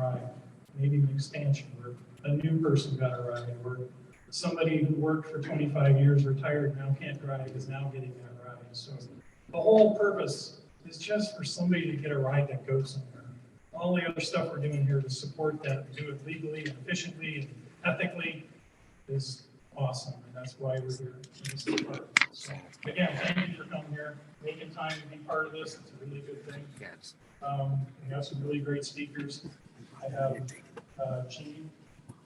ride, maybe an expansion where a new person got a ride, or somebody who worked for 25 years, retired, now can't drive, is now getting that ride. So the whole purpose is just for somebody to get a ride that goes somewhere. All the other stuff we're doing here to support that, do it legally and efficiently and ethically is awesome, and that's why we're here. This is part of it. So again, thank you for coming here, making time to be part of this. It's a really good thing. We have some really great speakers. I have Gene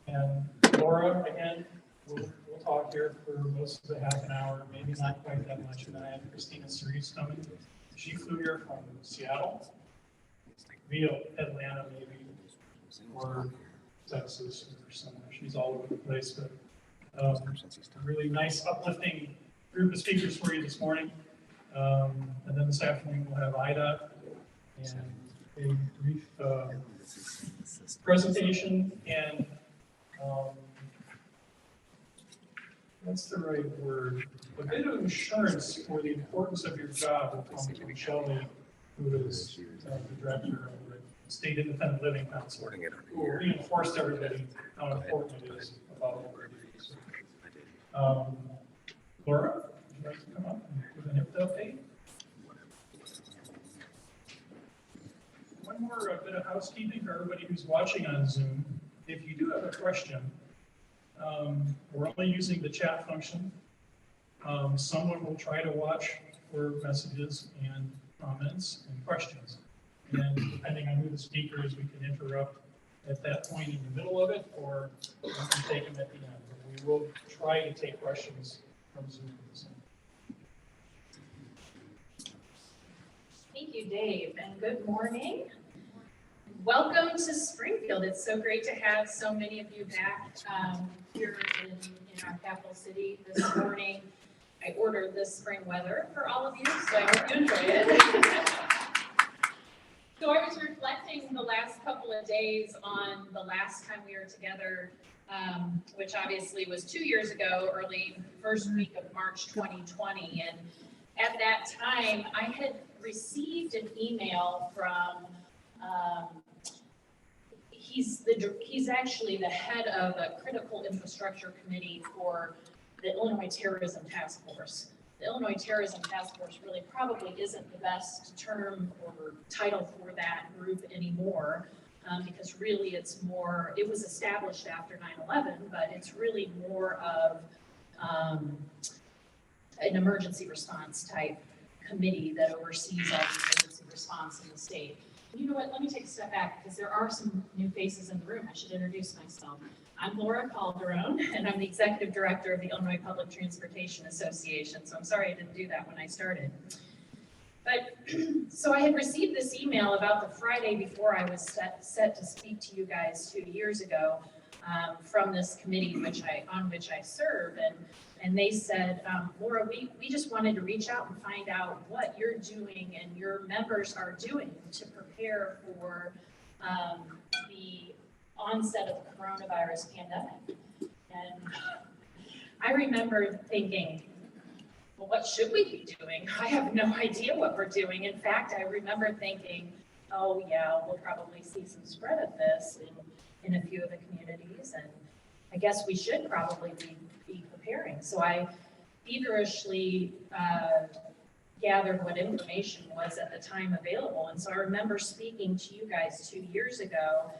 and Laura again. We'll talk here for most of the half an hour, maybe not quite that much. And then I have Christina Cerise coming. She flew here from Seattle via Atlanta, maybe, or Texas or somewhere. She's all over the place, but a really nice, uplifting group of speakers for you this morning. And then this afternoon we'll have IDA and a brief presentation and what's the right word? A bit of assurance for the importance of your job will come from Shelley, who is the director of the State Independent Living Council, who reinforced everybody how important it is about what we're doing. Laura, would you like to come up and give an update? One more bit of housekeeping for everybody who's watching on Zoom. If you do have a question, we're only using the chat function. Someone will try to watch for messages and comments and questions. And depending on who the speaker is, we can interrupt at that point in the middle of it, or we can take them at the end. But we will try to take questions from Zoom. Thank you, Dave, and good morning. Welcome to Springfield. It's so great to have so many of you back here in our capital city this morning. I ordered this spring weather for all of you, so I hope you enjoy it. So I was reflecting the last couple of days on the last time we were together, which obviously was 2 years ago, early first week of March 2020. And at that time, I had received an email from, he's actually the head of a critical infrastructure committee for the Illinois Terrorism Task Force. The Illinois Terrorism Task Force really probably isn't the best term or title for that group anymore, because really it's more, it was established after 9/11, but it's really more of an emergency response type committee that oversees all the emergency response in the state. You know what, let me take a step back because there are some new faces in the room. I should introduce myself. I'm Laura Calderon, and I'm the Executive Director of the Illinois Public Transportation Association. So I'm sorry I didn't do that when I started. But, so I had received this email about the Friday before I was set to speak to you guys 2 years ago from this committee on which I serve. And they said, Laura, we just wanted to reach out and find out what you're doing and your members are doing to prepare for the onset of the coronavirus pandemic. And I remember thinking, well, what should we be doing? I have no idea what we're doing. In fact, I remember thinking, oh yeah, we'll probably see some spread of this in a few of the communities. And I guess we should probably be preparing. So I feverishly gathered what information was at the time available. And so I remember speaking to you guys 2 years ago,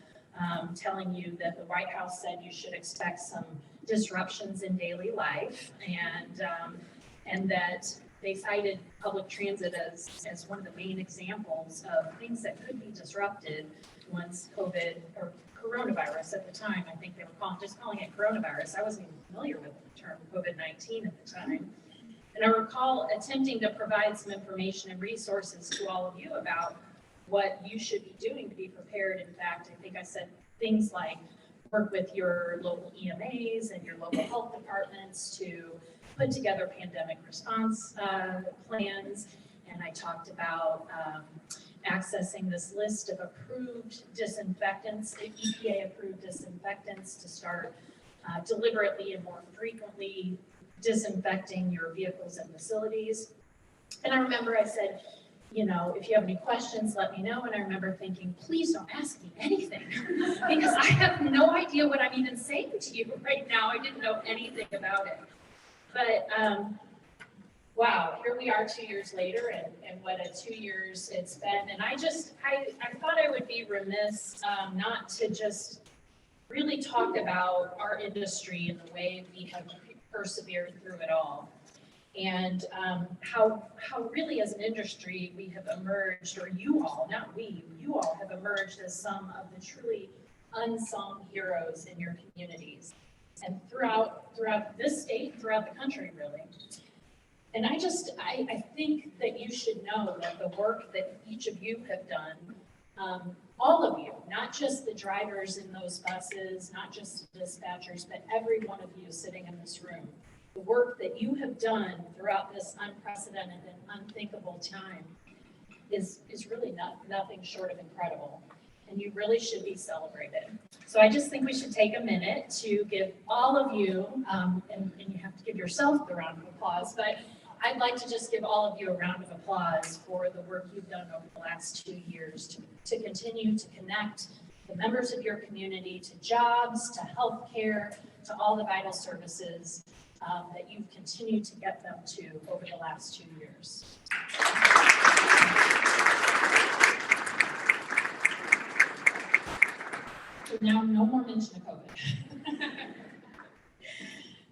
telling you that the White House said you should expect some disruptions in daily life, and that they cited public transit as one of the main examples of things that could be disrupted once COVID or coronavirus at the time. I think they were just calling it coronavirus. I wasn't even familiar with the term COVID-19 at the time. And I recall attempting to provide some information and resources to all of you about what you should be doing to be prepared. In fact, I think I said things like work with your local EMAs and your local health departments to put together pandemic response plans. And I talked about accessing this list of approved disinfectants, EPA approved disinfectants, to start deliberately and more frequently disinfecting your vehicles and facilities. And I remember I said, you know, if you have any questions, let me know. And I remember thinking, please don't ask me anything. no idea what I'm even saying to you right now. I didn't know anything about it. But wow, here we are 2 years later, and what a 2 years it's been. And I thought I would be remiss not to just really talk about our industry and the way we have persevered through it all. And how really as an industry we have emerged, or you all, not we, you all have emerged as some of the truly unsung heroes in your communities and throughout this state, throughout the country, really. And I think that you should know that the work that each of you have done, all of you, not just the drivers in those buses, not just the dispatchers, but every one of you sitting in this room, the work that you have done throughout this unprecedented and unthinkable time is really nothing short of incredible. And you really should be celebrated. So I just think we should take a minute to give all of you, and you have to give yourself the round of applause, but I'd like to just give all of you a round of applause for the work you've done over the last 2 years to continue to connect the members of your community to jobs, to healthcare, to all the vital services that you've continued to get them to over the last 2 years. So now no more mention of COVID.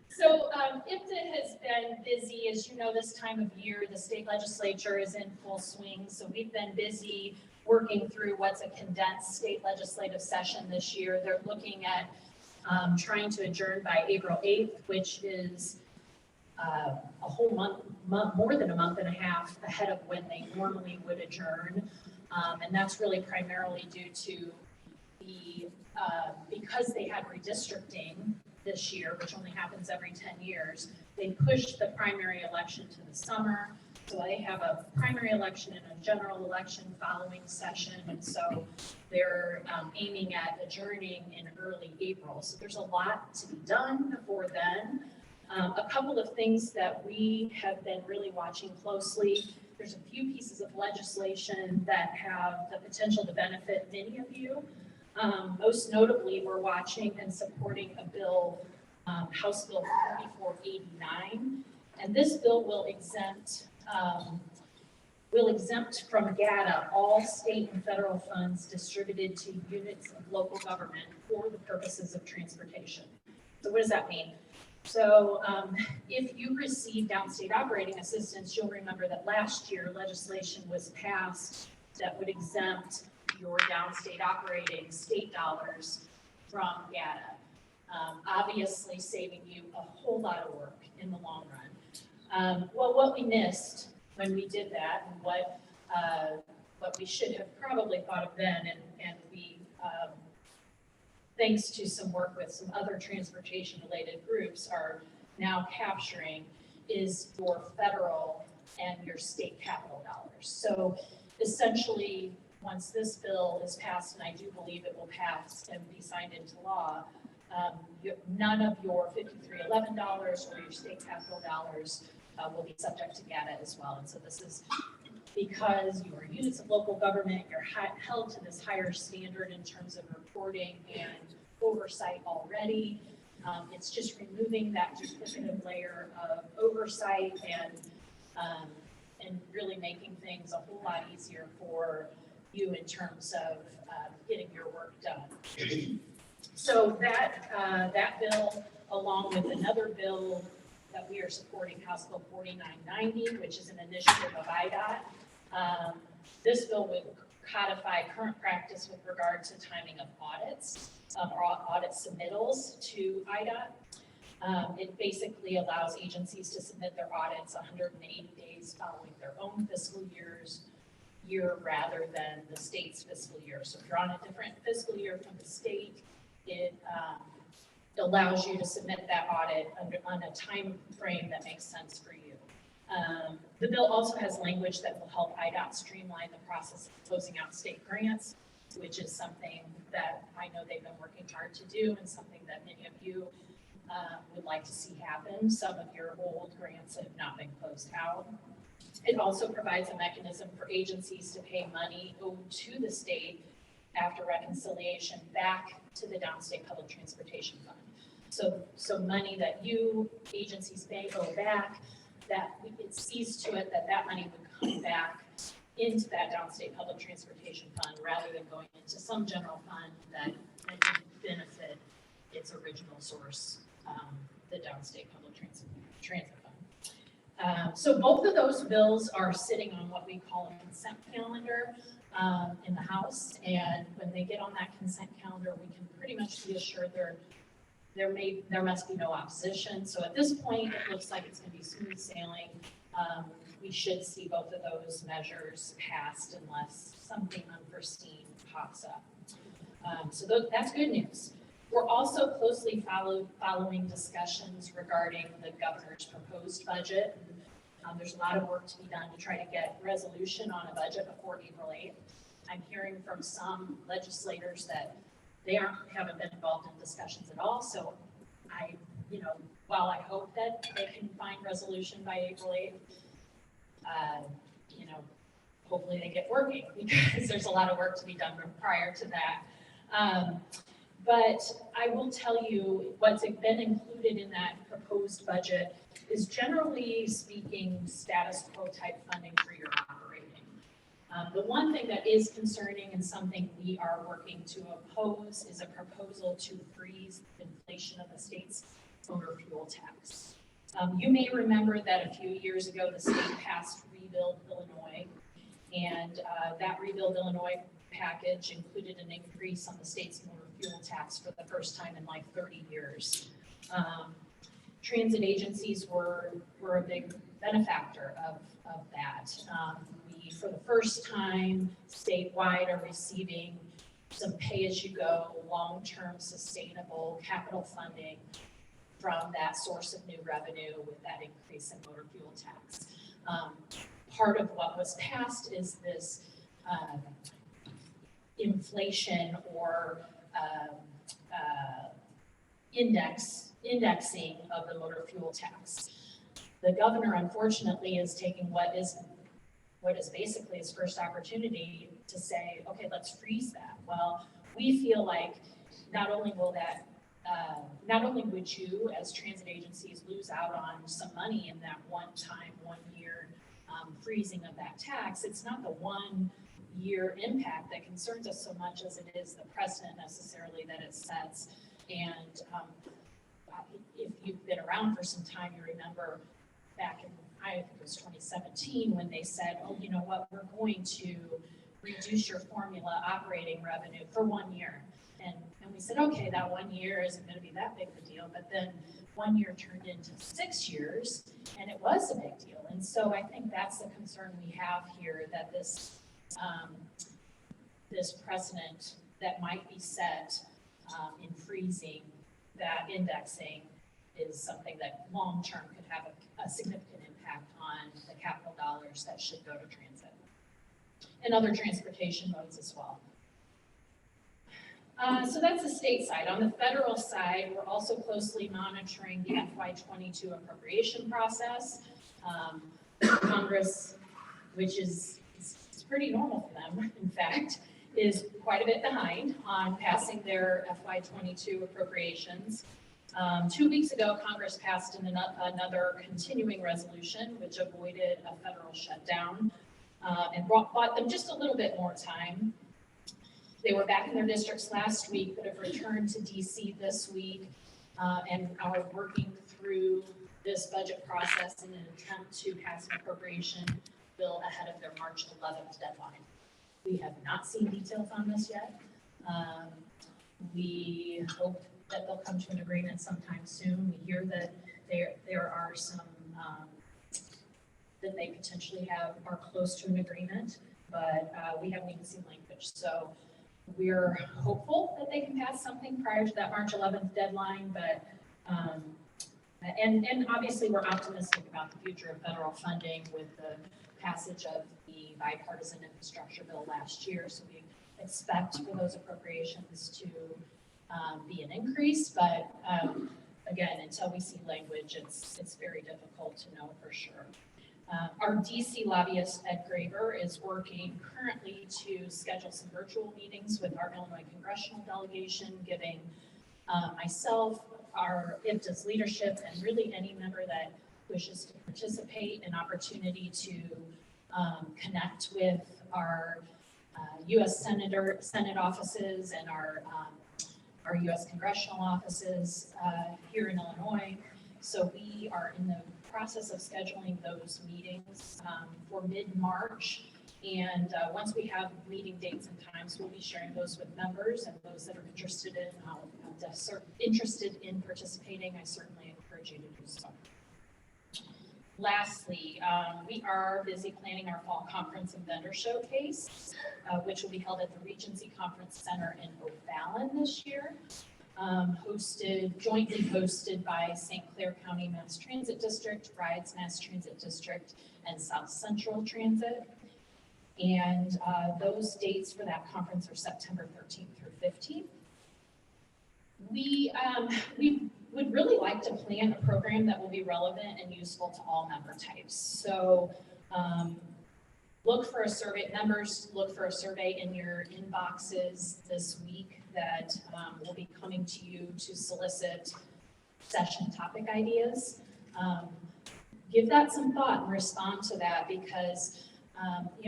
So IPTA has been busy. As you know, this time of year, the state legislature is in full swing. So we've been busy working through what's a condensed state legislative session this year. They're looking at trying to adjourn by April 8th, which is a whole month, more than a month and a half ahead of when they normally would adjourn. And that's really primarily due to because they had redistricting this year, which only happens every 10 years, they pushed the primary election to the summer. So they have a primary election and a general election following session. And so they're aiming at adjourning in early April. So there's a lot to be done before then. A couple of things that we have been really watching closely. There's a few pieces of legislation that have the potential to benefit many of you. Most notably, we're watching and supporting a bill, House Bill 4489, and this bill will exempt from GATA all state and federal funds distributed to units of local government for the purposes of transportation. So what does that mean? So if you receive downstate operating assistance, you'll remember that last year legislation was passed that would exempt your downstate operating state dollars from GATA, obviously saving you a whole lot of work in the long run. Well, what we missed when we did that, and what we should have probably thought of then, and we, thanks to some work with some other transportation-related groups, are now capturing, is your federal and your state capital dollars. So essentially, once this bill is passed, and I do believe it will pass and be signed into law, none of your 5311 dollars or your state capital dollars will be subject to GATA as well. And so this is because you are units of local government, you're held to this higher standard in terms of reporting and oversight already. It's just removing that duplicative layer of oversight and really making things a whole lot easier for you in terms of getting your work done. So that bill, along with another bill that we are supporting, House Bill 4990, which is an initiative of IDOT. This bill would codify current practice with regard to timing of audits or audit submittals to IDOT. It basically allows agencies to submit their audits 180 days following their own fiscal year rather than the state's fiscal year. So if you're on a different fiscal year from the state, it allows you to submit that audit on a time frame that makes sense for you. The bill also has language that will help IDOT streamline the process of closing out state grants, which is something that I know they've been working hard to do and something that many of you would like to see happen. Some of your old grants have not been closed out. It also provides a mechanism for agencies to pay money owed to the state after reconciliation back to the downstate public transportation fund. So money that you agencies may owe back, that it sees to it that that money would come back into that downstate public transportation fund rather than going into some general fund that didn't benefit its original source, the downstate public transit fund. So both of those bills are sitting on what we call a consent calendar in the House, and when they get on that consent calendar, we can pretty much be assured there must be no opposition. So at this point, it looks like it's going to be smooth sailing. We should see both of those measures passed unless something unforeseen pops up. So that's good news. We're also closely following discussions regarding the governor's proposed budget. There's a lot of work to be done to try to get resolution on a budget before April 8th. I'm hearing from some legislators that they haven't been involved in discussions at all. So while I hope that they can find resolution by April 8th, hopefully they get working because there's a lot of work to be done prior to that. But I will tell you what's been included in that proposed budget is generally speaking status quo type funding for your operating. The one thing that is concerning and something we are working to oppose is a proposal to freeze inflation of the state's motor fuel tax. You may remember that a few years ago, the state passed Rebuild Illinois, and that Rebuild Illinois package included an increase on the state's motor fuel tax for the first time in like 30 years. Transit agencies were a big benefactor of that. We, for the first time, statewide are receiving some pay-as-you-go, long-term sustainable capital funding from that source of new revenue with that increase in motor fuel tax. Part of what was passed is this inflation or indexing of the motor fuel tax. The governor, unfortunately, is taking what is basically his first opportunity to say, okay, let's freeze that. Well, we feel like not only would you as transit agencies lose out on some money in that one year freezing of that tax, it's not the 1 year impact that concerns us so much as it is the precedent necessarily that it sets. And if you've been around for some time, you remember back in, I think it was 2017, when they said, oh, you know what, we're going to reduce your formula operating revenue for 1 year. And we said, okay, that 1 year isn't going to be that big of a deal. But then 1 year turned into 6 years, and it was a big deal. And so I think that's the concern we have here, that this precedent that might be set in freezing that indexing is something that long-term could have a significant impact on the capital dollars that should go to transit and other transportation modes as well. So that's the state side. On the federal side, we're also closely monitoring the FY22 appropriation process. Congress, which is pretty normal for them, in fact, is quite a bit behind on passing their FY22 appropriations. 2 weeks ago, Congress passed another continuing resolution, which avoided a federal shutdown and bought them just a little bit more time. They were back in their districts last week, but have returned to DC this week and are working through this budget process in an attempt to pass an appropriation bill ahead of their March 11th deadline. We have not seen details on this yet. We hope that they'll come to an agreement sometime soon. We hear that there are some that they potentially are close to an agreement, but we haven't even seen language. So we're hopeful that they can pass something prior to that March 11th deadline, but and obviously we're optimistic about the future of federal funding with the passage of the bipartisan infrastructure bill last year. So we expect for those appropriations to be an increase, but again, until we see language, it's very difficult to know for sure. Our DC lobbyist, Ed Graver, is working currently to schedule some virtual meetings with our Illinois congressional delegation, giving myself, our IPTA's leadership, and really any member that wishes to participate an opportunity to connect with our U.S. Senate offices and our U.S. congressional offices here in Illinois. So we are in the process of scheduling those meetings for mid-March. And once we have meeting dates and times, we'll be sharing those with members and those that are interested in participating. I certainly encourage you to do so. Lastly, we are busy planning our fall conference and vendor showcase, which will be held at the Regency Conference Center in O'Fallon this year, jointly hosted by St. Clair County Mass Transit District, Rides Mass Transit District, and South Central Transit. And those dates for that conference are September 13th through 15th. We would really like to plan a program that will be relevant and useful to all member types. So look for a survey, members, look for a survey in your inboxes this week that will be coming to you to solicit session topic ideas. Give that some thought and respond to that, because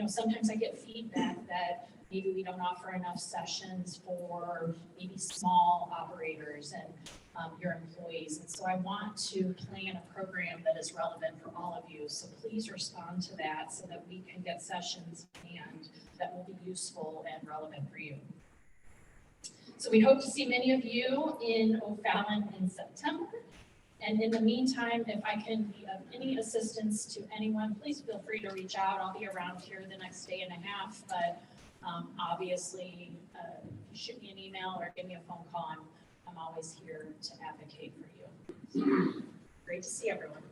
sometimes I get feedback that maybe we don't offer enough sessions for maybe small operators and your employees. And so I want to plan a program that is relevant for all of you. So please respond to that so that we can get sessions planned that will be useful and relevant for you. So we hope to see many of you in O'Fallon in September. And in the meantime, if I can be of any assistance to anyone, please feel free to reach out. I'll be around here the next day and a half, but obviously, shoot me an email or give me a phone call. I'm always here to advocate for you. So, great to see everyone.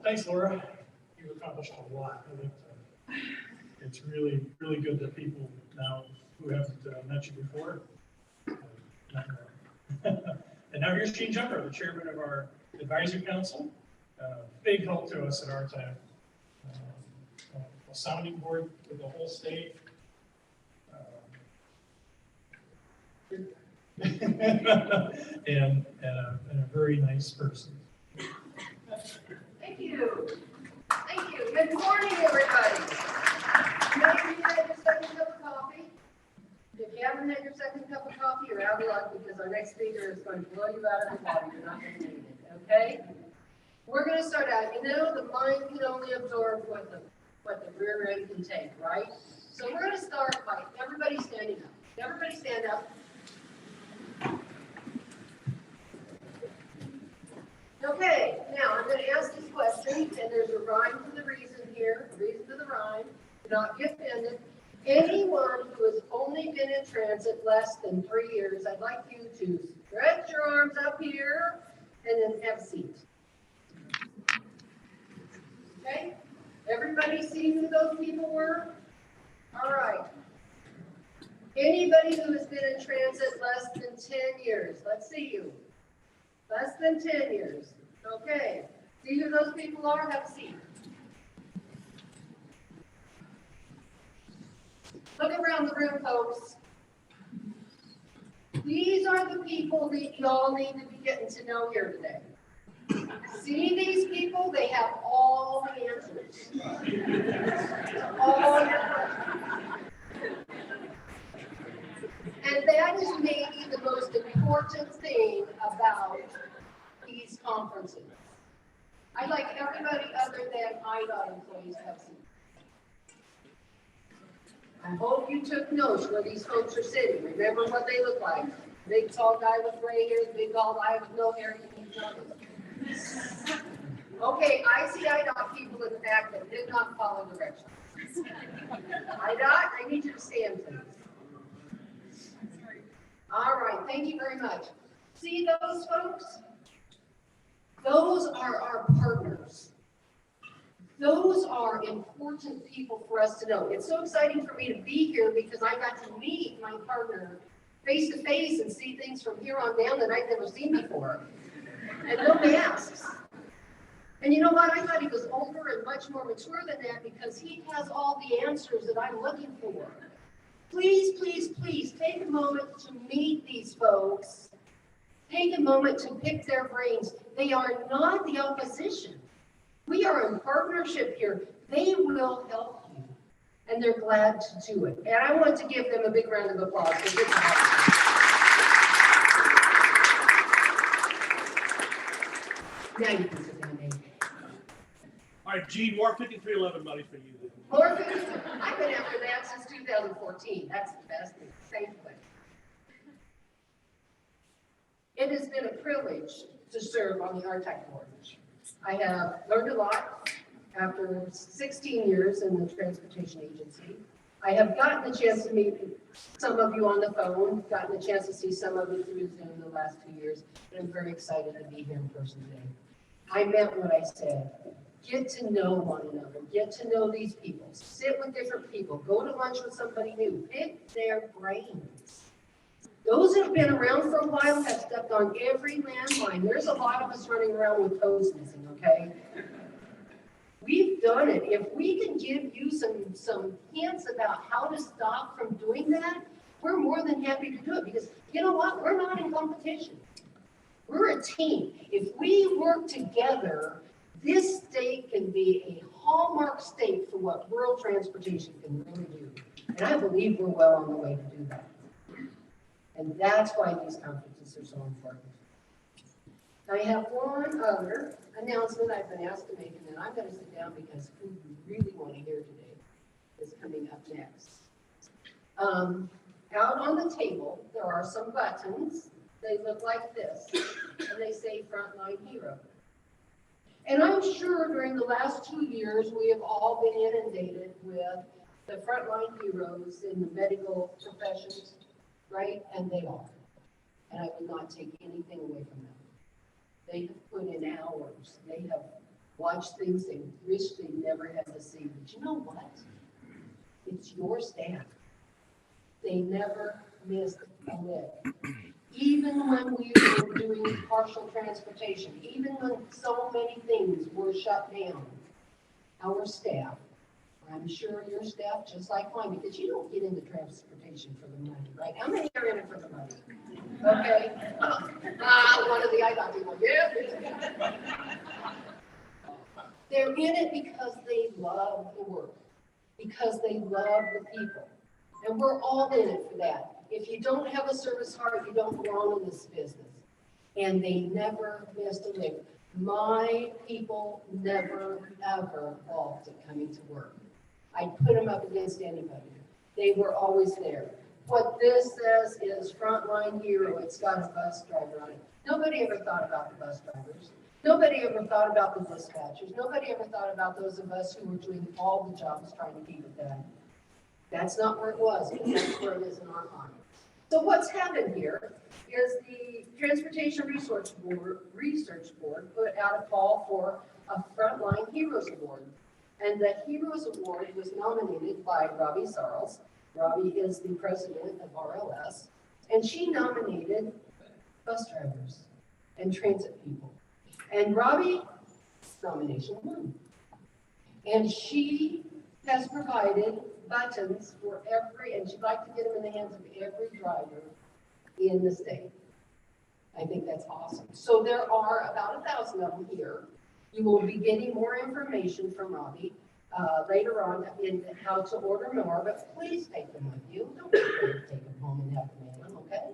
Thanks, Laura. You've accomplished a lot. I think it's really, really good that people now who haven't met you before, and now here's Gene Jumper, the chairman of our advisory council. Big help to us at RTAP. A sounding board for the whole state. And a very nice person. Thank you. Thank you. Good morning, everybody. Maybe you had your second cup of coffee. If you haven't had your second cup of coffee, you're out of luck, because our next speaker is going to blow you out of the water. You're not going to need it, okay? We're going to start out. The mind can only absorb what the rear end can take, right? So we're going to start by everybody standing up. Everybody stand up. Okay, now I'm going to ask this question, and there's a rhyme to the reason here, a reason to the rhyme. Do not get offended. Anyone who has only been in transit less than 3 years, I'd like you to stretch your arms up here and then have a seat. Okay? Everybody see who those people were? All right. Anybody who has been in transit less than 10 years, let's see you. Less than 10 years. Okay. See who those people are? Have a seat. Look around the room, folks. These are the people that you all need to be getting to know here today. See these people? They have all the answers. All your questions. And that is maybe the most important thing about these conferences. I'd like everybody other than IDOT employees to have seats. I hope you took notes where these folks are sitting. Remember what they look like. Big tall guy with gray hair, big tall guy with no hair. You need to know this. Okay, I see IDOT people in the back that did not follow directions. IDOT, I need you to stand, please. All right, thank you very much. See those folks? Those are our partners. Those are important people for us to know. It's so exciting for me to be here because I got to meet my partner face to face and see things from here on down that I've never seen before. And no masks. And you know what? I thought he was older and much more mature than that because he has all the answers that I'm looking for. Please, please, please take a moment to meet these folks. Take a moment to pick their brains. They are not the opposition. We are in partnership here. They will help you. And they're glad to do it. And I want to give them a big round of applause. For this. Now you can sit down, Dave. All right, Gene, more 5311 money for you. More 53. I've been after that since 2014. That's the best thing. Thankfully. It has been a privilege to serve on the Rtac board. I have learned a lot after 16 years in the transportation agency. I have gotten the chance to meet some of you on the phone, gotten the chance to see some of you through Zoom the last 2 years, and I'm very excited to be here in person today. I meant what I said. Get to know one another. Get to know these people. Sit with different people. Go to lunch with somebody new. Pick their brains. Those that have been around for a while have stepped on every landmine. There's a lot of us running around with toes missing, okay? We've done it. If we can give you some hints about how to stop from doing that, we're more than happy to do it because you know what? We're not in competition. We're a team. If we work together, this state can be a hallmark state for what rural transportation can really do. And I believe we're well on the way to do that. And that's why these conferences are so important. I have one other announcement I've been asked to make, and then I'm going to sit down because who we really want to hear today is coming up next. Out on the table, there are some buttons. They look like this, and they say Frontline Heroes. And I'm sure during the last 2 years, we have all been inundated with the frontline heroes in the medical professions, right? And they are. And I will not take anything away from them. They have put in hours. They have watched things they wish they never had to see. But you know what? It's your staff. They never missed a lick. Even when we were doing partial transportation, even when so many things were shut down, our staff, I'm sure your staff just like mine, because you don't get into transportation for the money, right? How many are in it for the money? Okay. One of the IPTA people, yeah. They're in it because they love the work, because they love the people. And we're all in it for that. If you don't have a service heart, you don't belong in this business. And they never missed a lick. My people never, ever balked at coming to work. I'd put them up against anybody. They were always there. What this says is Frontline Hero. It's got a bus driver on it. Nobody ever thought about the bus drivers. Nobody ever thought about the dispatchers. Nobody ever thought about those of us who were doing all the jobs trying to keep it done. That's not where it was, but that's where it is in our mind. So what's happened here is the Transportation Research Board put out a call for a Frontline Heroes Award. And the Heroes Award was nominated by Robbie Sarles. Robbie is the president of RLS. And she nominated bus drivers and transit people. And Robbie's nomination won. And she has provided buttons for every, and she'd like to get them in the hands of every driver in the state. I think that's awesome. So there are about 1,000 of them here. You will be getting more information from Robbie later on in how to order more, but please take them with you. Don't be afraid to take them home and have them in them, okay?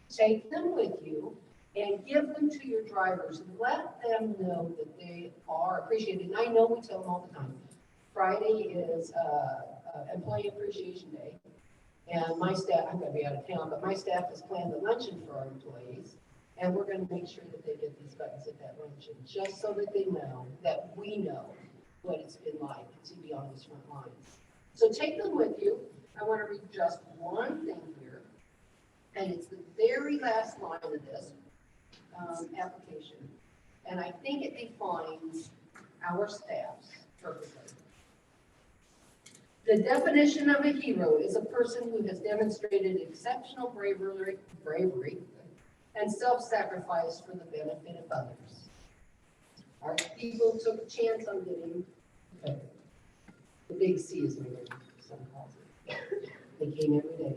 Take them with you and give them to your drivers. Let them know that they are appreciated. And I know we tell them all the time. Friday is Employee Appreciation Day, and my staff, I'm going to be out of town, but my staff has planned a luncheon for our employees, and we're going to make sure that they get these buttons at that luncheon, just so that they know that we know what it's been like to be on these front lines. So take them with you. I want to read just one thing here, and it's the very last line of this application, and I think it defines our staffs perfectly. The definition of a hero is a person who has demonstrated exceptional bravery and self-sacrifice for the benefit of others. Our people took a chance on getting fed. The big C is my name, some calls it. They came every day.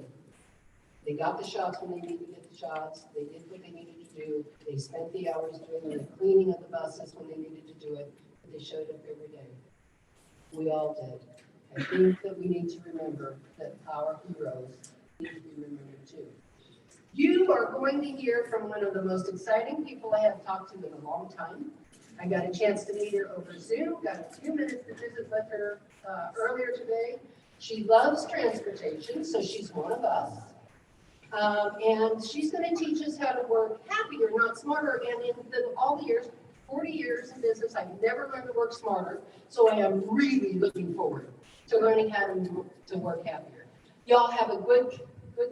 They got the shots when they needed to get the shots. They did what they needed to do. They spent the hours doing the cleaning of the buses when they needed to do it, but they showed up every day. We all did. I think that we need to remember that our heroes need to be remembered too. You are going to hear from one of the most exciting people I have talked to in a long time. I got a chance to meet her over Zoom, got a few minutes to visit with her earlier today. She loves transportation, so she's one of us. And she's going to teach us how to work happier, not smarter. And in all the years, 40 years in business, I've never learned to work smarter. So I am really looking forward to learning how to work happier. Y'all have a good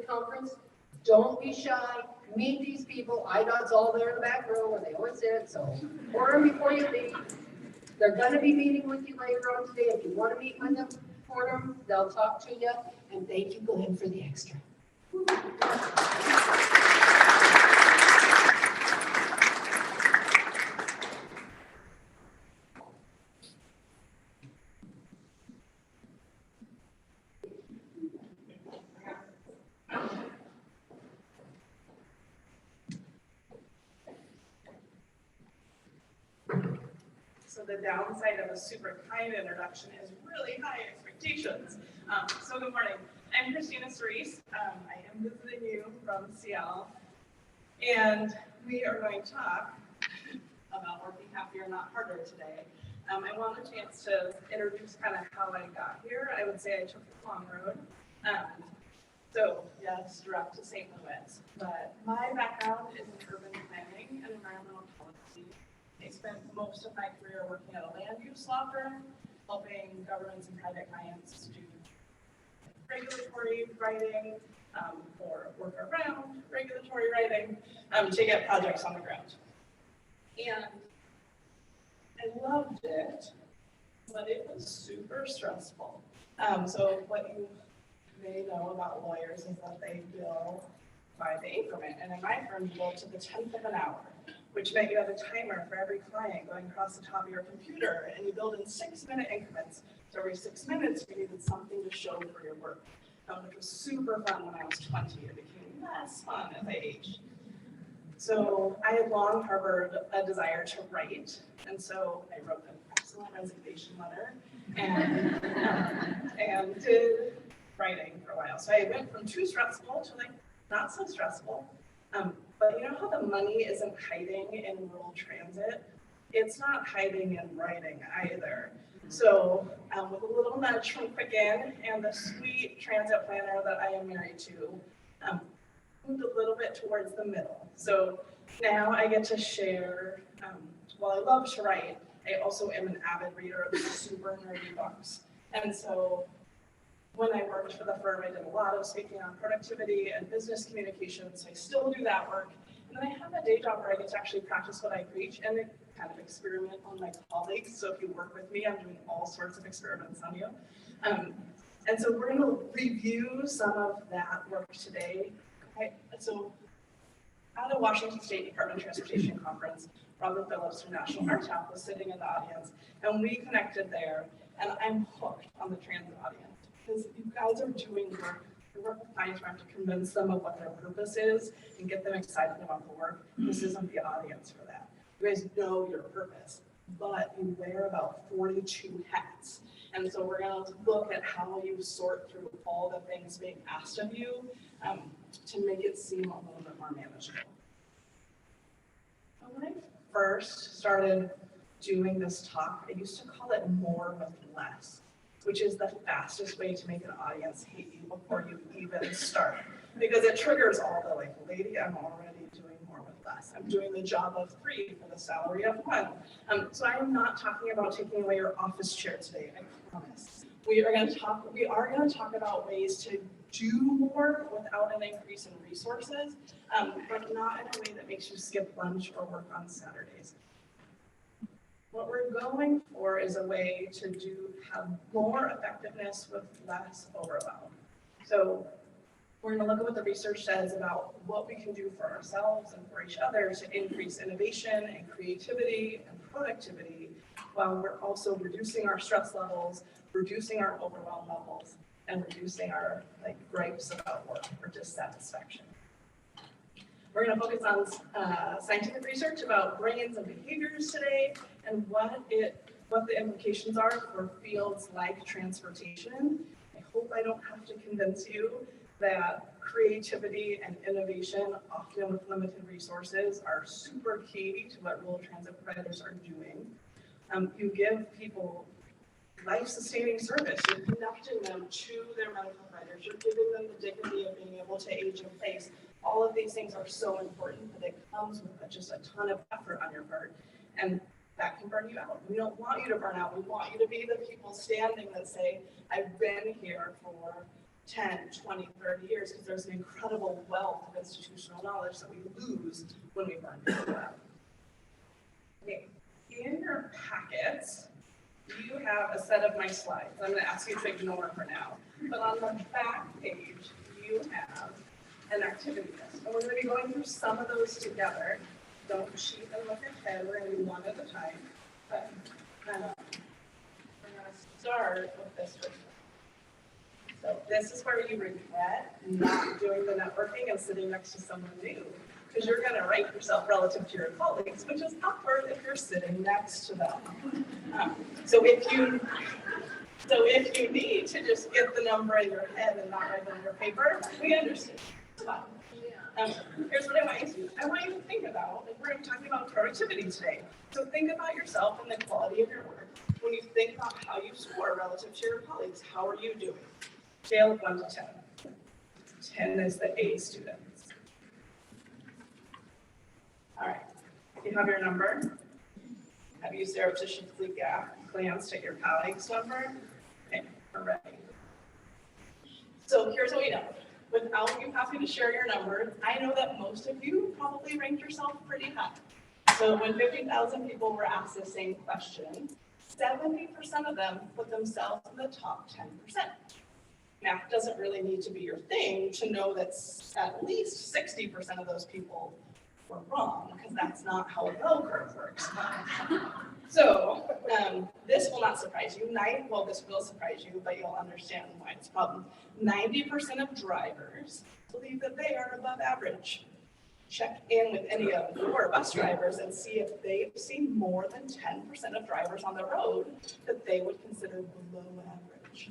conference. Don't be shy. Meet these people. IDOT's all there in the back row, and they always sit. So order them before you leave. They're going to be meeting with you later on today. If you want to meet with them, for them, they'll talk to you. And thank you, Glenn, for the extra. So the downside of a super kind introduction is really high expectations. So good morning. I'm Christina Cerise. I am visiting you from Seattle. And we are going to talk about working happier, not harder today. I want a chance to introduce kind of how I got here. I would say I took the long road. So yes, direct to St. Louis. But my background is in urban planning and environmental policy. I spent most of my career working at a land use law firm, helping governments and private clients do regulatory writing, or work around regulatory writing, to get projects on the ground. And I loved it, but it was super stressful. So what you may know about lawyers is that they bill by the increment, and in my firm, you bill to the 10th of an hour, which meant you have a timer for every client going across the top of your computer, and you build in 6-minute increments. So every 6 minutes, you needed something to show for your work, which was super fun when I was 20. It became less fun as I aged. So I had long harbored a desire to write, and so I wrote an excellent resignation letter and did writing for a while. So I went from too stressful to like not so stressful. But you know how the money isn't hiding in rural transit? It's not hiding in writing either. So with a little nudge from Quicken and the sweet transit planner that I am married to, moved a little bit towards the middle. So now I get to share, while I love to write, I also am an avid reader of super nerdy books. And so when I worked for the firm, I did a lot of speaking on productivity and business communications. So I still do that work. And then I have a day job where I get to actually practice what I preach and kind of experiment on my colleagues. So if you work with me, I'm doing all sorts of experiments on you. And so we're going to review some of that work today. Okay. So at the Washington State Department of Transportation Conference, Robert Phillips from National RTAP was sitting in the audience, and we connected there. And I'm hooked on the transit audience. Because you guys are doing work, you work with clients trying to convince them of what their purpose is and get them excited about the work. This isn't the audience for that. You guys know your purpose, but you wear about 42 hats. And so we're going to look at how you sort through all the things being asked of you to make it seem a little bit more manageable. When I first started doing this talk, I used to call it more with less, which is the fastest way to make an audience hate you before you even start. Because it triggers all the like, lady, I'm already doing more with less. I'm doing the job of 3 for the salary of 1. So I am not talking about taking away your office chair today, I promise. We are going to talk about ways to do more without an increase in resources, but not in a way that makes you skip lunch or work on Saturdays. What we're going for is a way to have more effectiveness with less overwhelm. So we're going to look at what the research says about what we can do for ourselves and for each other to increase innovation and creativity and productivity, while we're also reducing our stress levels, reducing our overwhelm levels, and reducing our gripes about work or dissatisfaction. We're going to focus on scientific research about brains and behaviors today, and what the implications are for fields like transportation. I hope I don't have to convince you that creativity and innovation, often with limited resources, are super key to what rural transit providers are doing. You give people life-sustaining service. You're connecting them to their medical providers. You're giving them the dignity of being able to age in place. All of these things are so important, but it comes with just a ton of effort on your part, and that can burn you out. We don't want you to burn out. We want you to be the people standing that say, I've been here for 10, 20, 30 years, because there's an incredible wealth of institutional knowledge that we lose when we burn people out. Okay, in your packets, you have a set of my slides. I'm going to ask you to ignore for now. But on the back page, you have an activity list. And we're going to be going through some of those together. Don't cheat and look ahead. We're going to do one at a time. But we're going to start with this one. So this is where you regret not doing the networking and sitting next to someone new, because you're going to rank yourself relative to your colleagues, which is awkward if you're sitting next to them. So if you need to just get the number in your head and not write it on your paper, we understand. It's fine. Here's what I want you to do. I want you to think about, we're talking about productivity today. So think about yourself and the quality of your work. When you think about how you score relative to your colleagues, how are you doing? Scale of 1 to 10. 10 is the A students. All right, you have your number. Have you surreptitiously glanced at your colleague's number? Okay, we're ready. So here's what we know. Without you having to share your number, I know that most of you probably ranked yourself pretty high. So when 50,000 people were asked the same question, 70% of them put themselves in the top 10%. Math doesn't really need to be your thing to know that at least 60% of those people were wrong, because that's not how a bell curve works. So this will not surprise you. This will surprise you, but you'll understand why it's a problem. 90% of drivers believe that they are above average. Check in with any of your bus drivers and see if they've seen more than 10% of drivers on the road that they would consider below average.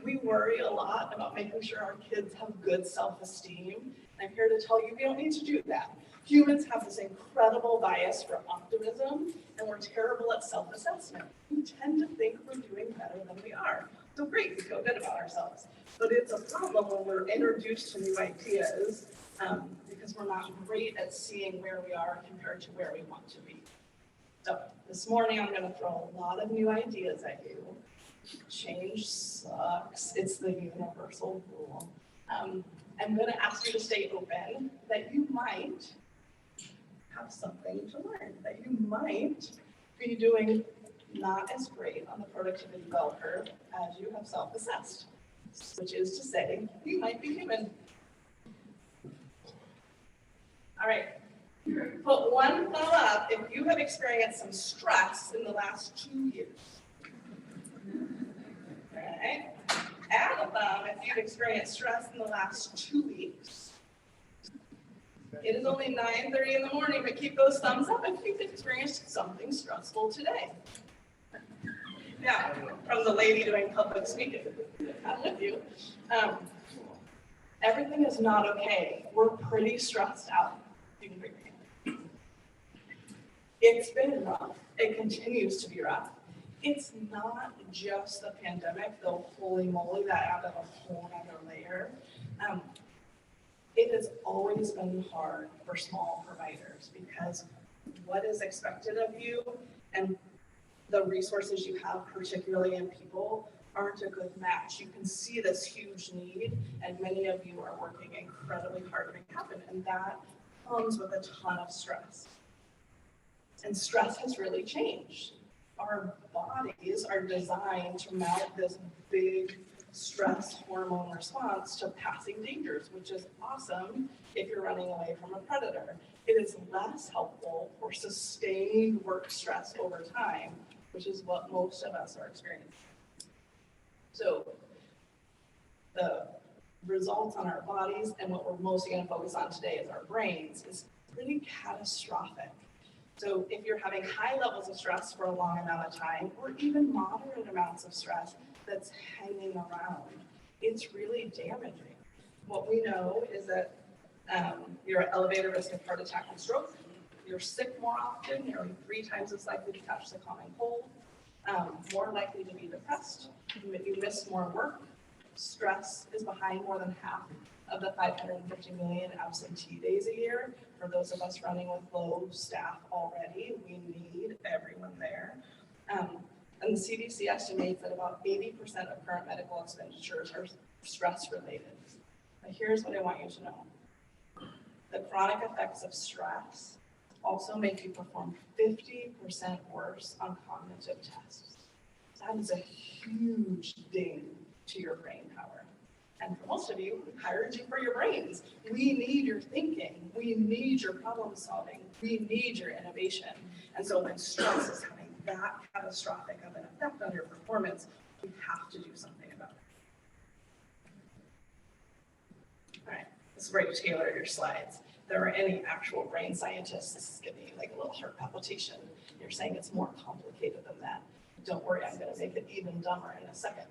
We worry a lot about making sure our kids have good self-esteem. I'm here to tell you, we don't need to do that. Humans have this incredible bias for optimism, and we're terrible at self-assessment. We tend to think we're doing better than we are. So great, we feel good about ourselves. But it's a problem when we're introduced to new ideas, because we're not great at seeing where we are compared to where we want to be. So this morning, I'm going to throw a lot of new ideas at you. Change sucks. It's the universal rule. I'm going to ask you to stay open, that you might have something to learn, that you might be doing not as great on the productivity bell curve as you have self-assessed, which is to say, you might be human. All right, put one thumb up if you have experienced some stress in the last 2 years. Okay. Add a thumb if you've experienced stress in the last 2 weeks. It is only 9:30 in the morning, but keep those thumbs up if you've experienced something stressful today. Now, from the lady doing public speaking, I'm with you. Everything is not okay. We're pretty stressed out. You can bring your hand. It's been rough. It continues to be rough. It's not just the pandemic, though, holy moly, that added a whole other layer. It has always been hard for small providers, because what is expected of you and the resources you have, particularly in people, aren't a good match. You can see this huge need, and many of you are working incredibly hard to make it happen, and that comes with a ton of stress. And stress has really changed. Our bodies are designed to mount this big stress hormone response to passing dangers, which is awesome if you're running away from a predator. It is less helpful for sustained work stress over time, which is what most of us are experiencing. So the results on our bodies and what we're mostly going to focus on today is our brains is pretty catastrophic. So if you're having high levels of stress for a long amount of time, or even moderate amounts of stress that's hanging around, it's really damaging. What we know is that you're at elevated risk of heart attack and stroke. You're sick more often, nearly 3 times as likely to catch the common cold, more likely to be depressed, you miss more work. Stress is behind more than half of the 550 million absentee days a year. For those of us running with low staff already, we need everyone there. And the CDC estimates that about 80% of current medical expenditures are stress related. But here's what I want you to know. The chronic effects of stress also make you perform 50% worse on cognitive tests. That is a huge ding to your brain power. And for most of you, we hired you for your brains. We need your thinking. We need your problem solving. We need your innovation. And so when stress is having that catastrophic of an effect on your performance, we have to do something about it. All right, this is where you tailor your slides. If there are any actual brain scientists, this is giving you like a little heart palpitation. You're saying it's more complicated than that. Don't worry, I'm going to make it even dumber in a second.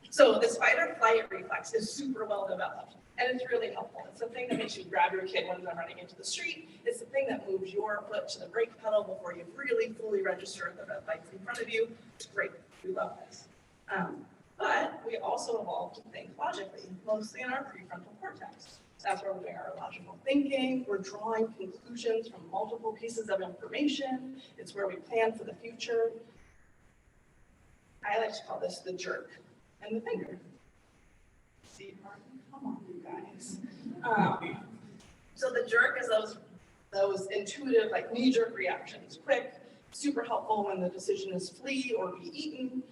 So this fight or flight reflex is super well developed, and it's really helpful. It's the thing that makes you grab your kid when they're running into the street. It's the thing that moves your foot to the brake pedal before you really fully register the red lights in front of you. It's great. We love this. But we also evolved to think logically, mostly in our prefrontal cortex. That's where we're doing our logical thinking. We're drawing conclusions from multiple pieces of information. It's where we plan for the future. I like to call this the jerk and the finger. See, Martin? Come on, you guys. So the jerk is those intuitive, like knee-jerk reactions. Quick, super helpful when the decision is flee or be eaten.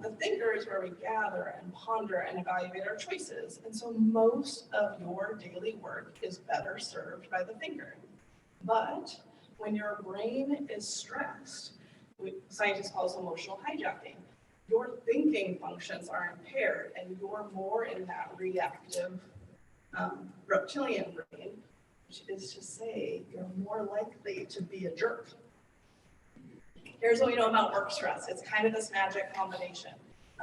The thinker is where we gather and ponder and evaluate our choices. And so most of your daily work is better served by the thinker. But when your brain is stressed, scientists call this emotional hijacking. Your thinking functions are impaired and you're more in that reactive reptilian brain, which is to say you're more likely to be a jerk. Here's what we know about work stress. It's kind of this magic combination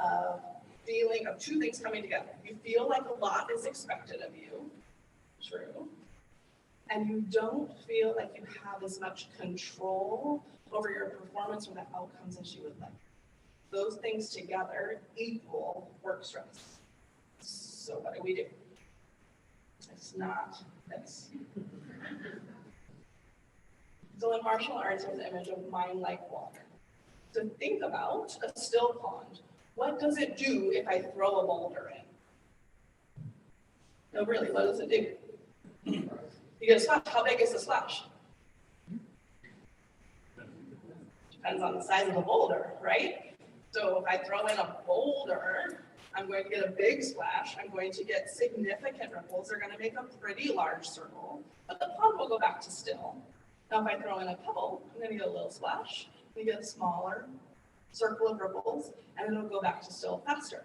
of feeling of 2 things coming together. You feel like a lot is expected of you, true, and you don't feel like you have as much control over your performance or the outcomes as you would like. Those things together equal work stress. So what do? It's not this. So in martial arts, there's an image of mind like water. So think about a still pond. What does it do if I throw a boulder in? No, really, what does it do? You get a splash. How big is the splash? Depends on the size of the boulder, right? So if I throw in a boulder, I'm going to get a big splash. I'm going to get significant ripples. They're going to make a pretty large circle, but the pond will go back to still. Now, if I throw in a pebble, I'm going to get a little splash. We get a smaller circle of ripples, and then it'll go back to still faster.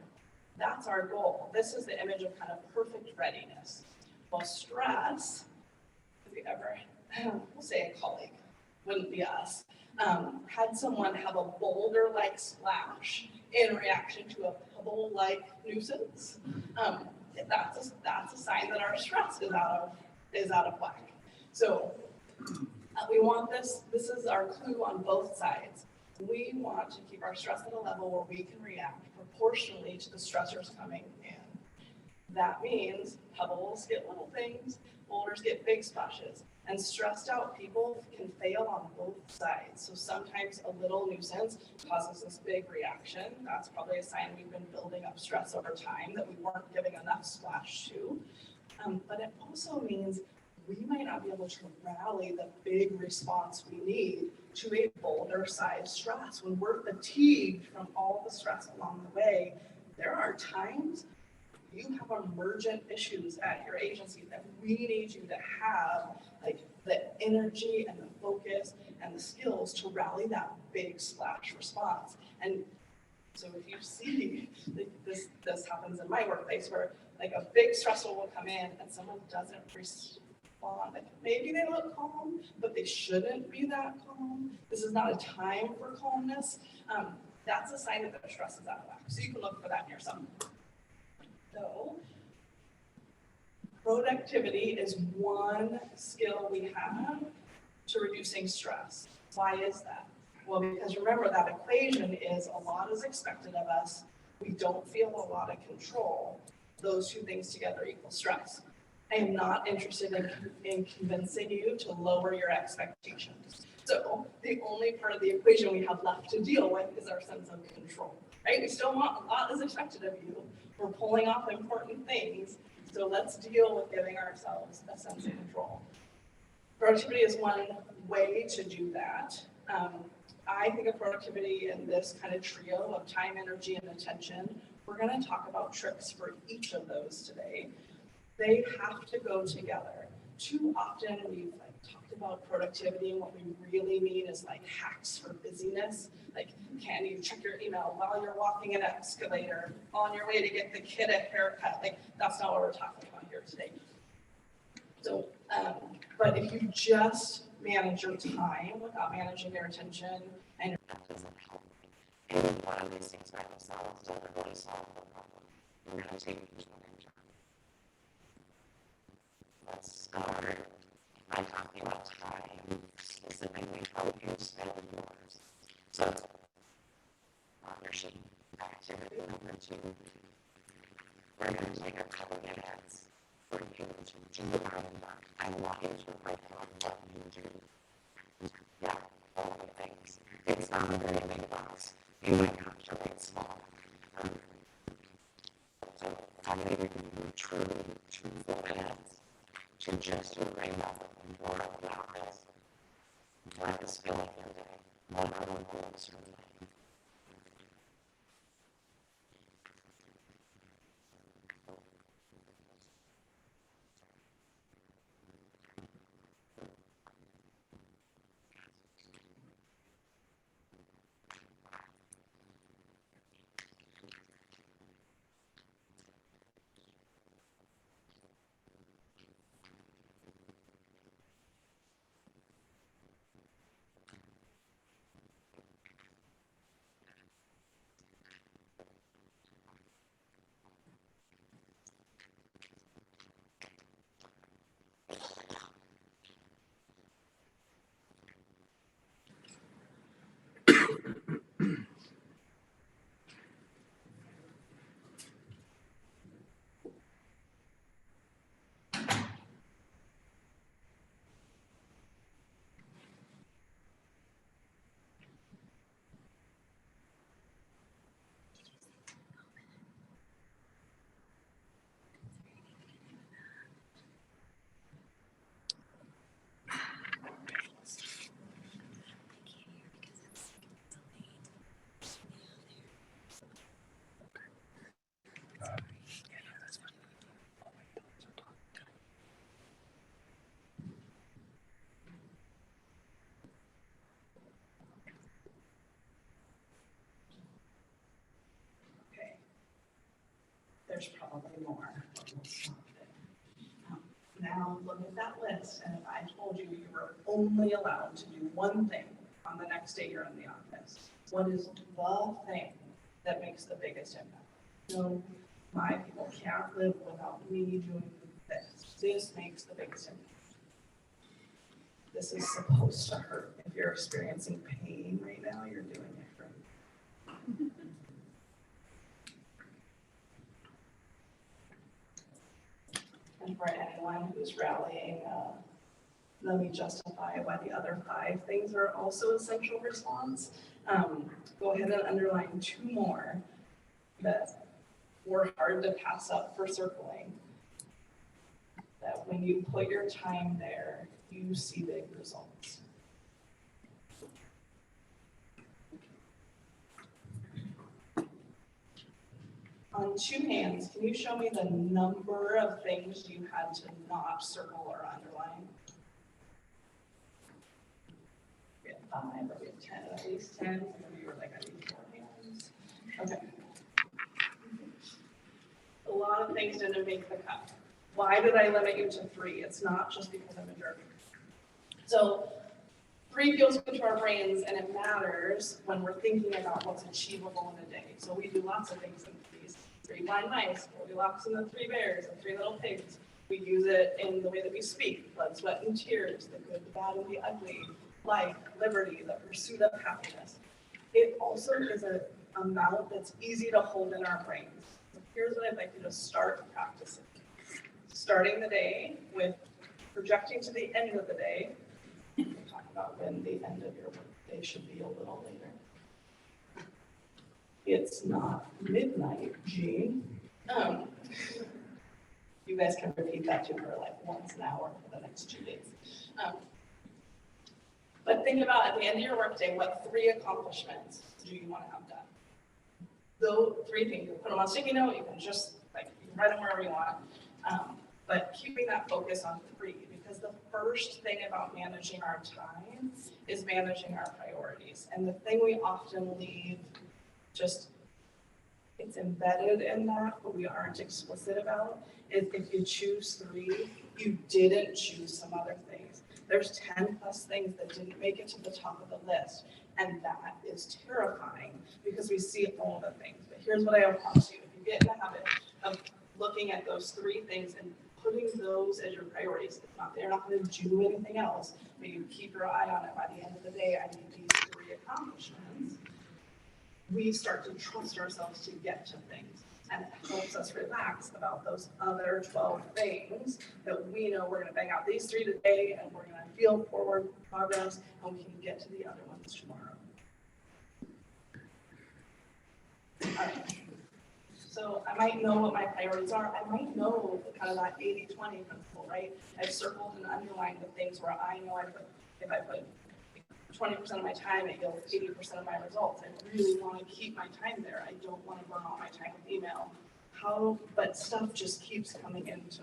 That's our goal. This is the image of kind of perfect readiness. Well, stress, if you ever, we'll say a colleague, wouldn't be us, had someone have a boulder-like splash in reaction to a pebble-like nuisance, that's a sign that our stress is out of whack. So we want this is our clue on both sides. We want to keep our stress at a level where we can react proportionally to the stressors coming in. That means pebbles get little things, boulders get big splashes, and stressed out people can fail on both sides. So sometimes a little nuisance causes this big reaction. That's probably a sign we've been building up stress over time that we weren't giving enough splash to. But it also means we might not be be able to rally the big response we need to a boulder size stress. When we're fatigued from all the stress along the way, there are times you have emergent issues at your agency that we need you to have, like the energy and the focus and the skills to rally that big splash response. And so if you see, this happens in my workplace where like a big stressor will come in and someone doesn't respond. Like maybe they look calm, but they shouldn't be that calm. This is not a time for calmness. That's a sign that their stress is out of whack. So you can look for that in yourself. So productivity is one skill we have to reducing stress. Why is that? Well, because remember that equation is a lot is expected of us. We don't feel a lot of control. Those two things together equal stress. I am not interested in convincing you to lower your expectations. So the only part of the equation we have left to deal with is our sense of control, right? We still want a lot is expected of you. We're pulling off important things. So let's deal with giving ourselves a sense of control. Productivity is one way to do that. I think of productivity in this kind of trio of time, energy, and attention. We're going to talk about tricks for each of those today. They have to go together. Too often we've talked about productivity, and what we really mean is like hacks for busyness. Like, can you check your email while you're walking an escalator on your way to get the kid a haircut? Like, that's not what we're talking about here today. So, but if you just manage your time without managing your attention and your any one of these things by themselves doesn't really solve the problem. We're going to take each one in turn. Let's start by talking about time, specifically how you spend yours. So, partnership activity number 2. We're going to take a couple minutes for you to do the homework. I want you to write down what you do. Yeah, all the things. It's not a very big box. You might have to write small. So how many of you truly 2 full minutes to just write out more about this? Let us fill up your day. What are the goals you're doing? there's probably more. Now look at that list, and if I told you you were only allowed to do one thing on the next day you're in the office, what is the thing that makes the biggest impact? No, my people can't live without me doing this. This makes the biggest impact. This is supposed to hurt. If you're experiencing pain right now, you're doing it right. And for anyone who's rallying, let me justify why the other 5 things are also essential response. Go ahead and underline 2 more that were hard to pass up for circling. That when you put your time there, you see big results. On two hands, can you show me the number of things you had to not circle or underline? We had 5, or we had 10, at least 10, some of you were like, I need 4 hands. Okay. A lot of things didn't make the cut. Why did I limit you to 3? It's not just because I'm a jerk. So 3 feels good to our brains, and it matters when we're thinking about what's achievable in a day. So we do lots of things in these 3 blind mice, Goldilocks and the 3 bears, and 3 little pigs. We use it in the way that we speak, blood, sweat, and tears, the good, the bad, and the ugly, life, liberty, the pursuit of happiness. It also is an amount that's easy to hold in our brains. So here's what I'd like you to start practicing. Starting the day with projecting to the end of the day. We'll talk about when the end of your workday should be a little later. It's not midnight, Gene. You guys can repeat that to her like once an hour for the next 2 days. But think about at the end of your workday, what 3 accomplishments do you want to have done? Those 3 things, you can put them on a sticky note, you can just like write them wherever you want. But keeping that focus on 3, because the first thing about managing our time is managing our priorities. And the thing we often leave just, it's embedded in that, but we aren't explicit about, is if you choose 3, you didn't choose some other things. There's 10 plus things that didn't make it to the top of the list. And that is terrifying because we see all the things. But here's what I will promise you. If you get in the habit of looking at those 3 things and putting those as your priorities, they're not going to do anything else, but you keep your eye on it. By the end of the day, I need these 3 accomplishments. We start to trust ourselves to get to things, and it helps us relax about those other 12 things that we know we're going to bang out these 3 today, and we're going to feel forward progress, and we can get to the other ones tomorrow. All right. So I might know what my priorities are. I might know kind of that 80-20 principle, right? I've circled and underlined the things where I know if I put 20% of my time, it yields 80% of my results. I really want to keep my time there. I don't want to burn all my time with email. But stuff just keeps coming into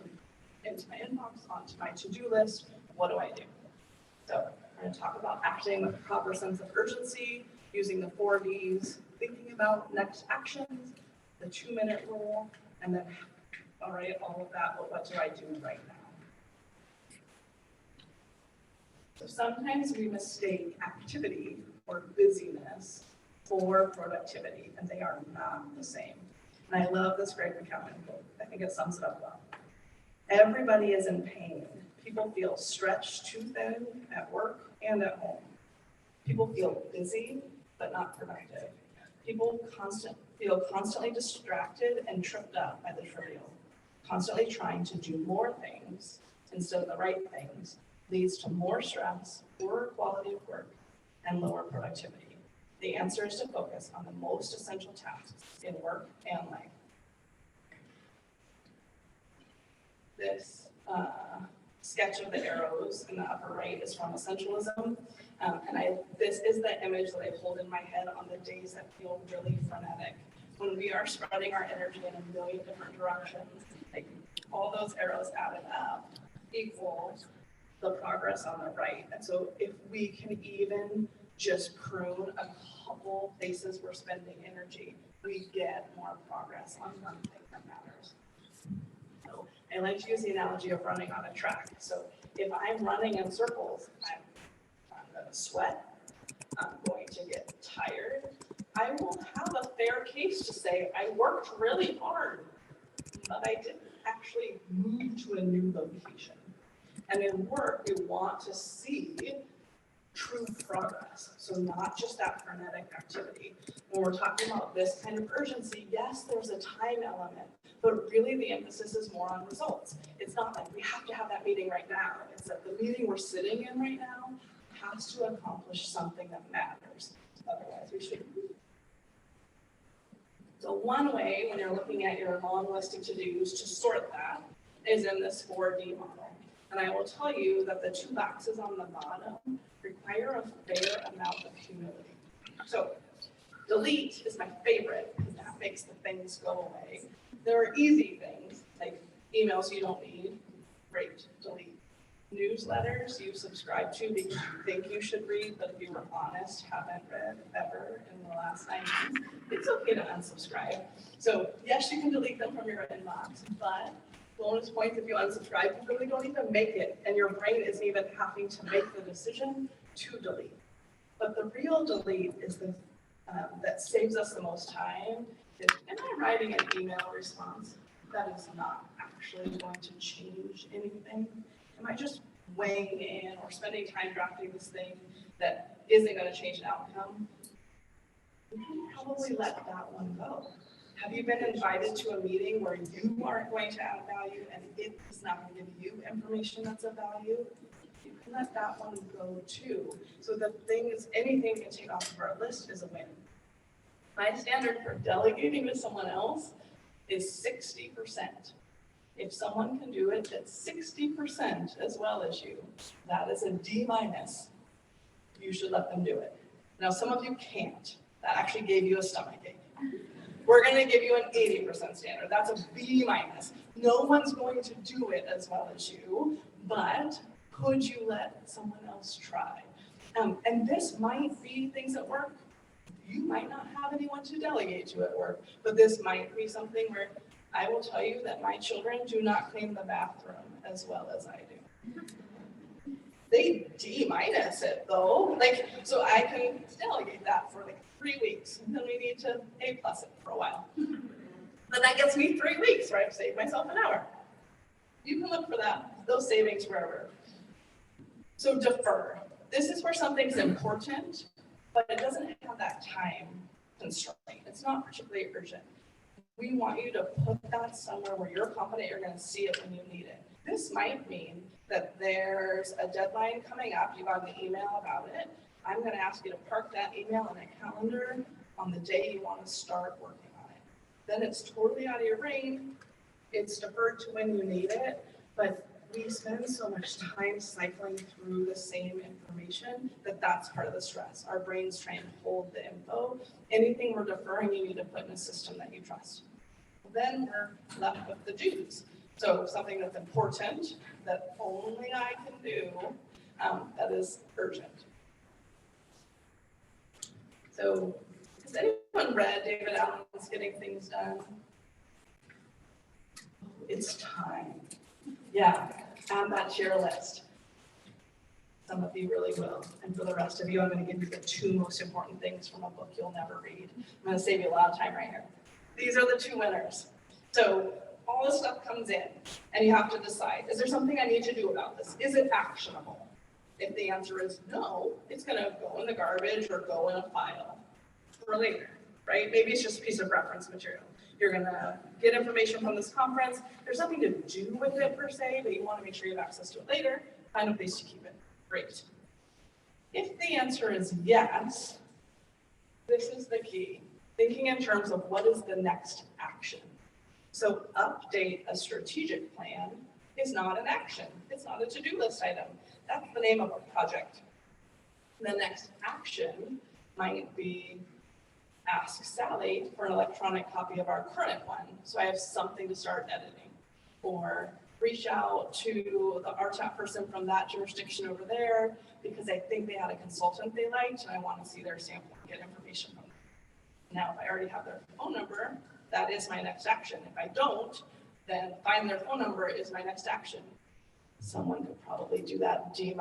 my inbox, onto my to-do list. What do I do? So we're going to talk about acting with a proper sense of urgency, using the 4 Ds, thinking about next actions, the 2-minute rule, and then, all right, all of that, but what do I do right now? So sometimes we mistake activity or busyness for productivity, and they are not the same. And I love this Greg McKeown quote. I think it sums it up well. Everybody is in pain. People feel stretched too thin at work and at home. People feel busy, but not productive. People feel constantly distracted and tripped up by the trivial. Constantly trying to do more things instead of the right things leads to more stress, poorer quality of work, and lower productivity. The answer is to focus on the most essential tasks in work and life. This sketch of the arrows in the upper right is from Essentialism. This is the image that I hold in my head on the days that feel really frenetic. When we are spreading our energy in a million different directions, like all those arrows added up equals the progress on the right. And so if we can even just prune a couple places we're spending energy, we get more progress on one thing that matters. So I like to use the analogy of running on a track. So if I'm running in circles, I'm going to sweat, I'm going to get tired. I will have a fair case to say I worked really hard, but I didn't actually move to a new location. And in work, we want to see true progress. So not just that frenetic activity. When we're talking about this kind of urgency, yes, there's a time element, but really the emphasis is more on results. It's not like we have to have that meeting right now. It's that the meeting we're sitting in right now has to accomplish something that matters. Otherwise, we shouldn't. So one way, when you're looking at your long list of to-dos, to sort that is in this 4D model. And I will tell you that the two boxes on the bottom require a fair amount of humility. So delete is my favorite because that makes the things go away. There are easy things like emails you don't need, great, delete. Newsletters you subscribe to because you think you should read, but if you were honest, haven't read ever in the last 9 months, it's okay to unsubscribe. So yes, you can delete them from your inbox, but bonus points if you unsubscribe, you really don't even make it, and your brain isn't even having to make the decision to delete. But the real delete is the that saves us the most time. Am I writing an email response that is not actually going to change anything? Am I just weighing in or spending time drafting this thing that isn't going to change an outcome? You can probably let that one go. Have you been invited to a meeting where you aren't going to add value and it is not going to give you information that's of value? You can let that one go too. So the thing is, anything you can take off of our list is a win. My standard for delegating to someone else is 60%. If someone can do it at 60% as well as you, that is a D-. You should let them do it. Now, some of you can't. That actually gave you a stomachache. We're going to give you an 80% standard. That's a B-. No one's going to do it as well as you, but could you let someone else try? And this might be things at work. You might not have anyone to delegate to at work, but this might be something where I will tell you that my children do not clean the bathroom as well as I do. They D- it though. So I can delegate that for 3 weeks, and then we need to A+ it for a while. Then that gets me 3 weeks, right? I've saved myself an hour. You can look for those savings wherever. So defer. This is where something's important, but it doesn't have that time constraint. It's not particularly urgent. We want you to put that somewhere where you're confident you're going to see it when you need it. This might mean that there's a deadline coming up. You got an email about it. I'm going to ask you to park that email in a calendar on the day you want to start working on it. Then it's totally out of your brain. It's deferred to when you need it. But we spend so much time cycling through the same information that that's part of the stress. Our brains try and hold the info. Anything we're deferring, you need to put in a system that you trust. Then we're left with the do's. So something that's important that only I can do, that is urgent. So has anyone read David Allen's Getting Things Done? It's time. Yeah, add that to your list. Some of you really will. And for the rest of you, I'm going to give you the 2 most important things from a book you'll never read. I'm going to save you a lot of time right here. These are the 2 winners. So all this stuff comes in, and you have to decide, is there something I need to do about this? Is it actionable? If the answer is no, it's going to go in the garbage or go in a file for later, right? Maybe it's just a piece of reference material. You're going to get information from this conference. There's nothing to do with it per se, but you want to make sure you have access to it later. Find a place to keep it. Great. If the answer is yes, this is the key. Thinking in terms of what is the next action. So update a strategic plan is not an action. It's not a to-do list item. That's the name of a project. The next action might be ask Sally for an electronic copy of our current one, so I have something to start editing. Or reach out to the RTAP person from that jurisdiction over there because I think they had a consultant they liked and I want to see their sample and get information from them. Now, if I already have their phone number, that is my next action. If I don't, then find their phone number is my next action. Someone could probably do that D-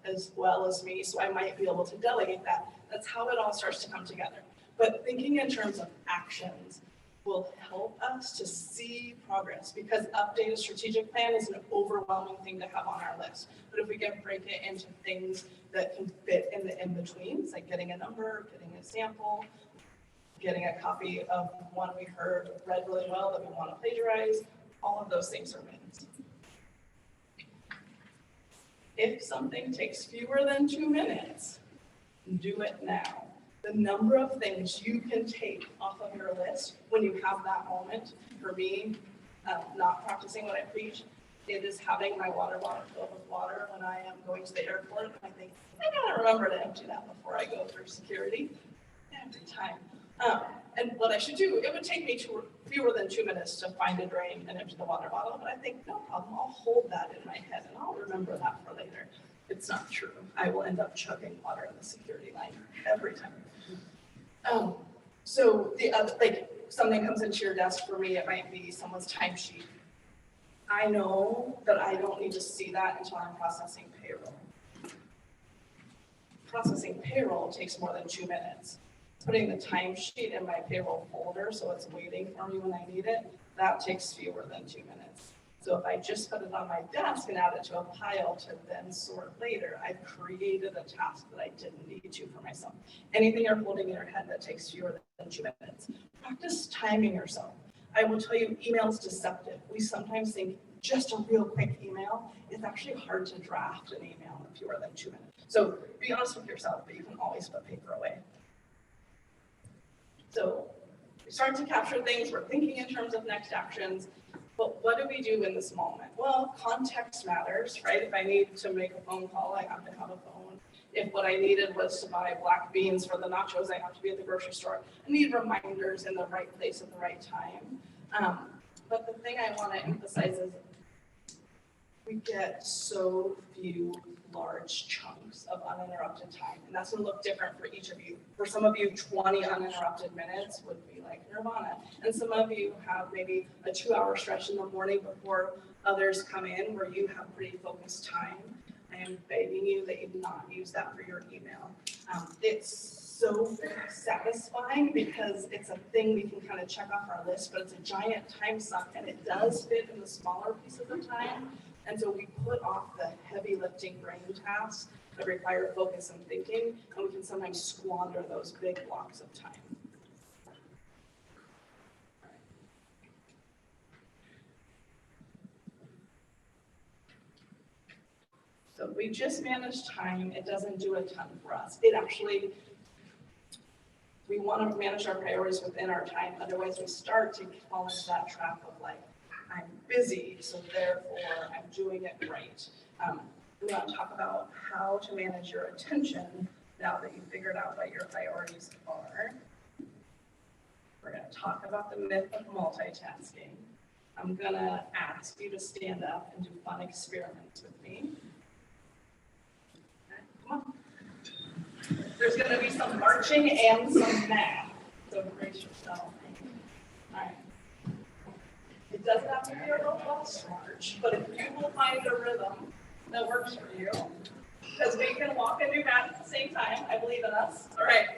as well as me, so I might be able to delegate that. That's how it all starts to come together. But thinking in terms of actions will help us to see progress because update a strategic plan is an overwhelming thing to have on our list. But if we can break it into things that can fit in the in-betweens, like getting a number, getting a sample, getting a copy of one we heard read really well that we want to plagiarize, all of those things are wins. If something takes fewer than 2 minutes, do it now. The number of things you can take off of your list when you have that moment, for me, not practicing what I preach, It is having my water bottle filled with water when I am going to the airport. And I think, I gotta remember to empty that before I go through security every time. And what I should do, it would take me fewer than 2 minutes to find a drain and empty the water bottle, but I think, no problem, I'll hold that in my head and I'll remember that for later. It's not true. I will end up chugging water in the security line every time. So the other, like, something comes into your desk, for me, it might be someone's timesheet. I know that I don't need to see that until I'm processing payroll. Processing payroll takes more than 2 minutes. Putting the timesheet in my payroll folder so it's waiting for me when I need it, that takes fewer than 2 minutes. So if I just put it on my desk and add it to a pile to then sort later, I've created a task that I didn't need to for myself. Anything you're holding in your head that takes fewer than 2 minutes, practice timing yourself. I will tell you, email is deceptive. We sometimes think just a real quick email. It's actually hard to draft an email in fewer than 2 minutes. So be honest with yourself, but you can always put paper away. So we start to capture things, we're thinking in terms of next actions, but what do we do in this moment? Well, context matters, right? If I need to make a phone call, I have to have a phone. If what I needed was to buy black beans for the nachos, I have to be at the grocery store. I need reminders in the right place at the right time. But the thing I want to emphasize is we get so few large chunks of uninterrupted time. And that's going to look different for each of you. For some of you, 20 uninterrupted minutes would be like nirvana. And some of you have maybe a 2-hour stretch in the morning before others come in where you have pretty focused time. I am begging you that you not use that for your email. It's so satisfying because it's a thing we can kind of check off our list, but it's a giant time suck and it does fit in the smaller pieces of time. And so we put off the heavy lifting brain tasks that require focus and thinking, and we can sometimes squander those big blocks of time. So if we just manage time, it doesn't do a ton for us. It actually, we want to manage our priorities within our time. Otherwise, we start to fall into that trap of like, I'm busy, so therefore I'm doing it right. We want to talk about how to manage your attention now that you've figured out what your priorities are. We're going to talk about the myth of multitasking. I'm going to ask you to stand up and do fun experiments with me. Okay, come on. There's going to be some marching and some math, so brace yourself. All right. It doesn't have to be a robust march, but if you will find a rhythm that works for you, because we can walk and do math at the same time, I believe in us. All right,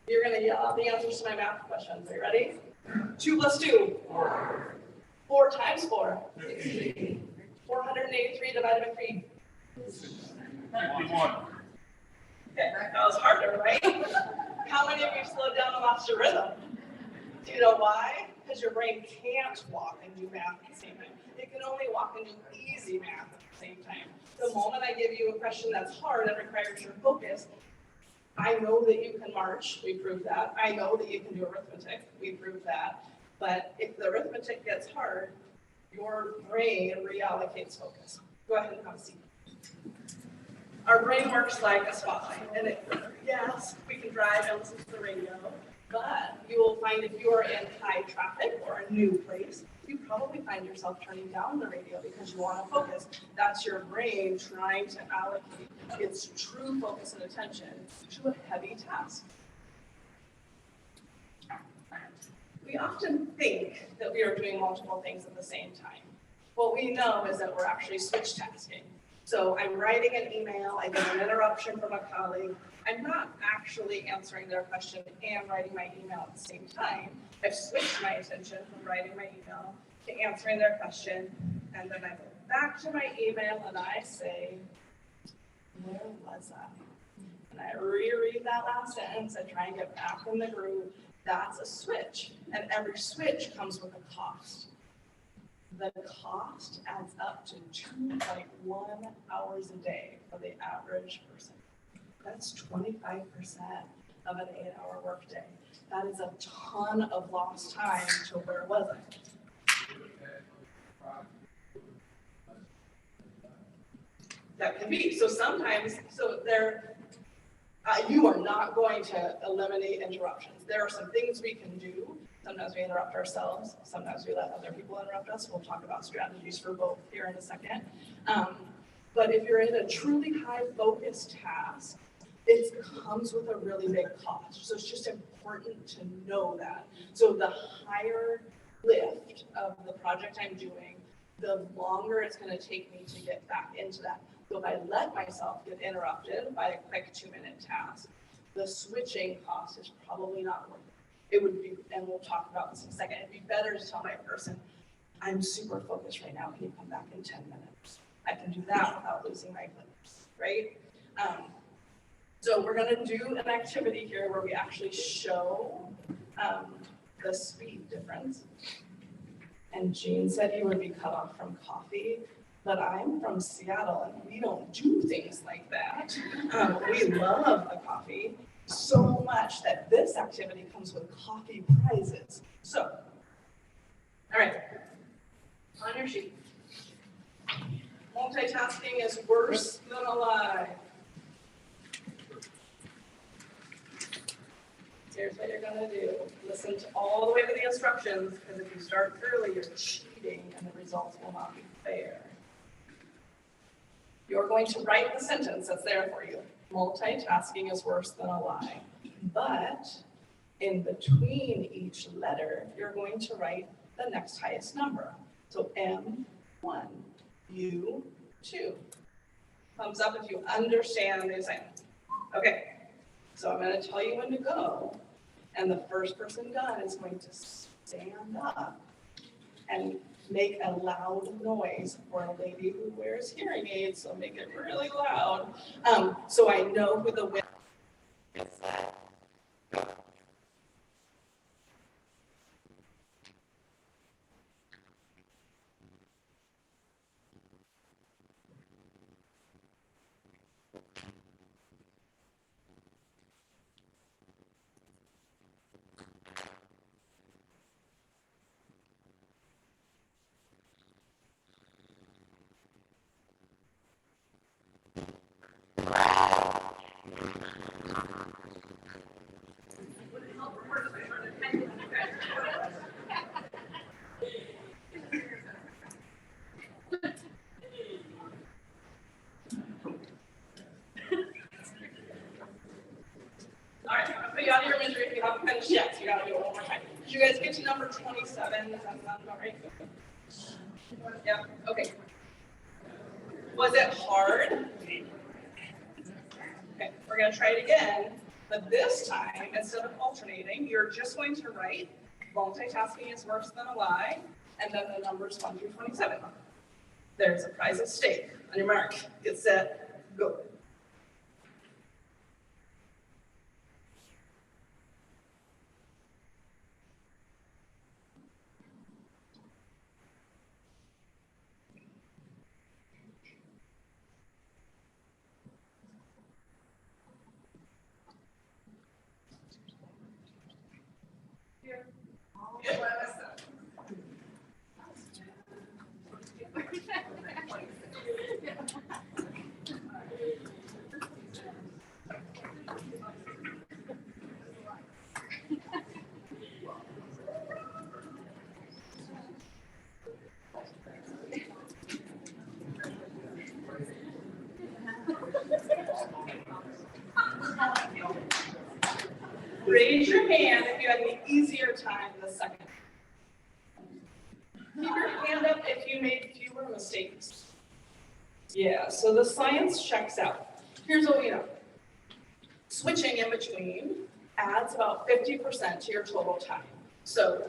you're going to yell out the answers to my math questions. Are you ready? 2 plus 2. 4 times 4. 16. 483 divided by 3. 51. Okay, that was harder, right? How many of you slowed down and lost your rhythm? Do you know why? Because your brain can't walk and do math at the same time. It can only walk and do easy math at the same time. The moment I give you a question that's hard and requires your focus, I know that you can march, we proved that. I know that you can do arithmetic, we proved that. But if the arithmetic gets hard, your brain reallocates focus. Go ahead and have a seat. Our brain works like a spotlight, and yes, we can drive and listen to the radio, but you will find if you are in high traffic or a new place, you probably find yourself turning down the radio because you want to focus. That's your brain trying to allocate its true focus and attention to a heavy task. We often think that we are doing multiple things at the same time. What we know is that we're actually switch tasking. So I'm writing an email, I get an interruption from a colleague. I'm not actually answering their question and writing my email at the same time. I've switched my attention from writing my email to answering their question. And then I go back to my email and I say, where was I? And I reread that last sentence and try and get back in the groove. That's a switch. And every switch comes with a cost. The cost adds up to 2.1 hours a day for the average person. That's 25% of an 8-hour workday. That is a ton of lost time to where was I? that can be. So sometimes, you are not going to eliminate interruptions. There are some things we can do. Sometimes we interrupt ourselves. Sometimes we let other people interrupt us. We'll talk about strategies for both here in a second. But if you're in a truly high focus task, it comes with a really big cost. So it's just important to know that. So the higher lift of the project I'm doing, the longer it's going to take me to get back into that. So if I let myself get interrupted by a quick 2-minute task, the switching cost is probably not worth it. It would be, and we'll talk about this in a second, it'd be better to tell my person, I'm super focused right now, can you come back in 10 minutes? I can do that without losing my focus, right? So we're gonna do an activity here where we actually show the speed difference. And Gene said he would be cut off from coffee, but I'm from Seattle and we don't do things like that. We love the coffee so much that this activity comes with coffee prizes. So, all right, on your sheet. Multitasking is worse than a lie. Here's what you're gonna do. Listen to all the way to the instructions, because if you start early, you're cheating and the results will not be fair. You're going to write the sentence that's there for you. Multitasking is worse than a lie. But in between each letter, you're going to write the next highest number. So M1, U2. Thumbs up if you understand the assignment. Okay. So I'm going to tell you when to go, and the first person done is going to stand up and make a loud noise for a lady who wears hearing aids, so make it really loud, so I know who the winner is. All right, I'm gonna put you out of your misery if you haven't finished yet, so you gotta do it one more time. Did you guys get to number 27? Does that sound about right? Yeah, okay. Was it hard? Okay, we're gonna try it again, but this time, instead of alternating, you're just going to write multitasking is worse than a lie, and then the numbers 1 through 27. There's a prize at stake. On your mark, get set, go. Raise your hand if you had an easier time the second. Keep your hand up if you made fewer mistakes. Yeah, so the science checks out. Here's what we know. Switching in between adds about 50% to your total time. So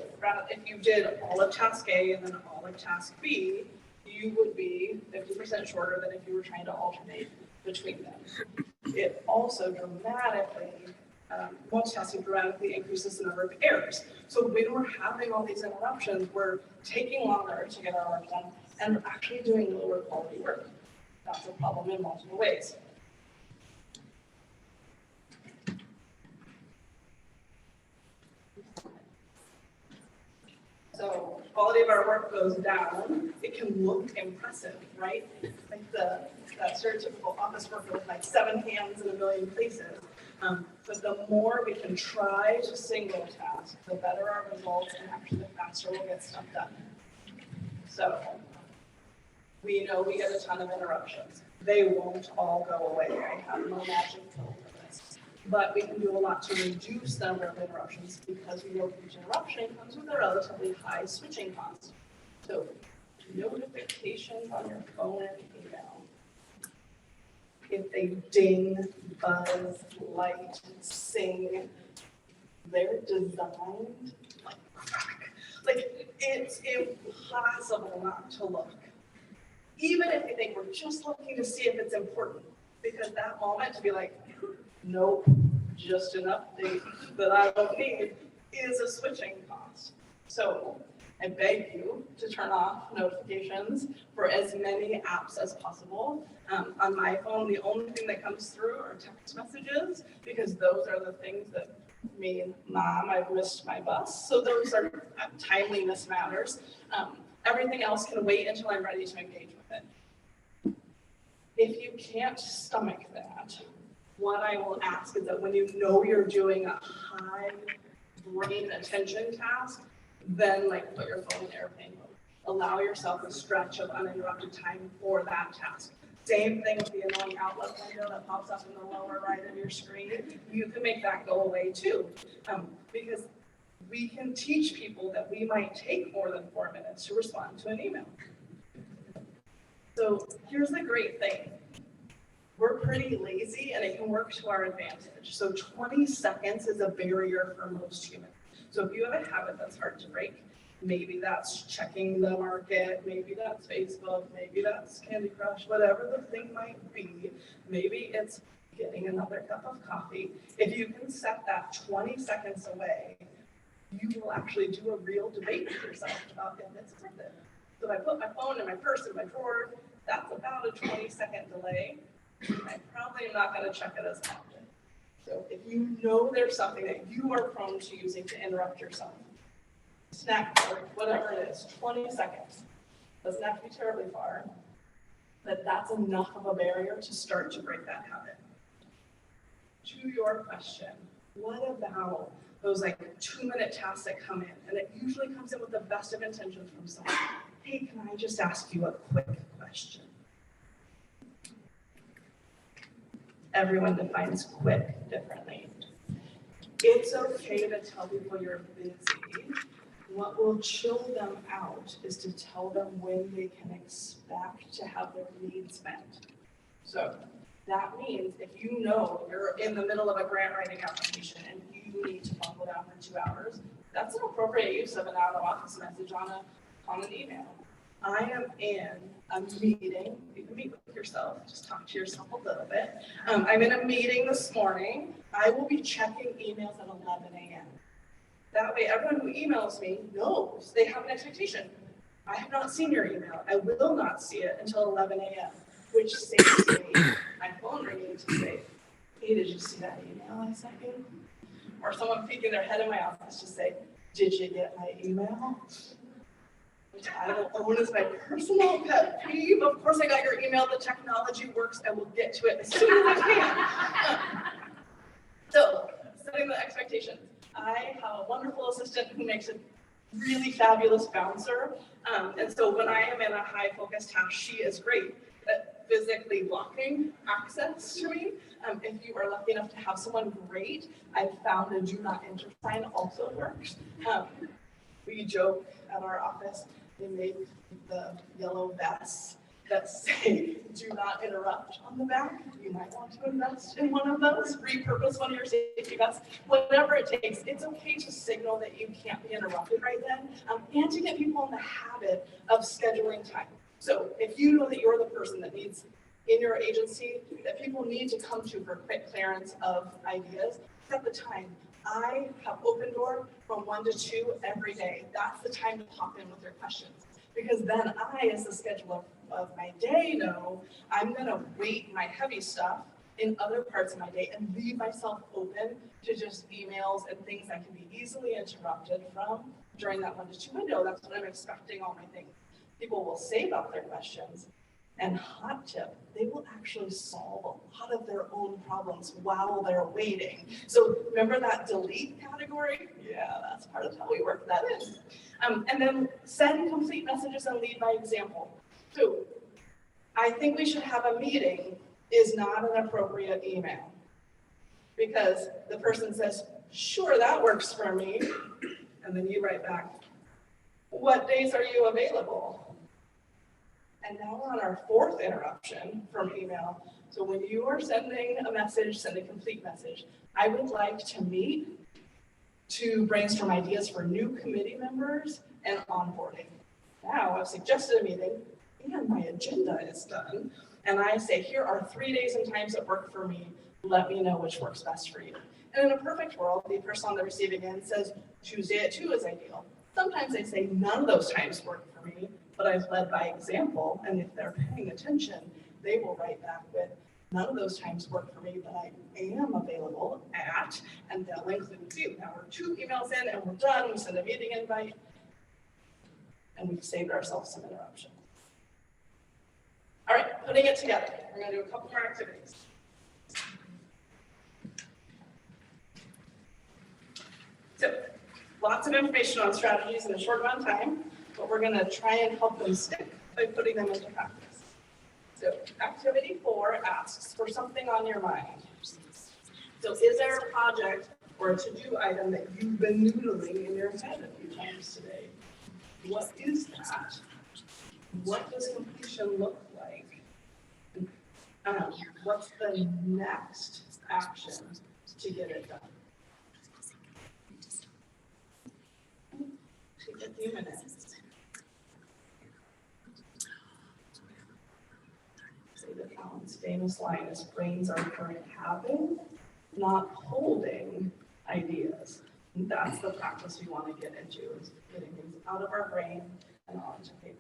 if you did all of task A and then all of task B, you would be 50% shorter than if you were trying to alternate between them. It also multitasking dramatically increases the number of errors. So when we're having all these interruptions, we're taking longer to get our work done and we're actually doing lower quality work. That's a problem in multiple ways. So quality of our work goes down. It can look impressive, right? Like the that stereotypical office worker with like 7 hands in a million places. But the more we can try to single task, the better our results and actually the faster we'll get stuff done. So we know we get a ton of interruptions. They won't all go away. I have no magic pill for this. But we can do a lot to reduce the number of interruptions because we know each interruption comes with a relatively high switching cost. So notifications on your phone and email. If they ding, buzz, light, sing, they're designed like crack. Like it's impossible not to look. Even if you think we're just looking to see if it's important, because that moment to be like, nope, just an update that I don't need is a switching cost. So I beg you to turn off notifications for as many apps as possible. On my phone, the only thing that comes through are text messages, because those are the things that mean, Mom, I've missed my bus. So those are timeliness matters. Everything else can wait until I'm ready to engage with it. If you can't stomach that, what I will ask is that when you know you're doing a high brain attention task, then like put your phone in airplane mode. Allow yourself a stretch of uninterrupted time for that task. Same thing with the annoying Outlook window that pops up in the lower right of your screen. You can make that go away too, because we can teach people that we might take more than 4 minutes to respond to an email. So here's the great thing. We're pretty lazy and it can work to our advantage. So 20 seconds is a barrier for most humans. So if you have a habit that's hard to break, maybe that's checking the market, maybe that's Facebook, maybe that's Candy Crush, whatever the thing might be. Maybe it's getting another cup of coffee. If you can set that 20 seconds away, you will actually do a real debate with yourself about if it's worth it. So if I put my phone in my purse in my drawer, that's about a 20-second delay. I probably am not going to check it as often. So if you know there's something that you are prone to using to interrupt yourself, snack or whatever it is, 20 seconds. Doesn't have to be terribly far, but that's enough of a barrier to start to break that habit. To your question, what about those like 2-minute tasks that come in? And it usually comes in with the best of intentions from someone. Hey, can I just ask you a quick question? Everyone defines quick differently. It's okay to tell people you're busy. What will chill them out is to tell them when they can expect to have their needs met. So that means if you know you're in the middle of a grant writing application and you need to bump it out for 2 hours, that's an appropriate use of an out-of-office message on an email. I am in a meeting. You can meet with yourself, just talk to yourself a little bit. I'm in a meeting this morning. I will be checking emails at 11 a.m. That way, everyone who emails me knows they have an expectation. I have not seen your email. I will not see it until 11 a.m., which saves me my phone ringing to say, hey, did you see that email I sent you? Or someone peeking their head in my office to say, did you get my email? Which I will own as my personal pet peeve. Of course, I got your email. The technology works. I will get to it as soon as I can. So, setting the expectations. I have a wonderful assistant who makes a really fabulous bouncer. And so when I am in a high focus task, she is great at physically blocking access to me. If you are lucky enough to have someone great, I've found a do not enter sign also works. We joke at our office, they made the yellow vests that say do not interrupt on the back. You might want to invest in one of those, repurpose one of your safety vests, whatever it takes. It's okay to signal that you can't be interrupted right then, and to get people in the habit of scheduling time. So if you know that you're the person that needs in your agency, that people need to come to for quick clearance of ideas, set the time. I have open door from 1 to 2 every day. That's the time to pop in with your questions. Because then I, as the scheduler of my day, know I'm going to weight my heavy stuff in other parts of my day and leave myself open to just emails and things that can be easily interrupted from during that 1 to 2 window. That's what I'm expecting all my things. People will save up their questions. And hot tip, they will actually solve a lot of their own problems while they're waiting. So remember that delete category? Yeah, that's part of how we work that in. And then send complete messages and lead by example. So I think we should have a meeting is not an appropriate email. Because the person says, sure, that works for me. And then you write back, what days are you available? And now we're on our fourth interruption from email. So when you are sending a message, send a complete message. I would like to meet to brainstorm ideas for new committee members and onboarding. Now I've suggested a meeting and my agenda is done. And I say, here are 3 days and times that work for me. Let me know which works best for you. And in a perfect world, the person on the receiving end says, Tuesday at 2 is ideal. Sometimes they say none of those times work for me, but I've led by example. And if they're paying attention, they will write back with, none of those times work for me, but I am available at, and they'll include you. Now we're 2 emails in and we're done. We send a meeting invite and we've saved ourselves some interruption. All right, putting it together. We're going to do a couple more activities. So, lots of information on strategies in a short amount of time, but we're going to try and help them stick by putting them into practice. So, activity 4 asks for something on your mind. So, is there a project or a to-do item that you've been noodling in your head a few times today? What is that? What does completion look like? What's the next action to get it done? Take a few minutes. Say that Alan's famous line is, brains are for having, not holding ideas. And that's the practice we want to get into, is getting things out of our brain and onto paper.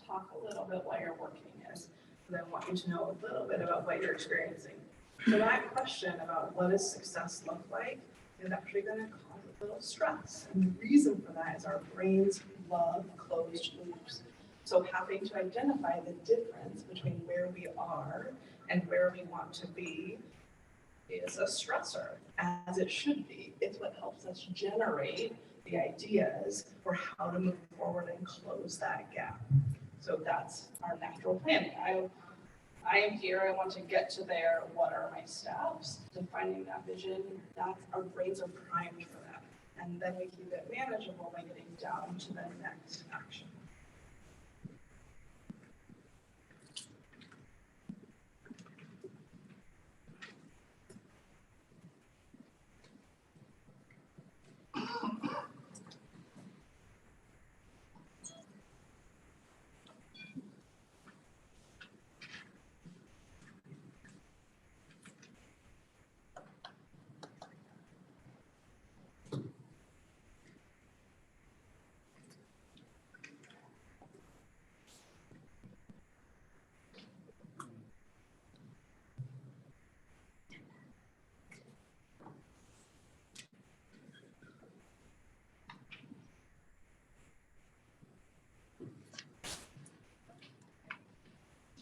Talk a little bit while you're working is, because I want you to know a little bit about what you're experiencing. So that question about what does success look like is actually going to cause a little stress. And the reason for that is our brains love closed loops. So having to identify the difference between where we are and where we want to be is a stressor, as it should be. It's what helps us generate the ideas for how to move forward and close that gap. So that's our natural planning. I am here, I want to get to there. What are my steps? Defining that vision, that's, our brains are primed for that. And then we keep it manageable by getting down to the next action.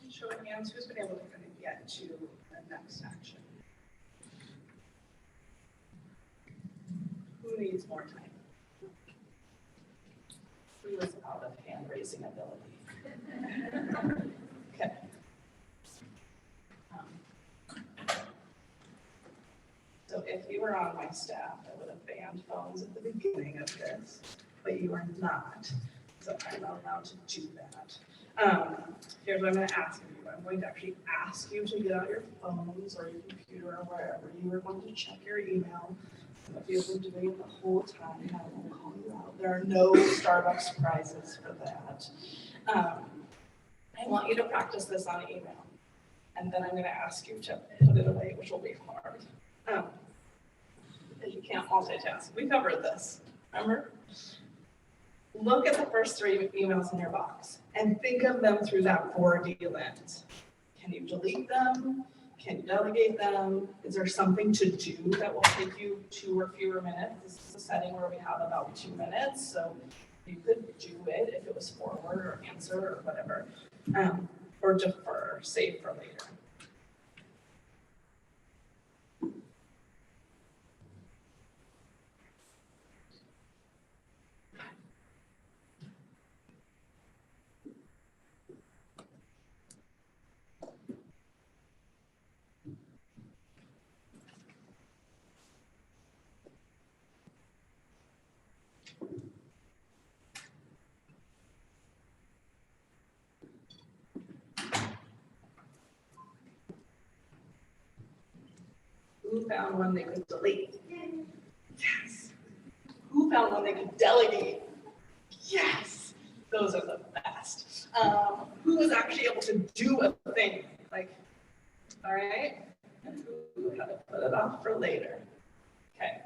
Show of hands, who's been able to kind of get to the next action? Who needs more time? Who is out of hand raising ability? Okay. So if you were on my staff, I would have banned phones at the beginning of this, but you are not. So I'm not allowed to do that. Here's what I'm going to ask of you. I'm going to actually ask you to get out your phones or your computer or wherever you are going to check your email. Some of you have been doing it the whole time. I won't call you out. There are no Starbucks prizes for that. I want you to practice this on email. and then I'm going to ask you to put it away, which will be hard. Because you can't multitask. We covered this, remember? Look at the first 3 emails in your box and think of them through that 4D lens. Can you delete them? Can you delegate them? Is there something to do that will take you 2 or fewer minutes? This is a setting where we have about 2 minutes, so you could do it if it was forward or answer or whatever, or defer, save for later. Who found one they could delete? Yes. Who found one they could delegate? Yes. Those are the best. Who was actually able to do a thing? Like, all right. And who had to put it off for later? Okay.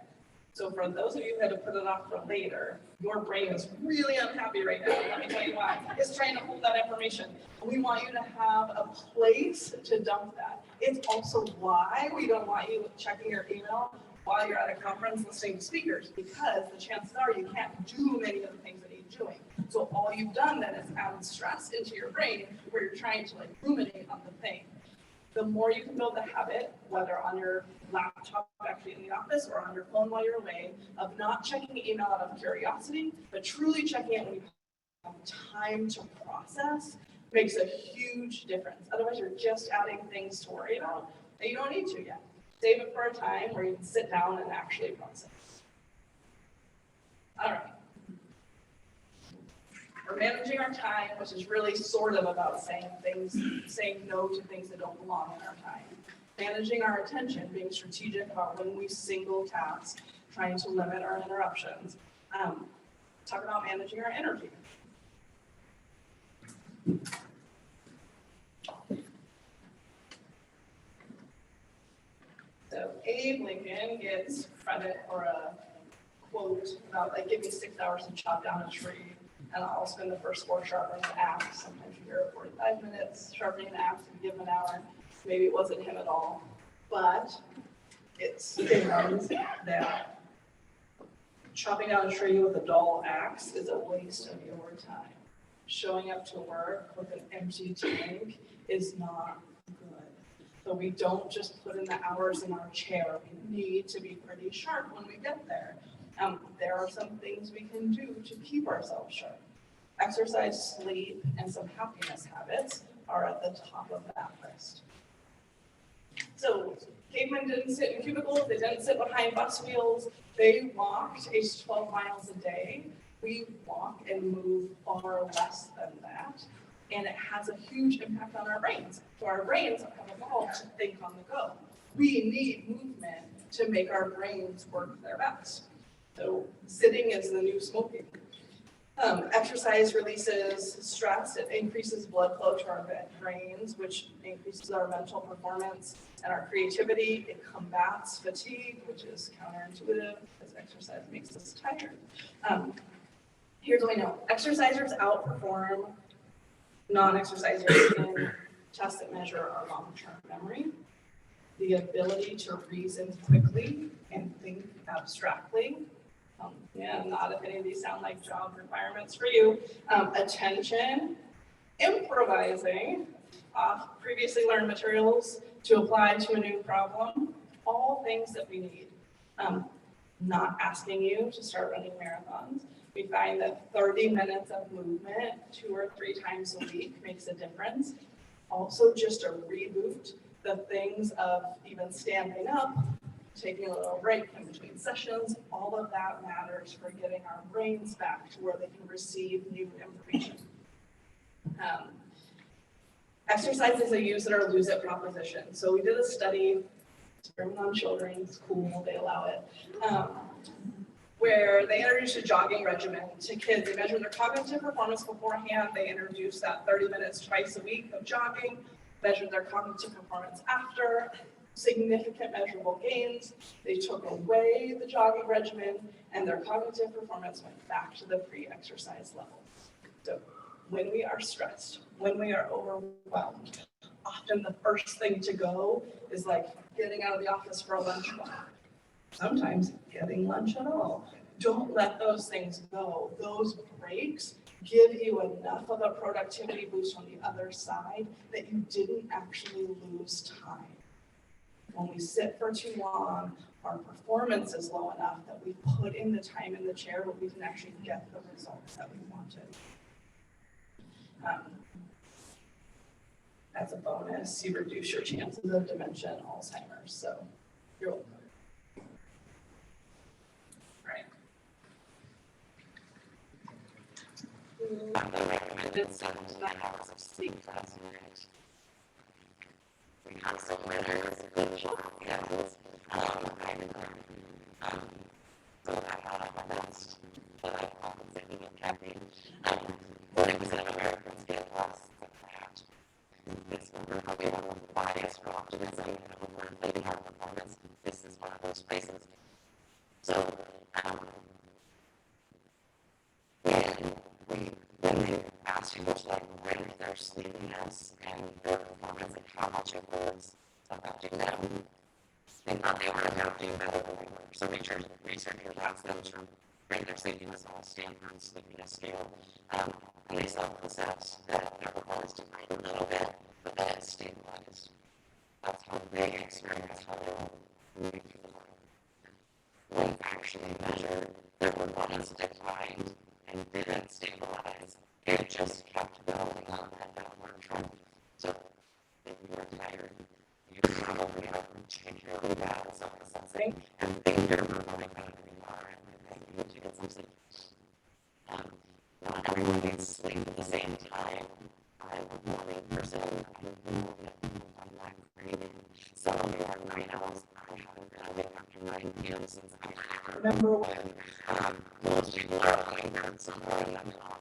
So for those of you who had to put it off for later, your brain is really unhappy right now. Let me tell you why. It's trying to hold that information. We want you to have a place to dump that. It's also why we don't want you checking your email while you're at a conference listening to speakers, because the chances are you can't do many of the things that he's doing. So all you've done then is added stress into your brain where you're trying to like ruminate on the thing. The more you can build the habit, whether on your laptop actually in the office or on your phone while you're away, of not checking email out of curiosity, but truly checking it when you have time to process, makes a huge difference. Otherwise, you're just adding things to worry about that you don't need to yet. Save it for a time where you can sit down and actually process. All right. We're managing our time, which is really sort of about saying no to things that don't belong in our time. Managing our attention, being strategic about when we single task, trying to limit our interruptions. Talk about managing our energy. So Abe Lincoln gets credit for a quote about like, give me 6 hours to chop down a tree, and I'll spend the first 4 sharpening the axe. Sometimes you hear 45 minutes sharpening the axe and give him an hour. Maybe it wasn't him at all, but it stands that chopping down a tree with a dull axe is a waste of your time. Showing up to work with an empty tank is not good. So we don't just put in the hours in our chair. We need to be pretty sharp when we get there. There are some things we can do to keep ourselves sharp. Exercise, sleep, and some happiness habits are at the top of that list. So cavemen didn't sit in cubicles, they didn't sit behind bus wheels, they walked 8 to 12 miles a day. We walk and move far less than that, and it has a huge impact on our brains. So our brains have evolved to think on the go. We need movement to make our brains work their best. So sitting is the new smoking. Exercise releases stress. It increases blood flow to our brains, which increases our mental performance and our creativity. It combats fatigue, which is counterintuitive because exercise makes us tired. Here's what we know. Exercisers outperform non-exercisers in tests that measure our long-term memory, the ability to reason quickly and think abstractly. Not if any of these sound like job requirements for you. Attention, improvising off previously learned materials to apply to a new problem, all things that we need. Not asking you to start running marathons. We find that 30 minutes of movement 2 or 3 times a week makes a difference. Also just a reboot, the things of even standing up, taking a little break in between sessions, all of that matters for getting our brains back to where they can receive new information. Exercise is a use it or lose it proposition. So we did a study, experimenting on children, it's cool, they allow it, where they introduced a jogging regimen to kids. They measured their cognitive performance beforehand. They introduced that 30 minutes twice a week of jogging. measured their cognitive performance after, significant measurable gains. They took away the jogging regimen and their cognitive performance went back to the pre-exercise level. So when we are stressed, when we are overwhelmed, often the first thing to go is like getting out of the office for a lunch walk. Sometimes getting lunch at all. Don't let those things go. Those breaks give you enough of a productivity boost on the other side that you didn't actually lose time. When we sit for too long, our performance is low enough that we put in the time in the chair, but we can actually get the results that we wanted. As a bonus, you reduce your chances of dementia and Alzheimer's. So you're welcome. The recommended 7 to 9 hours of sleep last night. We have some winners, good job, yes. So I thought of my best, but I compensated with caffeine. 40% of Americans get lost in that. This number probably have a bias for optimism and overinflating our performance. This is one of those places. So, when they asked people to rank their sleepiness and their performance and how much it was affecting them, they thought they were adapting better than they were. So researchers asked them to rate their sleepiness on a Stanford sleepiness scale, and they saw that their performance declined a little bit, but then it stabilized. That's how they experienced how they were. When actually measured, their performance declined and didn't stabilize. It just kept going on that downward trend. So if you're tired, you probably have particularly bad self-assessing and think you're performing better than you are, and you need to get some sleep. Not everyone needs sleep at the same time. I'm a morning person. I'm not breathing. So you have 9 hours. I haven't been awake after 9 p.m. since I remember when most people are lying down somewhere in the middle.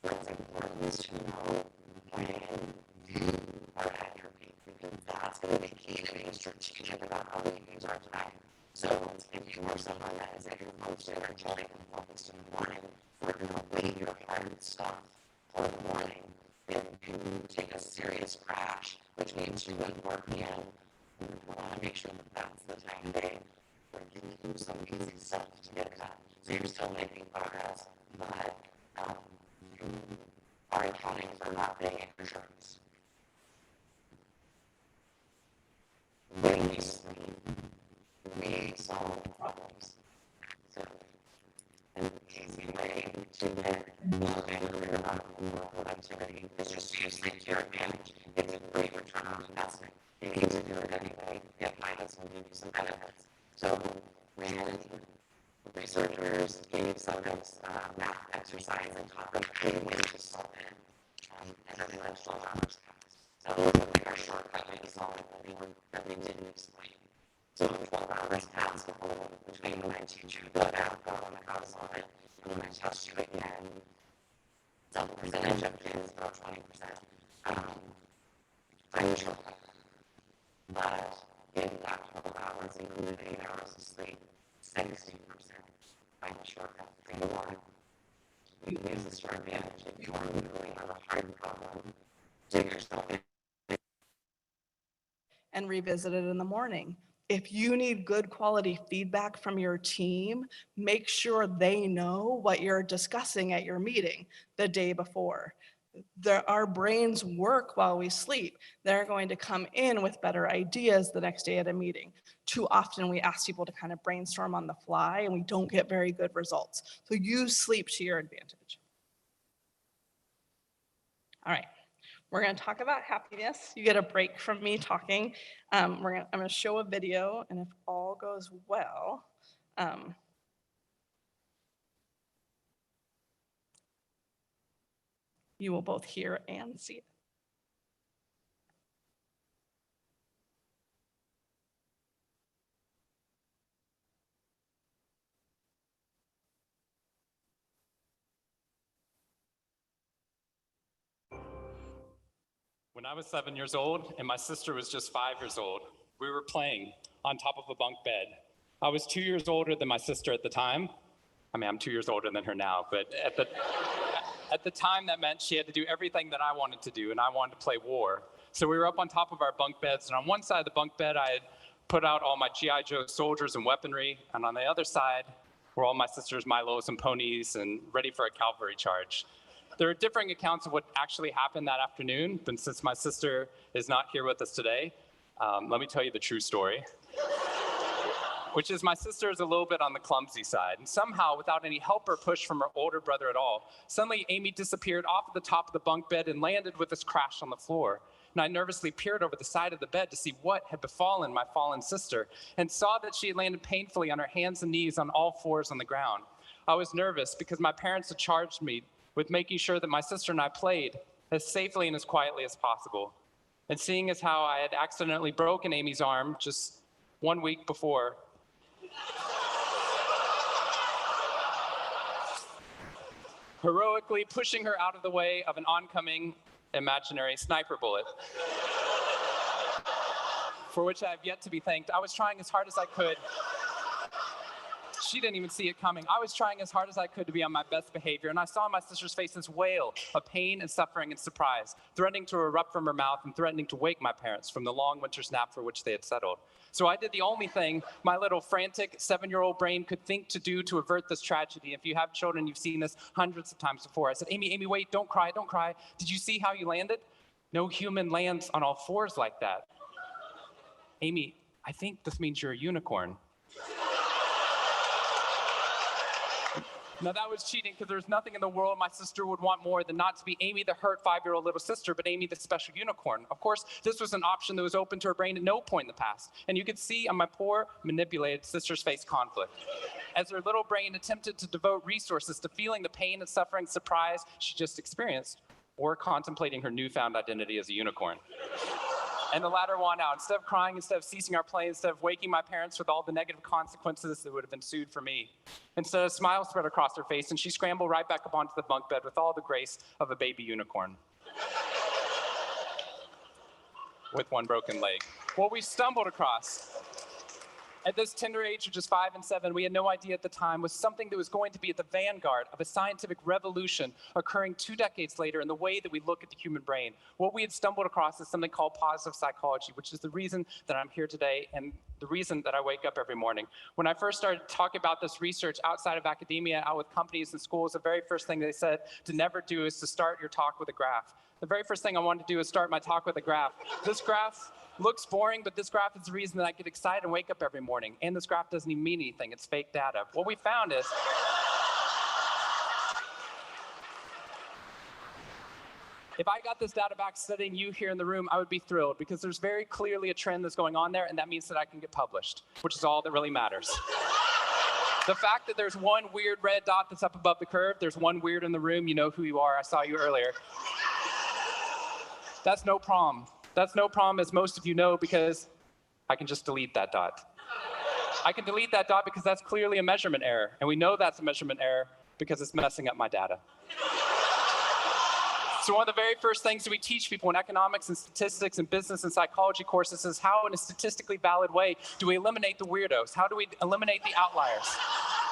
What's important is to know when you are at your peak, because that's going to be key to being strategic about how we use our time. So if you are someone that is at your most energetic and focused in the morning, we're going to wait your hard stuff for the morning. If you take a serious crash, which means you wouldn't work again, we want to make sure that that's the time of day where you can do some easy stuff to get done. So you're still making progress, but you are accounting for not being insurance. When we sleep, we solve problems. So an easy way to get more productivity is just to use sleep to your advantage. It's a great return on investment. You need to do it anyway. It might as well give you some benefits. So when researchers gave subjects math exercise and taught them how to solve it, and then they let 12 hours pass. That was a bigger shortcut way to solve it that they didn't explain. So 12 hours pass between when I teach you the math problem and how to solve it, and when I test you again. Some percentage of kids, about 20%, find the shortcut. But in that 12 hours, including 8 hours of sleep, 60% find the shortcut. And you want to use this to your advantage. If you want to really have a hard problem, dig yourself in. And revisit it in the morning. If you need good quality feedback from your team, make sure they know what you're discussing at your meeting the day before. Our brains work while we sleep. They're going to come in with better ideas the next day at a meeting. Too often we ask people to kind of brainstorm on the fly and we don't get very good results. So use sleep to your advantage. All right. We're going to talk about happiness. You get a break from me talking. I'm going to show a video, and if all goes well, you will both hear and see it. When I was 7 years old and my sister was just 5 years old, we were playing on top of a bunk bed. I was 2 years older than my sister at the time. I mean, I'm 2 years older than her now, but at the time that meant she had to do everything that I wanted to do, and I wanted to play war. So we were up on top of our bunk beds, and on one side of the bunk bed, I had put out all my G.I. Joe soldiers and weaponry, and on the other side were all my sister's Milos and ponies and ready for a cavalry charge. There are differing accounts of what actually happened that afternoon, but since my sister is not here with us today, let me tell you the true story, which is my sister is a little bit on the clumsy side. And somehow, without any help or push from her older brother at all, suddenly Amy disappeared off the top of the bunk bed and landed with us crash on the floor. And I nervously peered over the side of the bed to see what had befallen my fallen sister and saw that she had landed painfully on her hands and knees on all fours on the ground. I was nervous because my parents had charged me with making sure that my sister and I played as safely and as quietly as possible. And seeing as how I had accidentally broken Amy's arm just 1 week before, heroically pushing her out of the way of an oncoming imaginary sniper bullet, for which I have yet to be thanked. I was trying as hard as I could. She didn't even see it coming. I was trying as hard as I could to be on my best behavior, and I saw my sister's face this wail of pain and suffering and surprise, threatening to erupt from her mouth and threatening to wake my parents from the long winter's nap for which they had settled. So I did the only thing my little frantic 7-year-old brain could think to do to avert this tragedy. If you have children, you've seen this hundreds of times before. I said, Amy, wait, don't cry, don't cry. Did you see how you landed? No human lands on all fours like that. Amy, I think this means you're a unicorn. Now that was cheating because there's nothing in the world my sister would want more than not to be Amy, the hurt 5-year-old little sister, but Amy, the special unicorn. Of course, this was an option that was open to her brain at no point in the past. And you could see on my poor, manipulated sister's face conflict, as her little brain attempted to devote resources to feeling the pain and suffering, surprise she just experienced, or contemplating her newfound identity as a unicorn. And the latter won out. Instead of crying, instead of ceasing our play, instead of waking my parents with all the negative consequences that would have ensued for me, instead a smile spread across her face, and she scrambled right back up onto the bunk bed with all the grace of a baby unicorn. With one broken leg. What we stumbled across at this tender age of just 5 and 7, we had no idea at the time, was something that was going to be at the vanguard of a scientific revolution occurring 2 decades later in the way that we look at the human brain. What we had stumbled across is something called positive psychology, which is the reason that I'm here today and the reason that I wake up every morning. When I first started talking about this research outside of academia, out with companies and schools, the very first thing they said to never do is to start your talk with a graph. The very first thing I wanted to do is start my talk with a graph. This graph looks boring, but this graph is the reason that I get excited and wake up every morning. And this graph doesn't even mean anything. It's fake data. What we found is if I got this data back studying you here in the room, I would be thrilled because there's very clearly a trend that's going on there, and that means that I can get published, which is all that really matters. The fact that there's one weird red dot that's up above the curve, there's one weird in the room, you know who you are, I saw you earlier. That's no problem. That's no problem, as most of you know, because I can just delete that dot. I can delete that dot because that's clearly a measurement error, and we know that's a measurement error because it's messing up my data. So one of the very first things that we teach people in economics and statistics and business and psychology courses is how, in a statistically valid way, do we eliminate the weirdos? How do we eliminate the outliers?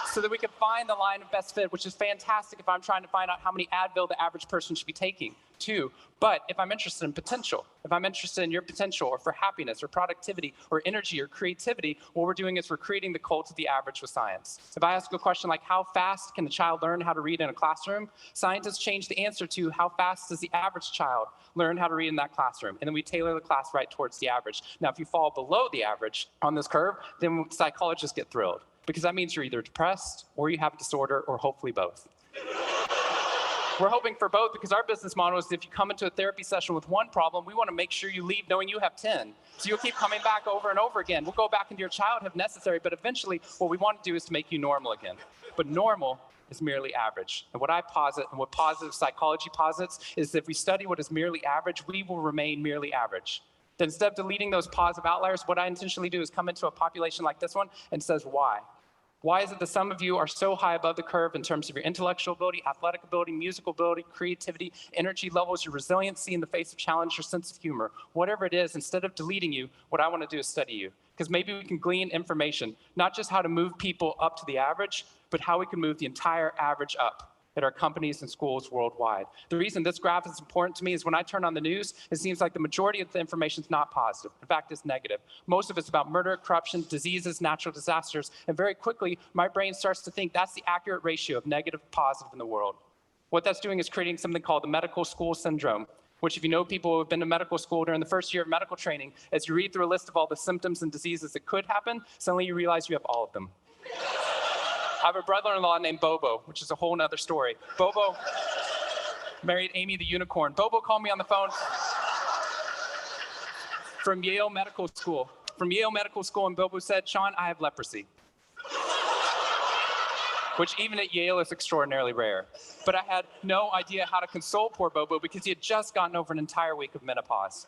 So that we can find the line of best fit, which is fantastic if I'm trying to find out how many Advil the average person should be taking, too. But if I'm interested in potential, if I'm interested in your potential or for happiness or productivity or energy or creativity, what we're doing is we're creating the cult of the average with science. If I ask a question like how fast can a child learn how to read in a classroom, scientists change the answer to how fast does the average child learn how to read in that classroom? And then we tailor the class right towards the average. Now, if you fall below the average on this curve, then psychologists get thrilled, because that means you're either depressed or you have a disorder or hopefully both. We're hoping for both because our business model is if you come into a therapy session with one problem, we want to make sure you leave knowing you have 10. So you'll keep coming back over and over again. We'll go back into your childhood if necessary, but eventually what we want to do is to make you normal again. But normal is merely average. And what I posit and what positive psychology posits is that if we study what is merely average, we will remain merely average. Then instead of deleting those positive outliers, what I intentionally do is come into a population like this one and says why. Why is it that some of you are so high above the curve in terms of your intellectual ability, athletic ability, musical ability, creativity, energy levels, your resiliency in the face of challenge, your sense of humor? Whatever it is, instead of deleting you, what I want to do is study you. Because maybe we can glean information, not just how to move people up to the average, but how we can move the entire average up at our companies and schools worldwide. The reason this graph is important to me is when I turn on the news, it seems like the majority of the information is not positive. In fact, it's negative. Most of it's about murder, corruption, diseases, natural disasters, and very quickly, my brain starts to think that's the accurate ratio of negative to positive in the world. What that's doing is creating something called the medical school syndrome, which if you know people who have been to medical school during the first year of medical training, as you read through a list of all the symptoms and diseases that could happen, suddenly you realize you have all of them. I have a brother-in-law named Bobo, which is a whole nother story. Bobo married Amy the unicorn. Bobo called me on the phone from Yale Medical School. And Bobo said, "Sean, I have leprosy." Which even at Yale is extraordinarily rare. But I had no idea how to console poor Bobo because he had just gotten over an entire week of menopause.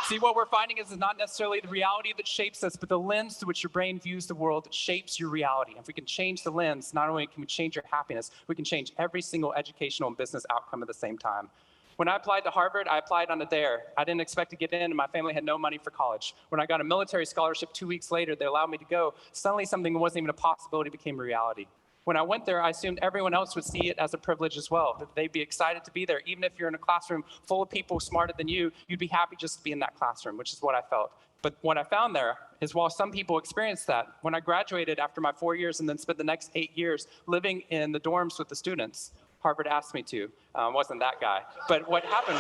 See, what we're finding is not necessarily the reality that shapes us, but the lens through which your brain views the world that shapes your reality. And if we can change the lens, not only can we change your happiness, we can change every single educational and business outcome at the same time. When I applied to Harvard, I applied on a dare. I didn't expect to get in, and my family had no money for college. When I got a military scholarship 2 weeks later, they allowed me to go. Suddenly, something that wasn't even a possibility became a reality. When I went there, I assumed everyone else would see it as a privilege as well, that they'd be excited to be there. Even if you're in a classroom full of people smarter than you, you'd be happy just to be in that classroom, which is what I felt. But what I found there is while some people experienced that, when I graduated after my 4 years and then spent the next 8 years living in the dorms with the students, Harvard asked me to. Wasn't that guy. But what happened,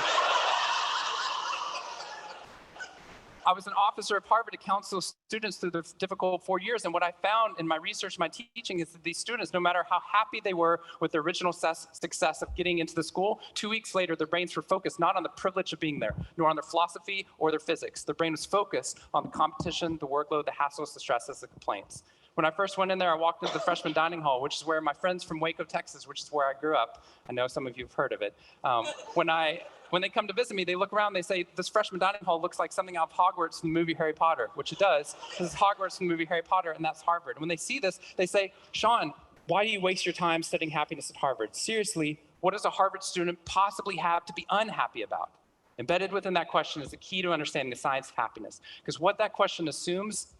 I was an officer of Harvard to counsel students through the difficult 4 years. And what I found in my research, my teaching, is that these students, no matter how happy they were with the original success of getting into the school, 2 weeks later, their brains were focused not on the privilege of being there, nor on their philosophy or their physics. Their brain was focused on the competition, the workload, the hassles, the stresses, the complaints. When I first went in there, I walked into the freshman dining hall, which is where my friends from Waco, Texas, which is where I grew up. I know some of you have heard of it. When they come to visit me, they look around, they say, "This freshman dining hall looks like something out of Hogwarts from the movie Harry Potter," which it does. This is Hogwarts from the movie Harry Potter, and that's Harvard. And when they see this, they say, "Sean, why do you waste your time studying happiness at Harvard? Seriously, what does a Harvard student possibly have to be unhappy about?" Embedded within that question is the key to understanding the science of happiness. Because what that question assumes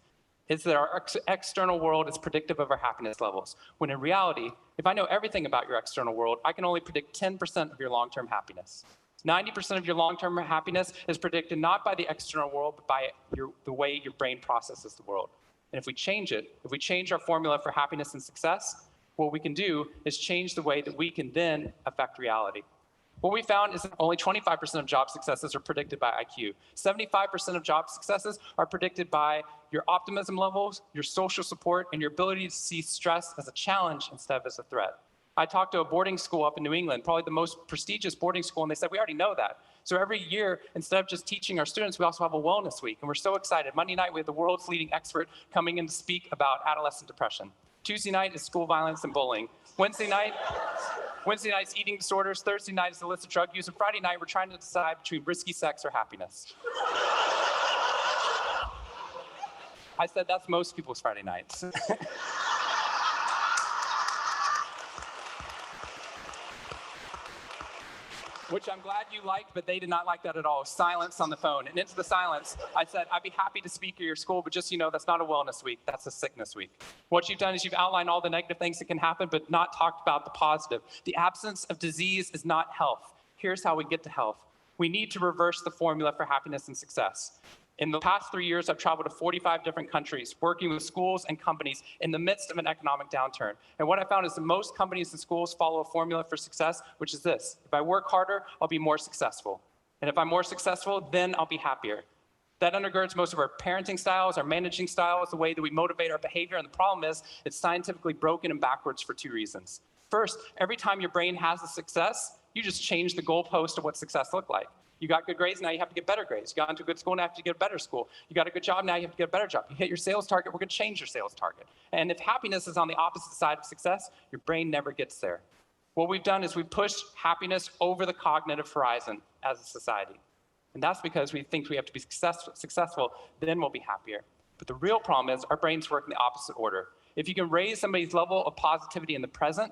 is that our external world is predictive of our happiness levels. When in reality, if I know everything about your external world, I can only predict 10% of your long-term happiness. 90% of your long-term happiness is predicted not by the external world, but by the way your brain processes the world. And if we change it, if we change our formula for happiness and success, what we can do is change the way that we can then affect reality. What we found is that only 25% of job successes are predicted by IQ. 75% of job successes are predicted by your optimism levels, your social support, and your ability to see stress as a challenge instead of as a threat. I talked to a boarding school up in New England, probably the most prestigious boarding school, and they said, "We already know that." So every year, instead of just teaching our students, we also have a wellness week, and we're so excited. Monday night, we have the world's leading expert coming in to speak about adolescent depression. Tuesday night is school violence and bullying. Wednesday night's eating disorders. Thursday night is illicit drug use. And Friday night, we're trying to decide between risky sex or happiness. I said that's most people's Friday nights. Which I'm glad you liked, but they did not like that at all. Silence on the phone. And into the silence, I said, "I'd be happy to speak at your school, but just, that's not a wellness week. That's a sickness week." What you've done is you've outlined all the negative things that can happen, but not talked about the positive. The absence of disease is not health. Here's how we get to health. We need to reverse the formula for happiness and success. In the past 3 years, I've traveled to 45 different countries, working with schools and companies in the midst of an economic downturn. And what I found is that most companies and schools follow a formula for success, which is this: if I work harder, I'll be more successful. And if I'm more successful, then I'll be happier. That undergirds most of our parenting styles, our managing styles, the way that we motivate our behavior. And the problem is, it's scientifically broken and backwards for 2 reasons. First, every time your brain has a success, you just change the goalpost of what success looked like. You got good grades, now you have to get better grades. You got into a good school, now you have to get a better school. You got a good job, now you have to get a better job. You hit your sales target, we're going to change your sales target. And if happiness is on the opposite side of success, your brain never gets there. What we've done is we've pushed happiness over the cognitive horizon as a society. And that's because we think we have to be successful, then we'll be happier. But the real problem is our brains work in the opposite order. If you can raise somebody's level of positivity in the present,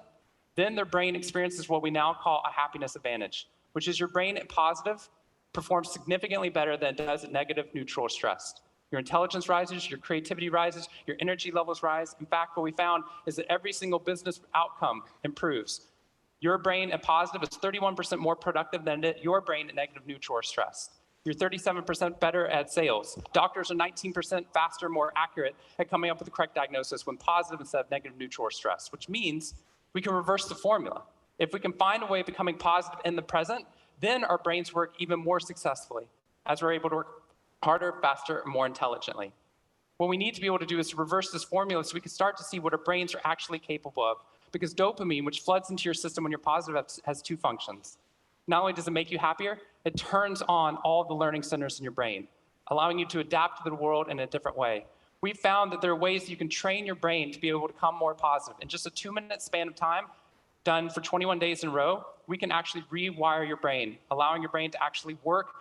then their brain experiences what we now call a happiness advantage, which is your brain at positive performs significantly better than it does at negative, neutral, or stressed. Your intelligence rises, your creativity rises, your energy levels rise. In fact, what we found is that every single business outcome improves. Your brain at positive is 31% more productive than your brain at negative, neutral, or stressed. You're 37% better at sales. Doctors are 19% faster, more accurate at coming up with the correct diagnosis when positive instead of negative, neutral, or stressed, which means we can reverse the formula. If we can find a way of becoming positive in the present, then our brains work even more successfully as we're able to work harder, faster, and more intelligently. What we need to be able to do is to reverse this formula so we can start to see what our brains are actually capable of. Because dopamine, which floods into your system when you're positive, has two functions. Not only does it make you happier, it turns on all the learning centers in your brain, allowing you to adapt to the world in a different way. We've found that there are ways you can train your brain to be able to become more positive. In just a 2-minute span of time, done for 21 days in a row, we can actually rewire your brain, allowing your brain to actually work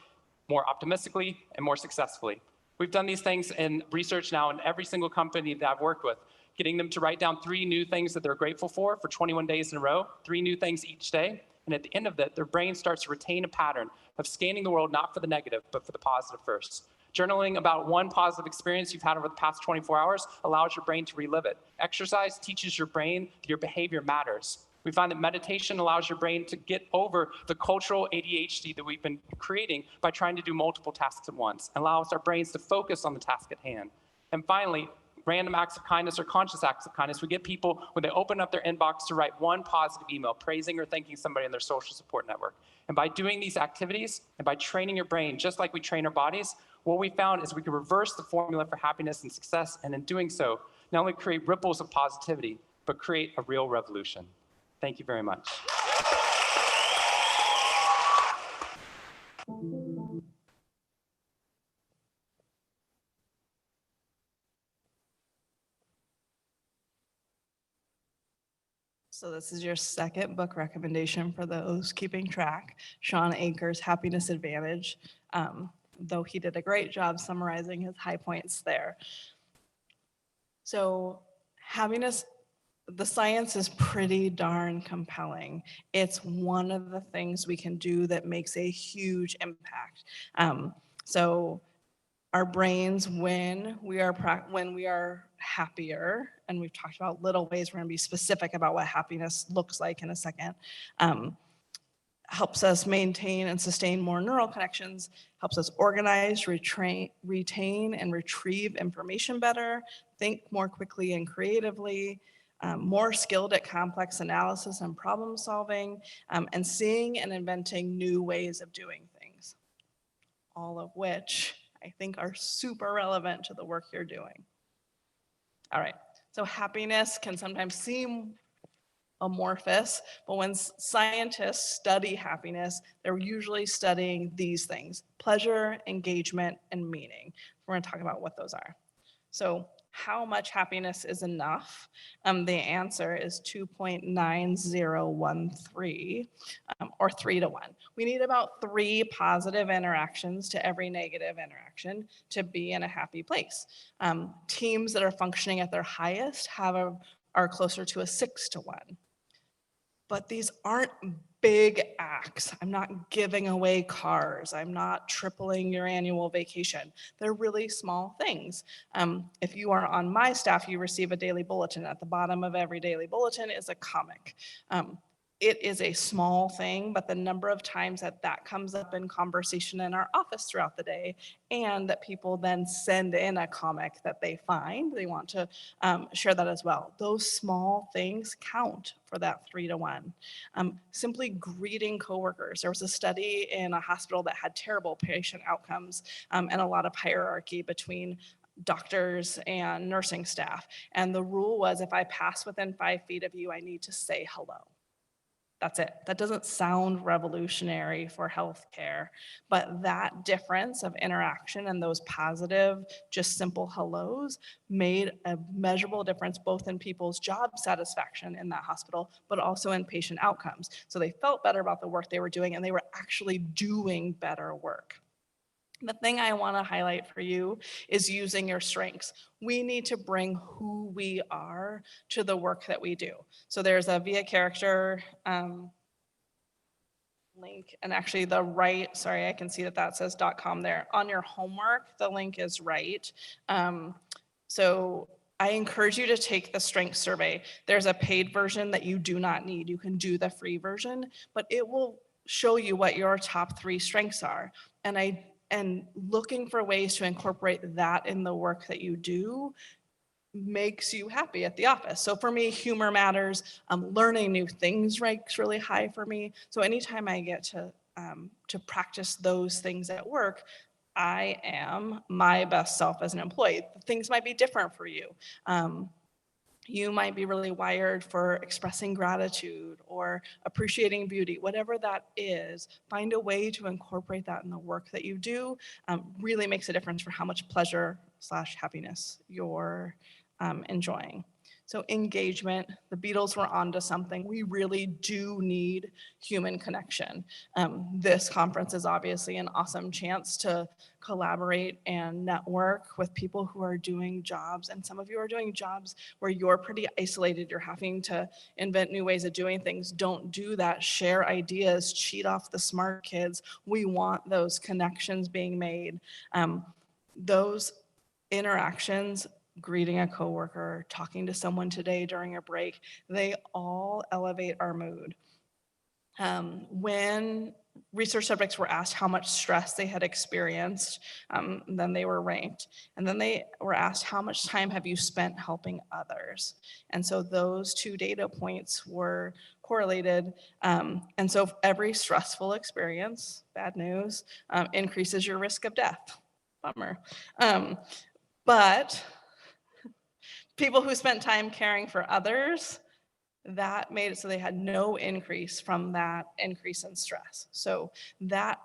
more optimistically and more successfully. We've done these things in research now in every single company that I've worked with, getting them to write down 3 new things that they're grateful for 21 days in a row, 3 new things each day. And at the end of that, their brain starts to retain a pattern of scanning the world not for the negative, but for the positive first. Journaling about one positive experience you've had over the past 24 hours allows your brain to relive it. Exercise teaches your brain that your behavior matters. We find that meditation allows your brain to get over the cultural ADHD that we've been creating by trying to do multiple tasks at once, and allows our brains to focus on the task at hand. And finally, random acts of kindness or conscious acts of kindness. We get people, when they open up their inbox, to write one positive email, praising or thanking somebody in their social support network. And by doing these activities, and by training your brain, just like we train our bodies, what we found is we can reverse the formula for happiness and success, and in doing so, not only create ripples of positivity, but create a real revolution. Thank you very much. So this is your second book recommendation for those keeping track. Sean Anker's Happiness Advantage, though he did a great job summarizing his high points there. So happiness, the science is pretty darn compelling. It's one of the things we can do that makes a huge impact. So our brains, when we are happier, and we've talked about little ways, we're going to be specific about what happiness looks like in a second, helps us maintain and sustain more neural connections, helps us organize, retain, and retrieve information better, think more quickly and creatively, more skilled at complex analysis and problem solving, and seeing and inventing new ways of doing things, all of which I think are super relevant to the work you're doing. All right, so happiness can sometimes seem amorphous, but when scientists study happiness, they're usually studying these things: pleasure, engagement, and meaning. We're going to talk about what those are. So how much happiness is enough? The answer is 2.9013, or 3 to 1. We need about 3 positive interactions to every negative interaction to be in a happy place. Teams that are functioning at their highest are closer to a 6 to 1. But these aren't big acts. I'm not giving away cars. I'm not tripling your annual vacation. They're really small things. If you are on my staff, you receive a daily bulletin. At the bottom of every daily bulletin is a comic. It is a small thing, but the number of times that comes up in conversation in our office throughout the day, and that people then send in a comic that they find, they want to share that as well. Those small things count for that 3 to 1. Simply greeting coworkers. There was a study in a hospital that had terrible patient outcomes and a lot of hierarchy between doctors and nursing staff. And the rule was, if I pass within 5 feet of you, I need to say hello. That's it. That doesn't sound revolutionary for healthcare, but that difference of interaction and those positive, just simple hellos made a measurable difference both in people's job satisfaction in that hospital, but also in patient outcomes. So they felt better about the work they were doing, and they were actually doing better work. The thing I want to highlight for you is using your strengths. We need to bring who we are to the work that we do. So there's a via character link, and actually the right, sorry, I can see that says .com there. On your homework, the link is right. So I encourage you to take the strengths survey. There's a paid version that you do not need. You can do the free version, but it will show you what your top 3 strengths are. And looking for ways to incorporate that in the work that you do makes you happy at the office. So for me, humor matters. Learning new things ranks really high for me. So anytime I get to practice those things at work, I am my best self as an employee. Things might be different for you. You might be really wired for expressing gratitude or appreciating beauty, whatever that is. Find a way to incorporate that in the work that you do. Really makes a difference for how much pleasure / happiness you're enjoying. So engagement, the Beatles were onto something. We really do need human connection. This conference is obviously an awesome chance to collaborate and network with people who are doing jobs. And some of you are doing jobs where you're pretty isolated. You're having to invent new ways of doing things. Don't do that. Share ideas, cheat off the smart kids. We want those connections being made. Those interactions, greeting a coworker, talking to someone today during a break, they all elevate our mood. When research subjects were asked how much stress they had experienced, then they were ranked. And then they were asked, how much time have you spent helping others? And so those 2 data points were correlated. And so every stressful experience, bad news, increases your risk of death. Bummer. But people who spent time caring for others, that made it so they had no increase from that increase in stress. So that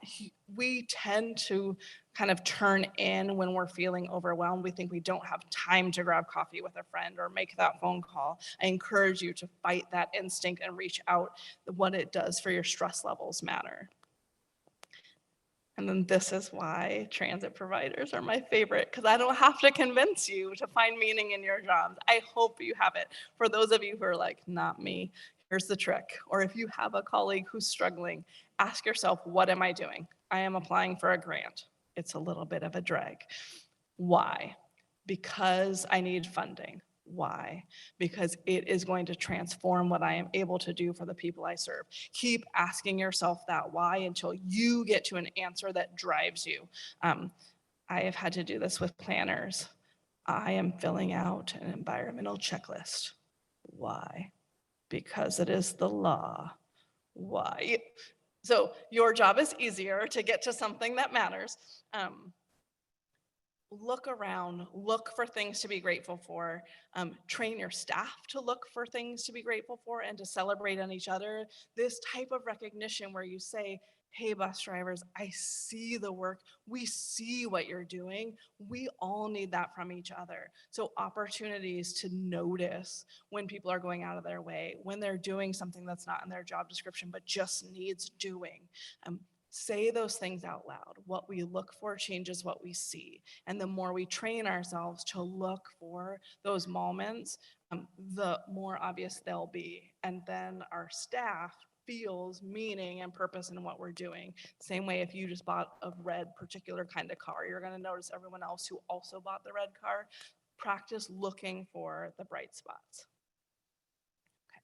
we tend to kind of turn in when we're feeling overwhelmed. We think we don't have time to grab coffee with a friend or make that phone call. I encourage you to fight that instinct and reach out. What it does for your stress levels matter. And then this is why transit providers are my favorite, because I don't have to convince you to find meaning in your jobs. I hope you have it. For those of you who are like, not me, here's the trick. Or if you have a colleague who's struggling, ask yourself, what am I doing? I am applying for a grant. It's a little bit of a drag. Why? Because I need funding. Why? Because it is going to transform what I am able to do for the people I serve. Keep asking yourself that why until you get to an answer that drives you. I have had to do this with planners. I am filling out an environmental checklist. Why? Because it is the law. Why? So your job is easier to get to something that matters. Look around, look for things to be grateful for, train your staff to look for things to be grateful for and to celebrate on each other. This type of recognition where you say, hey, bus drivers, I see the work. We see what you're doing. We all need that from each other. So opportunities to notice when people are going out of their way, when they're doing something that's not in their job description, but just needs doing. Say those things out loud. What we look for changes what we see. And the more we train ourselves to look for those moments, the more obvious they'll be. And then our staff feels meaning and purpose in what we're doing. Same way if you just bought a red particular kind of car, you're going to notice everyone else who also bought the red car. Practice looking for the bright spots. Okay.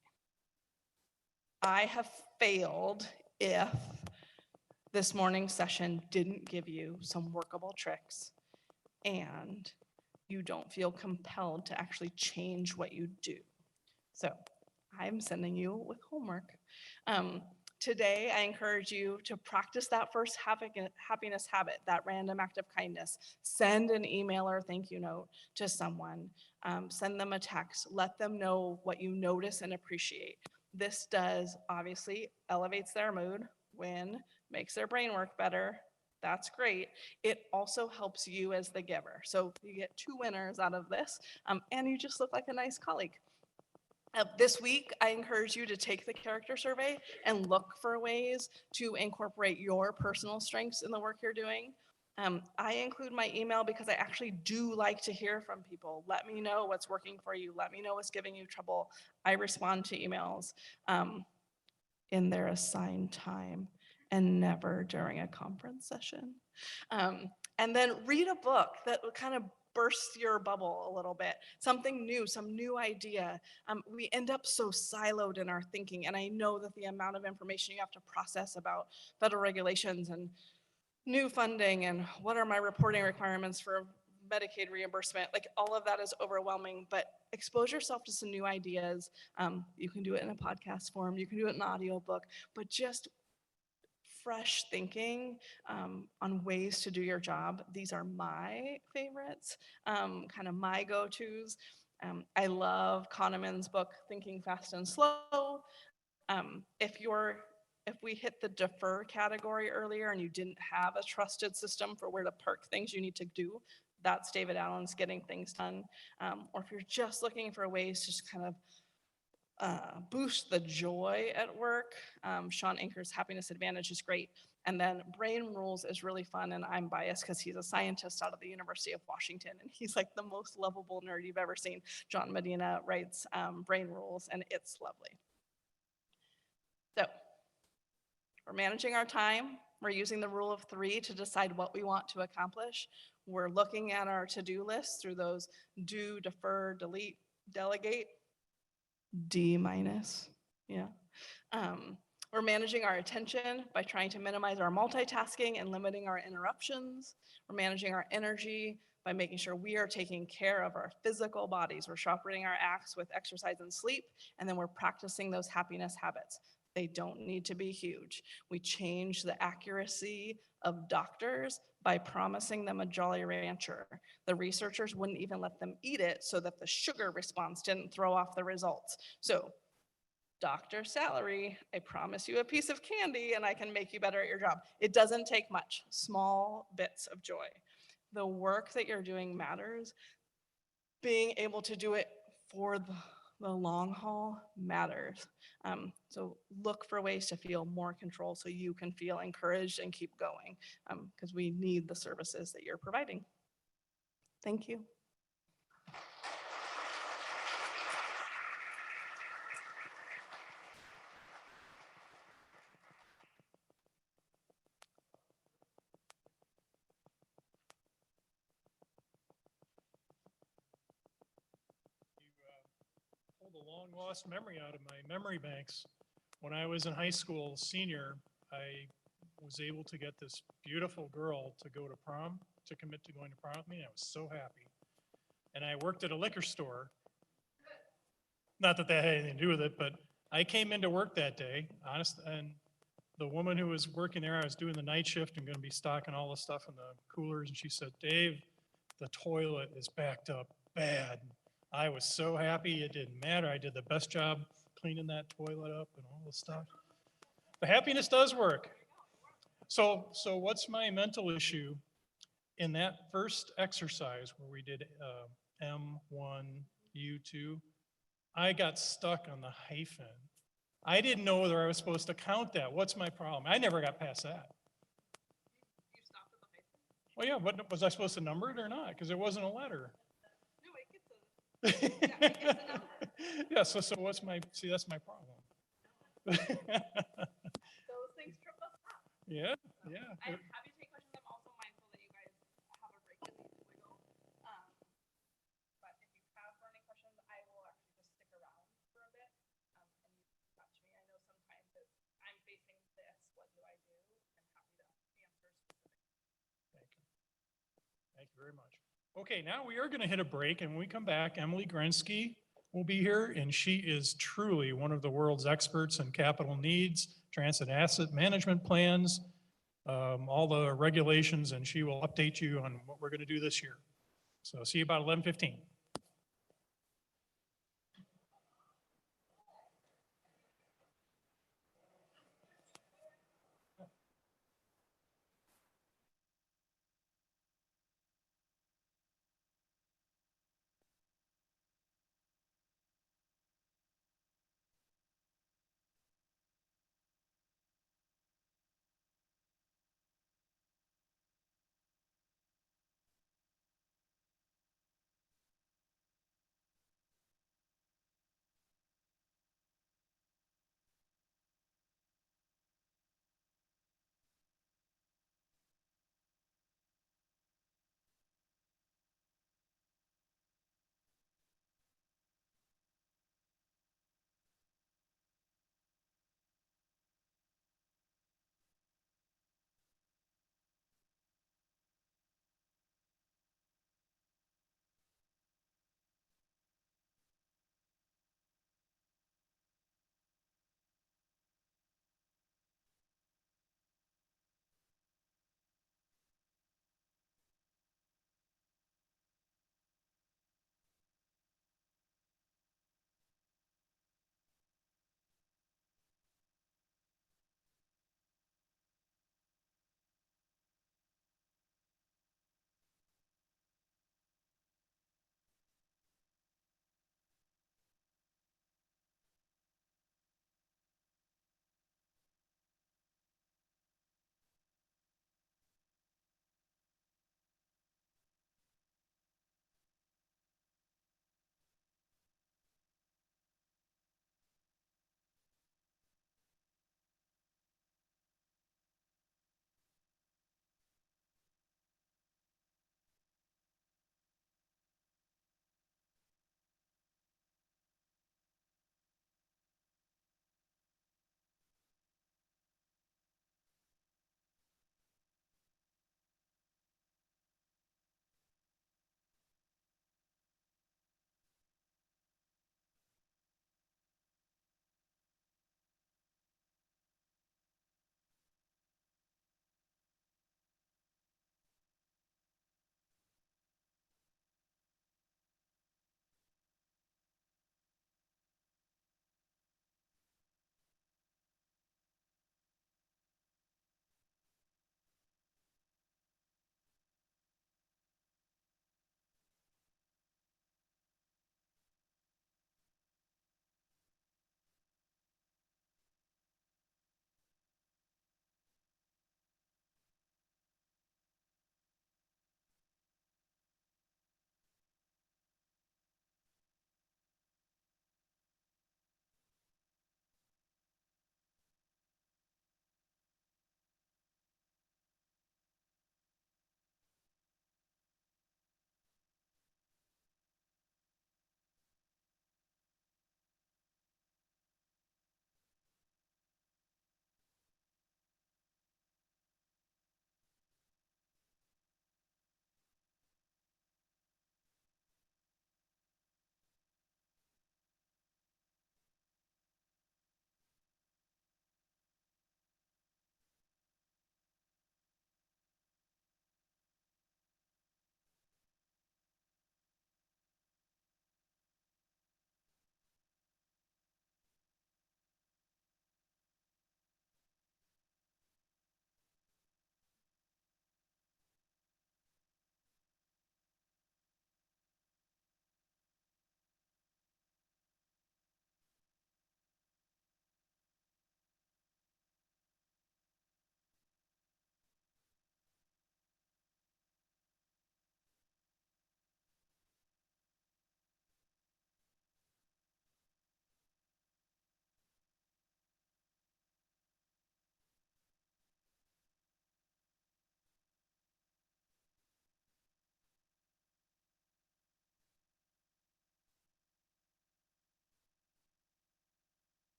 I have failed if this morning's session didn't give you some workable tricks and you don't feel compelled to actually change what you do. So I'm sending you with homework. Today, I encourage you to practice that first happiness habit, that random act of kindness. Send an email or thank you note to someone. Send them a text. Let them know what you notice and appreciate. This does, obviously, elevates their mood, win, makes their brain work better. That's great. It also helps you as the giver. So you get 2 winners out of this, and you just look like a nice colleague. This week, I encourage you to take the character survey and look for ways to incorporate your personal strengths in the work you're doing. I include my email because I actually do like to hear from people. Let me know what's working for you. Let me know what's giving you trouble. I respond to emails in their assigned time and never during a conference session. And then read a book that kind of bursts your bubble a little bit, something new, some new idea. We end up so siloed in our thinking, and I know that the amount of information you have to process about federal regulations and new funding and what are my reporting requirements for Medicaid reimbursement, like all of that is overwhelming, but expose yourself to some new ideas. You can do it in a podcast form, you can do it in an audiobook, but just fresh thinking on ways to do your job. These are my favorites, kind of my go-tos. I love Kahneman's book, Thinking Fast and Slow. If we hit the defer category earlier and you didn't have a trusted system for where to park things you need to do, that's David Allen's Getting Things Done. Or if you're just looking for ways to just kind of boost the joy at work, Sean Anker's Happiness Advantage is great. And then Brain Rules is really fun, and I'm biased because he's a scientist out of the University of Washington, and he's like the most lovable nerd you've ever seen. John Medina writes Brain Rules, and it's lovely. So we're managing our time. We're using the rule of 3 to decide what we want to accomplish. We're looking at our to-do lists through those do, defer, delete, delegate, D-. Yeah. We're managing our attention by trying to minimize our multitasking and limiting our interruptions. We're managing our energy by making sure we are taking care of our physical bodies. We're sharpening our axe with exercise and sleep, and then we're practicing those happiness habits. They don't need to be huge. We change the accuracy of doctors by promising them a Jolly Rancher. The researchers wouldn't even let them eat it so that the sugar response didn't throw off the results. So, doctor salary, I promise you a piece of candy and I can make you better at your job. It doesn't take much, small bits of joy. The work that you're doing matters. Being able to do it for the long haul matters. So look for ways to feel more control so you can feel encouraged and keep going, because we need the services that you're providing. Thank you. Pulled a long lost memory out of my memory banks. When I was in high school, senior, I was able to get this beautiful girl to go to prom, to commit to going to prom with me. I was so happy. And I worked at a liquor store. Not that that had anything to do with it, but I came into work that day, honest, and the woman who was working there, I was doing the night shift and going to be stocking all the stuff in the coolers, and she said, "Dave, the toilet is backed up bad." I was so happy, it didn't matter. I did the best job cleaning that toilet up and all the stuff. The happiness does work. So what's my mental issue? In that first exercise where we did M1, U2, I got stuck on the hyphen. I didn't know whether I was supposed to count that. What's my problem? I never got past that. You stopped at the hyphen? Well, yeah, but was I supposed to number it or not? Because it wasn't a letter. No, it gets a, yeah, it gets a number. Yeah, so what's my, see, that's my problem. Those things trip us up. Yeah, yeah. I'm happy to take questions. I'm also mindful that you guys have a break that needs to wiggle. But if you have burning questions, I will actually just stick around for a bit. And you can touch me. I know sometimes I'm facing this, what do I do? I'm happy to answer specific. Thank you. Thank you very much. Okay, now we are going to hit a break, and when we come back, Emily Grensky will be here, and she is truly one of the world's experts in capital needs, transit asset management plans, all the regulations, and she will update you on what we're going to do this year. So see you about 11:15.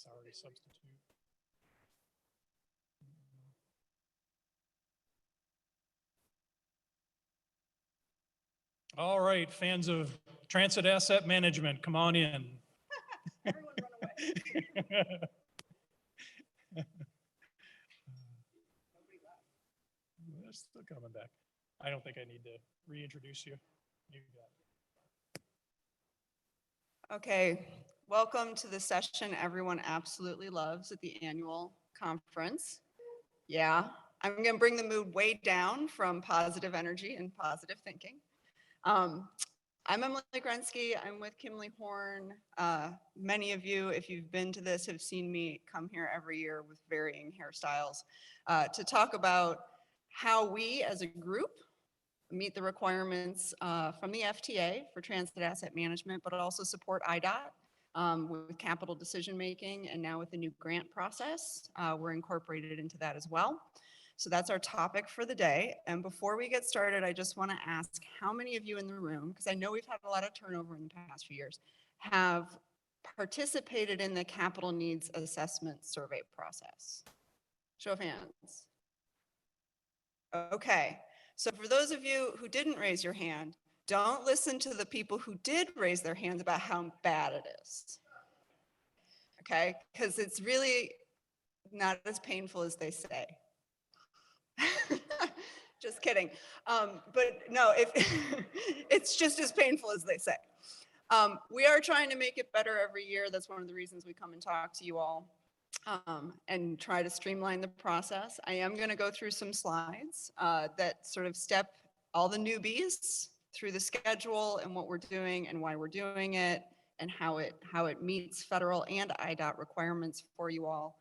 That's already substitute. All right, fans of transit asset management, come on in. Everyone run away. They're still coming back. I don't think I need to reintroduce you. You got it. Okay, welcome to the session everyone absolutely loves at the annual conference. Yeah, I'm going to bring the mood way down from positive energy and positive thinking. I'm Emily Grensky. I'm with Kimley Horn. Many of you, if you've been to this, have seen me come here every year with varying hairstyles to talk about how we as a group meet the requirements from the FTA for transit asset management, but also support IDOT with capital decision making, and now with the new grant process, we're incorporated into that as well. So that's our topic for the day. And before we get started, I just want to ask how many of you in the room, because I know we've had a lot of turnover in the past few years, have participated in the capital needs assessment survey process? Show of hands. Okay. So for those of you who didn't raise your hand, don't listen to the people who did raise their hands about how bad it is. Okay? Because it's really not as painful as they say. Just kidding. But no, if it's just as painful as they say. We are trying to make it better every year. That's one of the reasons we come and talk to you all. And try to streamline the process. I am going to go through some slides that sort of step all the newbies through the schedule and what we're doing and why we're doing it and how it meets federal and IDOT requirements for you all.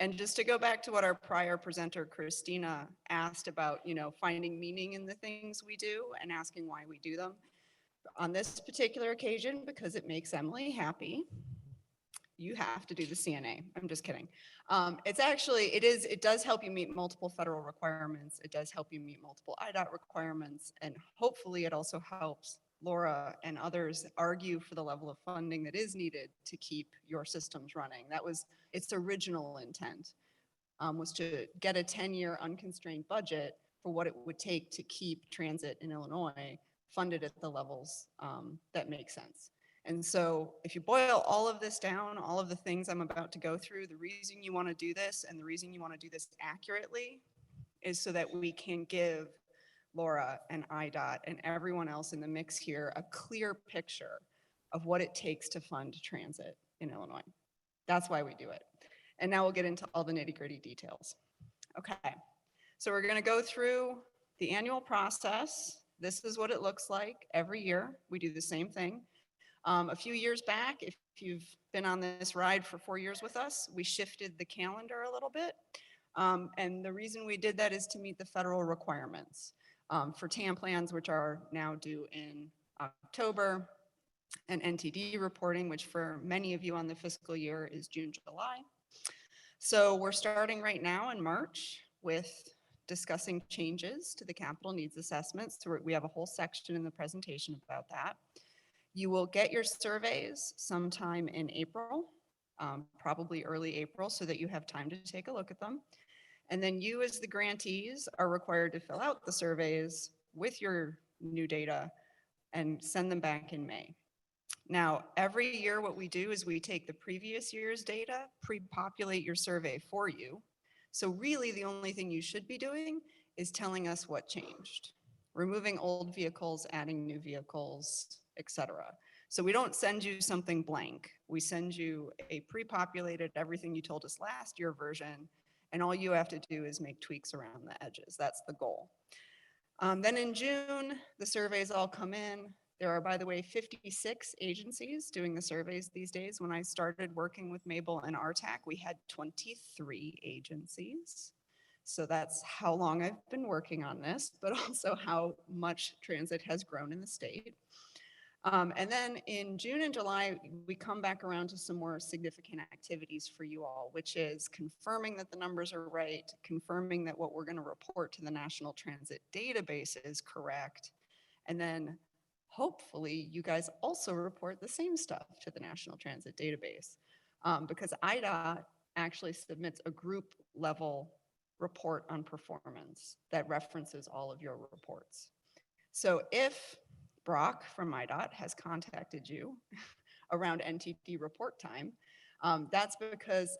And just to go back to what our prior presenter, Christina, asked about, finding meaning in the things we do and asking why we do them. On this particular occasion, because it makes Emily happy, you have to do the CNA. I'm just kidding. It does help you meet multiple federal requirements. It does help you meet multiple IDOT requirements. And hopefully it also helps Laura and others argue for the level of funding that is needed to keep your systems running. That was its original intent, was to get a 10-year unconstrained budget for what it would take to keep transit in Illinois funded at the levels that make sense. And so if you boil all of this down, all of the things I'm about to go through, the reason you want to do this and the reason you want to do this accurately is so that we can give Laura and IDOT and everyone else in the mix here a clear picture of what it takes to fund transit in Illinois. That's why we do it. And now we'll get into all the nitty-gritty details. Okay, so we're going to go through the annual process. This is what it looks like every year. We do the same thing. A few years back, if you've been on this ride for 4 years with us, we shifted the calendar a little bit. And the reason we did that is to meet the federal requirements for TAM plans, which are now due in October, and NTD reporting, which for many of you on the fiscal year is June, July. So we're starting right now in March with discussing changes to the capital needs assessments. So we have a whole section in the presentation about that. You will get your surveys sometime in April, probably early April, so that you have time to take a look at them. And then you as the grantees are required to fill out the surveys with your new data and send them back in May. Now, every year what we do is we take the previous year's data, pre-populate your survey for you. So really the only thing you should be doing is telling us what changed. Removing old vehicles, adding new vehicles, etc. So we don't send you something blank. We send you a pre-populated everything you told us last year version, and all you have to do is make tweaks around the edges. That's the goal. Then in June, the surveys all come in. There are, by the way, 56 agencies doing the surveys these days. When I started working with Mabel and Rtac, we had 23 agencies. So that's how long I've been working on this, but also how much transit has grown in the state. And then in June and July, we come back around to some more significant activities for you all, which is confirming that the numbers are right, confirming that what we're going to report to the National Transit Database is correct, and then hopefully you guys also report the same stuff to the National Transit Database. because IDOT actually submits a group level report on performance that references all of your reports. So if Brock from IDOT has contacted you around NTD report time, that's because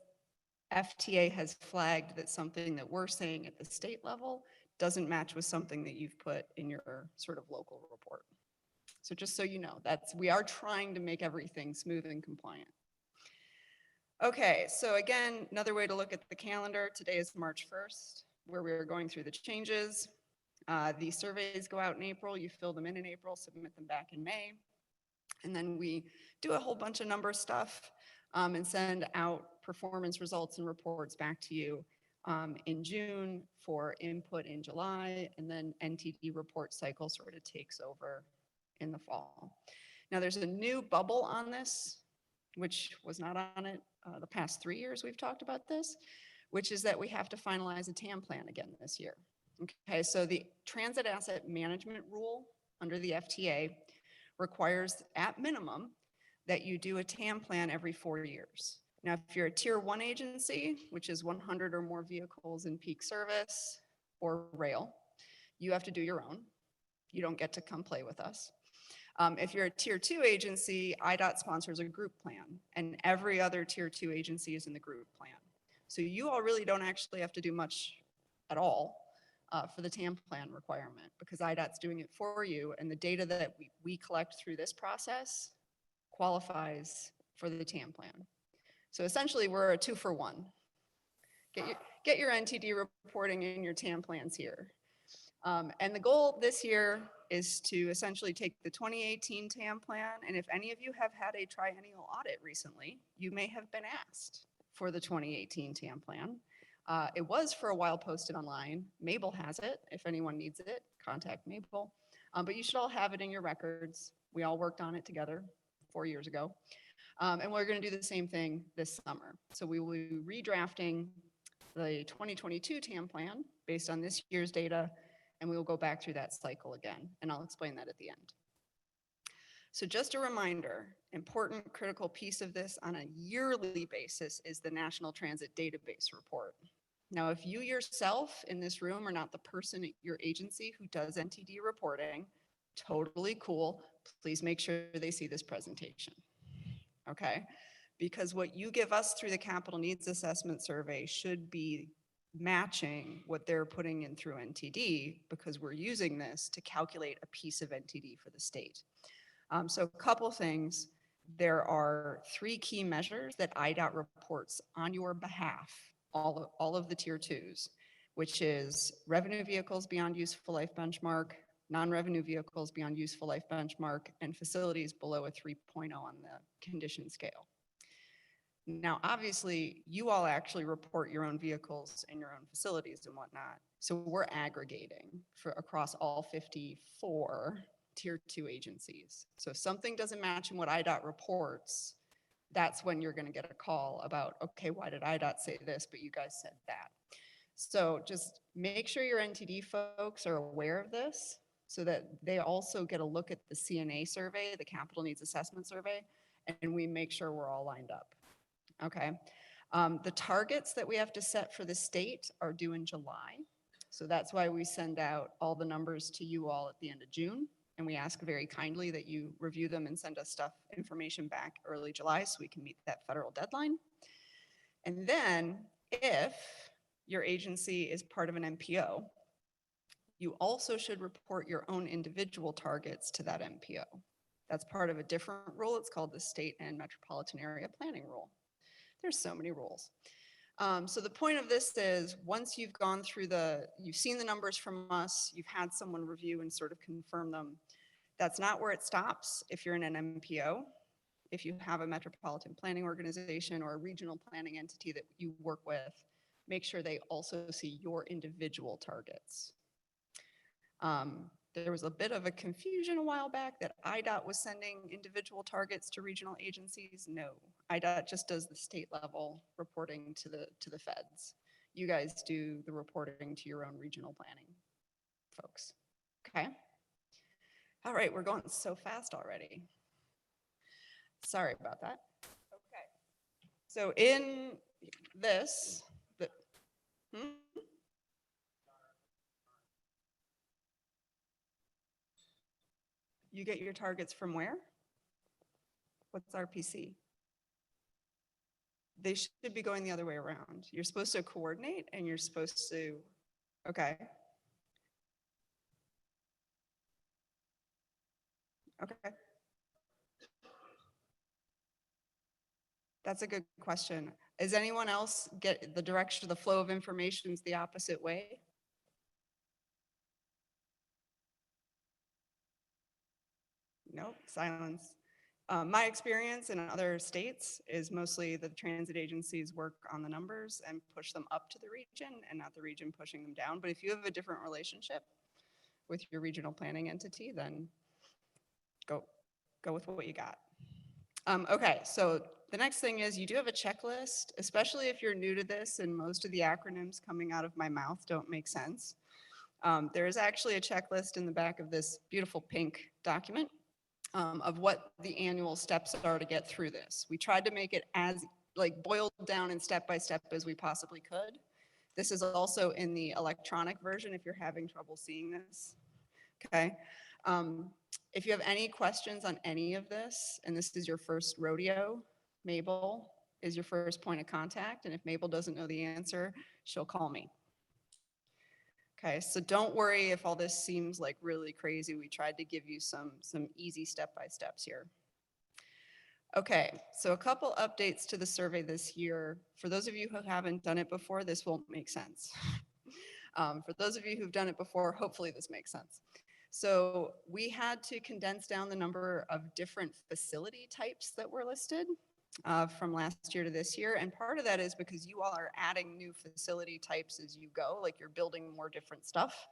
FTA has flagged that something that we're saying at the state level doesn't match with something that you've put in your sort of local report. So just so you know, we are trying to make everything smooth and compliant. Okay, so again, another way to look at the calendar, today is March 1st, where we're going through the changes. The surveys go out in April, you fill them in April, submit them back in May. And then we do a whole bunch of number stuff and send out performance results and reports back to you in June for input in July, and then NTD report cycle sort of takes over in the fall. Now there's a new bubble on this, which was not on it the past 3 years we've talked about this, which is that we have to finalize a TAM plan again this year. Okay, so the transit asset management rule under the FTA requires at minimum that you do a TAM plan every 4 years. Now, if you're a tier 1 agency, which is 100 or more vehicles in peak service or rail, you have to do your own. You don't get to come play with us. If you're a tier 2 agency, IDOT sponsors a group plan, and every other tier 2 agency is in the group plan. So you all really don't actually have to do much at all for the TAM plan requirement, because IDOT's doing it for you, and the data that we collect through this process qualifies for the TAM plan. So essentially, we're a 2-for-1. Get your NTD reporting and your TAM plans here. And the goal this year is to essentially take the 2018 TAM plan, and if any of you have had a triennial audit recently, you may have been asked for the 2018 TAM plan. It was for a while posted online. Mabel has it. If anyone needs it, contact Mabel. But you should all have it in your records. We all worked on it together 4 years ago. And we're going to do the same thing this summer. So we will be redrafting the 2022 TAM plan based on this year's data, and we will go back through that cycle again, and I'll explain that at the end. So just a reminder, important critical piece of this on a yearly basis is the National Transit Database Report. Now, if you yourself in this room are not the person at your agency who does NTD reporting, totally cool. Please make sure they see this presentation. Okay? Because what you give us through the Capital Needs Assessment Survey should be matching what they're putting in through NTD, because we're using this to calculate a piece of NTD for the state. So a couple things. There are 3 key measures that IDOT reports on your behalf, all of the tier 2s, which is revenue vehicles beyond useful life benchmark, non-revenue vehicles beyond useful life benchmark, and facilities below a 3.0 on the condition scale. Now, obviously, you all actually report your own vehicles and your own facilities and whatnot. So we're aggregating across all 54 tier 2 agencies. So if something doesn't match in what IDOT reports, that's when you're going to get a call about, okay, why did IDOT say this, but you guys said that. So just make sure your NTD folks are aware of this so that they also get a look at the CNA survey, the Capital Needs Assessment Survey, and we make sure we're all lined up. Okay. The targets that we have to set for the state are due in July. So that's why we send out all the numbers to you all at the end of June. And we ask very kindly that you review them and send us information back early July so we can meet that federal deadline. And then if your agency is part of an MPO, you also should report your own individual targets to that MPO. That's part of a different rule. It's called the State and Metropolitan Area Planning Rule. There's so many rules. So the point of this is, once you've gone through you've seen the numbers from us, you've had someone review and sort of confirm them, that's not where it stops if you're in an MPO. If you have a metropolitan planning organization or a regional planning entity that you work with, make sure they also see your individual targets. There was a bit of a confusion a while back that IDOT was sending individual targets to regional agencies. No, IDOT just does the state level reporting to the feds. You guys do the reporting to your own regional planning folks. Okay. All right, we're going so fast already. Sorry about that. Okay. So in this, hmm? You get your targets from where? What's RPC? They should be going the other way around. You're supposed to coordinate and you're supposed to, okay. Okay. That's a good question. Is anyone else get the direction, the flow of information is the opposite way? Nope, silence. My experience in other states is mostly the transit agencies work on the numbers and push them up to the region and not the region pushing them down. But if you have a different relationship with your regional planning entity, then go with what you got. Okay, so the next thing is you do have a checklist, especially if you're new to this and most of the acronyms coming out of my mouth don't make sense. There is actually a checklist in the back of this beautiful pink document of what the annual steps are to get through this. We tried to make it as like boiled down and step by step as we possibly could. This is also in the electronic version if you're having trouble seeing this. Okay. If you have any questions on any of this, and this is your first rodeo, Mabel is your first point of contact. And if Mabel doesn't know the answer, she'll call me. Okay, so don't worry if all this seems like really crazy. We tried to give you some easy step-by-steps here. Okay, so a couple updates to the survey this year. For those of you who haven't done it before, this won't make sense. For those of you who've done it before, hopefully this makes sense. So we had to condense down the number of different facility types that were listed from last year to this year. And part of that is because you all are adding new facility types as you go, like you're building more different stuff.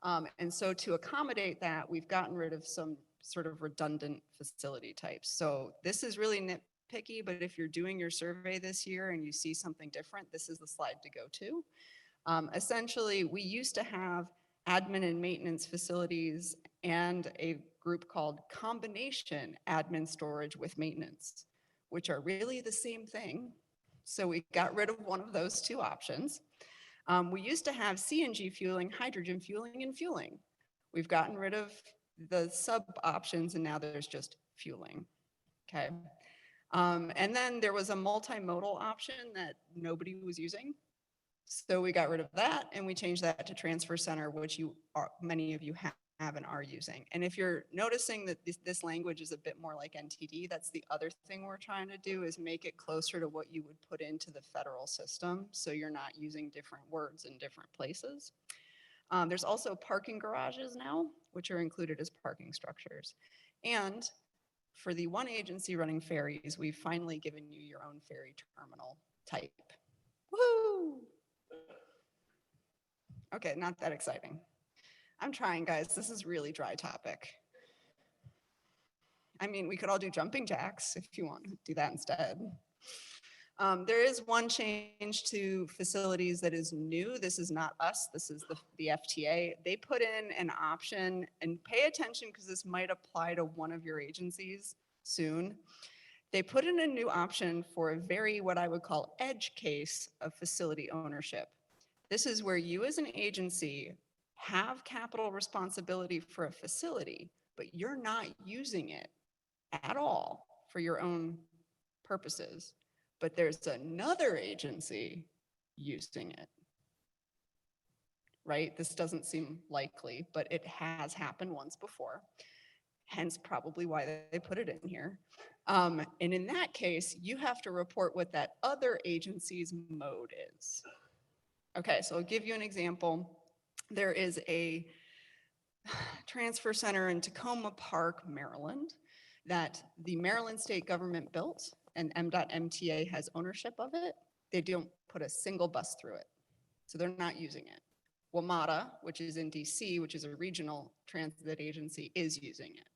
And so to accommodate that, we've gotten rid of some sort of redundant facility types. So this is really nitpicky, but if you're doing your survey this year and you see something different, this is the slide to go to. Essentially, we used to have admin and maintenance facilities and a group called combination admin storage with maintenance, which are really the same thing. So we got rid of one of those two options. We used to have CNG fueling, hydrogen fueling, and fueling. We've gotten rid of the sub options and now there's just fueling, okay? And then there was a multimodal option that nobody was using. So we got rid of that and we changed that to transfer center, which many of you have and are using. And if you're noticing that this language is a bit more like NTD, that's the other thing we're trying to do is make it closer to what you would put into the federal system. So you're not using different words in different places. There's also parking garages now, which are included as parking structures. And for the one agency running ferries, we've finally given you your own ferry terminal type. Woo! Okay, not that exciting. I'm trying, guys. This is really dry topic. I mean, we could all do jumping jacks if you want to do that instead. There is one change to facilities that is new. This is not us. This is the FTA. They put in an option, and pay attention because this might apply to one of your agencies soon. They put in a new option for a very, what I would call, edge case of facility ownership. This is where you as an agency have capital responsibility for a facility, but you're not using it at all for your own purposes. But there's another agency using it, right? This doesn't seem likely, but it has happened once before, hence probably why they put it in here. And in that case, you have to report what that other agency's mode is. Okay, so I'll give you an example. There is a transfer center in Tacoma Park, Maryland, that the Maryland state government built, and MDOT/MTA has ownership of it. They don't put a single bus through it, so they're not using it. WMATA, which is in DC, which is a regional transit agency, is using it.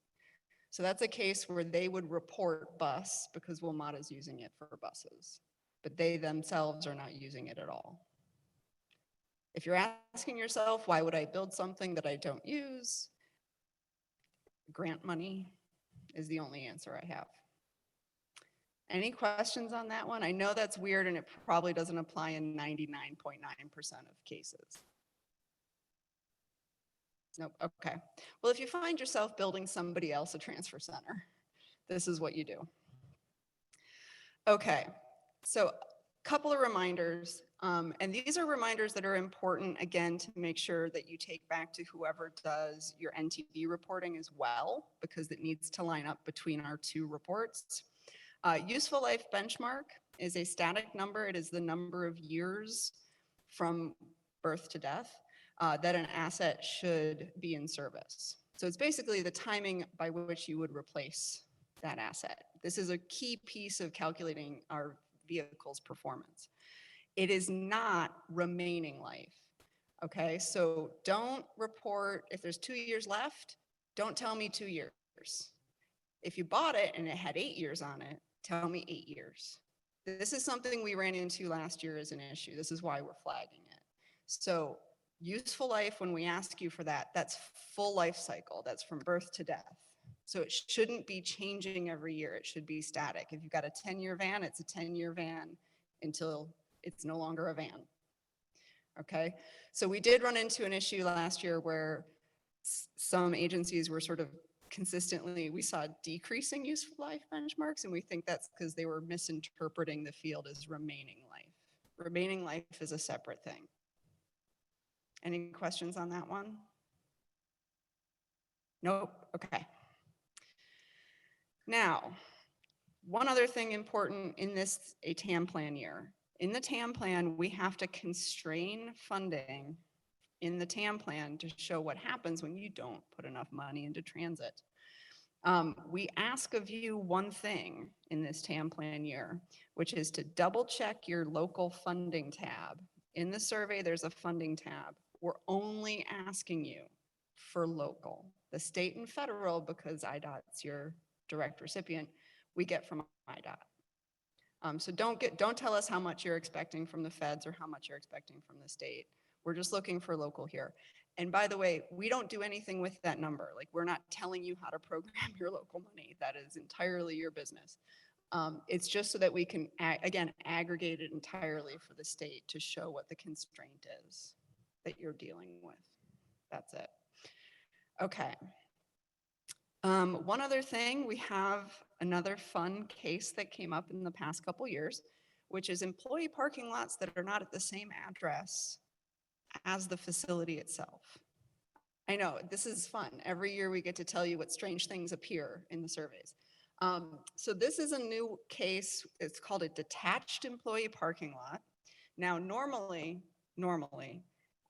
So that's a case where they would report bus because WMATA is using it for buses, but they themselves are not using it at all. If you're asking yourself, why would I build something that I don't use? Grant money is the only answer I have. Any questions on that one? I know that's weird and it probably doesn't apply in 99.9% of cases. Nope, okay. Well, if you find yourself building somebody else a transfer center, this is what you do. Okay, so a couple of reminders, and these are reminders that are important, again, to make sure that you take back to whoever does your NTD reporting as well, because it needs to line up between our two reports. Useful life benchmark is a static number. It is the number of years from birth to death that an asset should be in service. So it's basically the timing by which you would replace that asset. This is a key piece of calculating our vehicle's performance. It is not remaining life. Okay, so don't report, if there's 2 years left, don't tell me 2 years. If you bought it and it had 8 years on it, tell me 8 years. This is something we ran into last year as an issue. This is why we're flagging it. So useful life, when we ask you for that, that's full life cycle. That's from birth to death. So it shouldn't be changing every year. It should be static. If you've got a 10-year van, it's a 10-year van until it's no longer a van. Okay, so we did run into an issue last year where some agencies were sort of consistently, we saw decreasing useful life benchmarks, and we think that's because they were misinterpreting the field as remaining life. Remaining life is a separate thing. Any questions on that one? Nope, okay. Now, one other thing important in this a TAM plan year. In the TAM plan, we have to constrain funding in the TAM plan to show what happens when you don't put enough money into transit. We ask of you one thing in this TAM plan year, which is to double check your local funding tab. In the survey, there's a funding tab. We're only asking you for local. The state and federal, because IDOT's your direct recipient, we get from IDOT. So don't tell us how much you're expecting from the feds or how much you're expecting from the state. We're just looking for local here. And by the way, we don't do anything with that number. Like, we're not telling you how to program your local money. That is entirely your business. It's just so that we can, again, aggregate it entirely for the state to show what the constraint is that you're dealing with. That's it. Okay. One other thing, we have another fun case that came up in the past couple years, which is employee parking lots that are not at the same address as the facility itself. I know, this is fun. Every year we get to tell you what strange things appear in the surveys. So this is a new case. It's called a detached employee parking lot. Now, normally,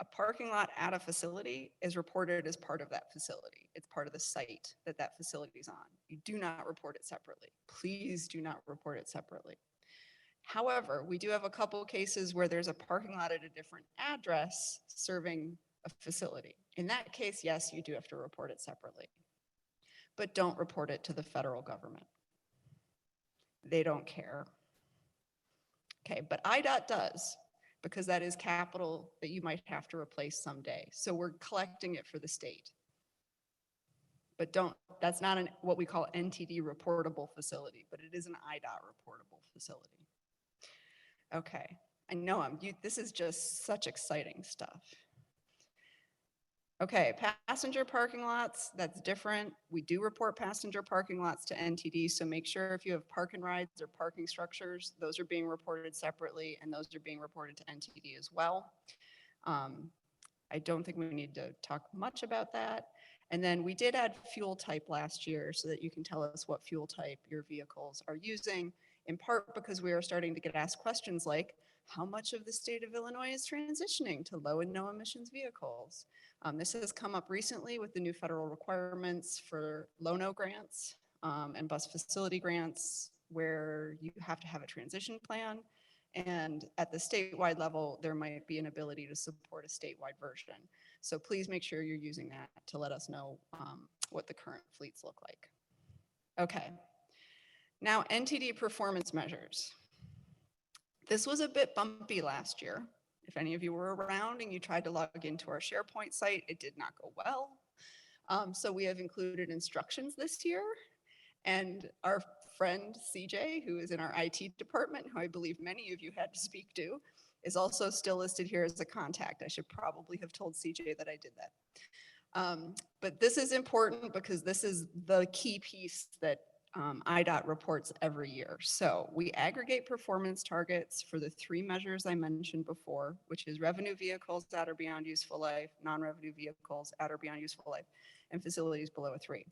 a parking lot at a facility is reported as part of that facility. It's part of the site that that facility is on. You do not report it separately. Please do not report it separately. However, we do have a couple of cases where there's a parking lot at a different address serving a facility. In that case, yes, you do have to report it separately, but don't report it to the federal government. They don't care. Okay, but IDOT does, because that is capital that you might have to replace someday. So we're collecting it for the state. But that's not what we call NTD reportable facility, but it is an IDOT reportable facility. Okay, I know this is just such exciting stuff. Okay, passenger parking lots, that's different. We do report passenger parking lots to NTD, so make sure if you have park and rides or parking structures, those are being reported separately, and those are being reported to NTD as well. I don't think we need to talk much about that. And then we did add fuel type last year so that you can tell us what fuel type your vehicles are using, in part because we are starting to get asked questions like, how much of the state of Illinois is transitioning to low and no emissions vehicles? This has come up recently with the new federal requirements for low-no grants and bus facility grants, where you have to have a transition plan. And at the statewide level, there might be an ability to support a statewide version. So please make sure you're using that to let us know what the current fleets look like. Okay, now NTD performance measures. This was a bit bumpy last year. If any of you were around and you tried to log into our SharePoint site, it did not go well. So we have included instructions this year. And our friend CJ, who is in our IT department, who I believe many of you had to speak to, is also still listed here as a contact. I should probably have told CJ that I did that. But this is important because this is the key piece that IDOT reports every year. So we aggregate performance targets for the 3 measures I mentioned before, which is revenue vehicles at or beyond useful life, non-revenue vehicles at or beyond useful life, and facilities below a 3.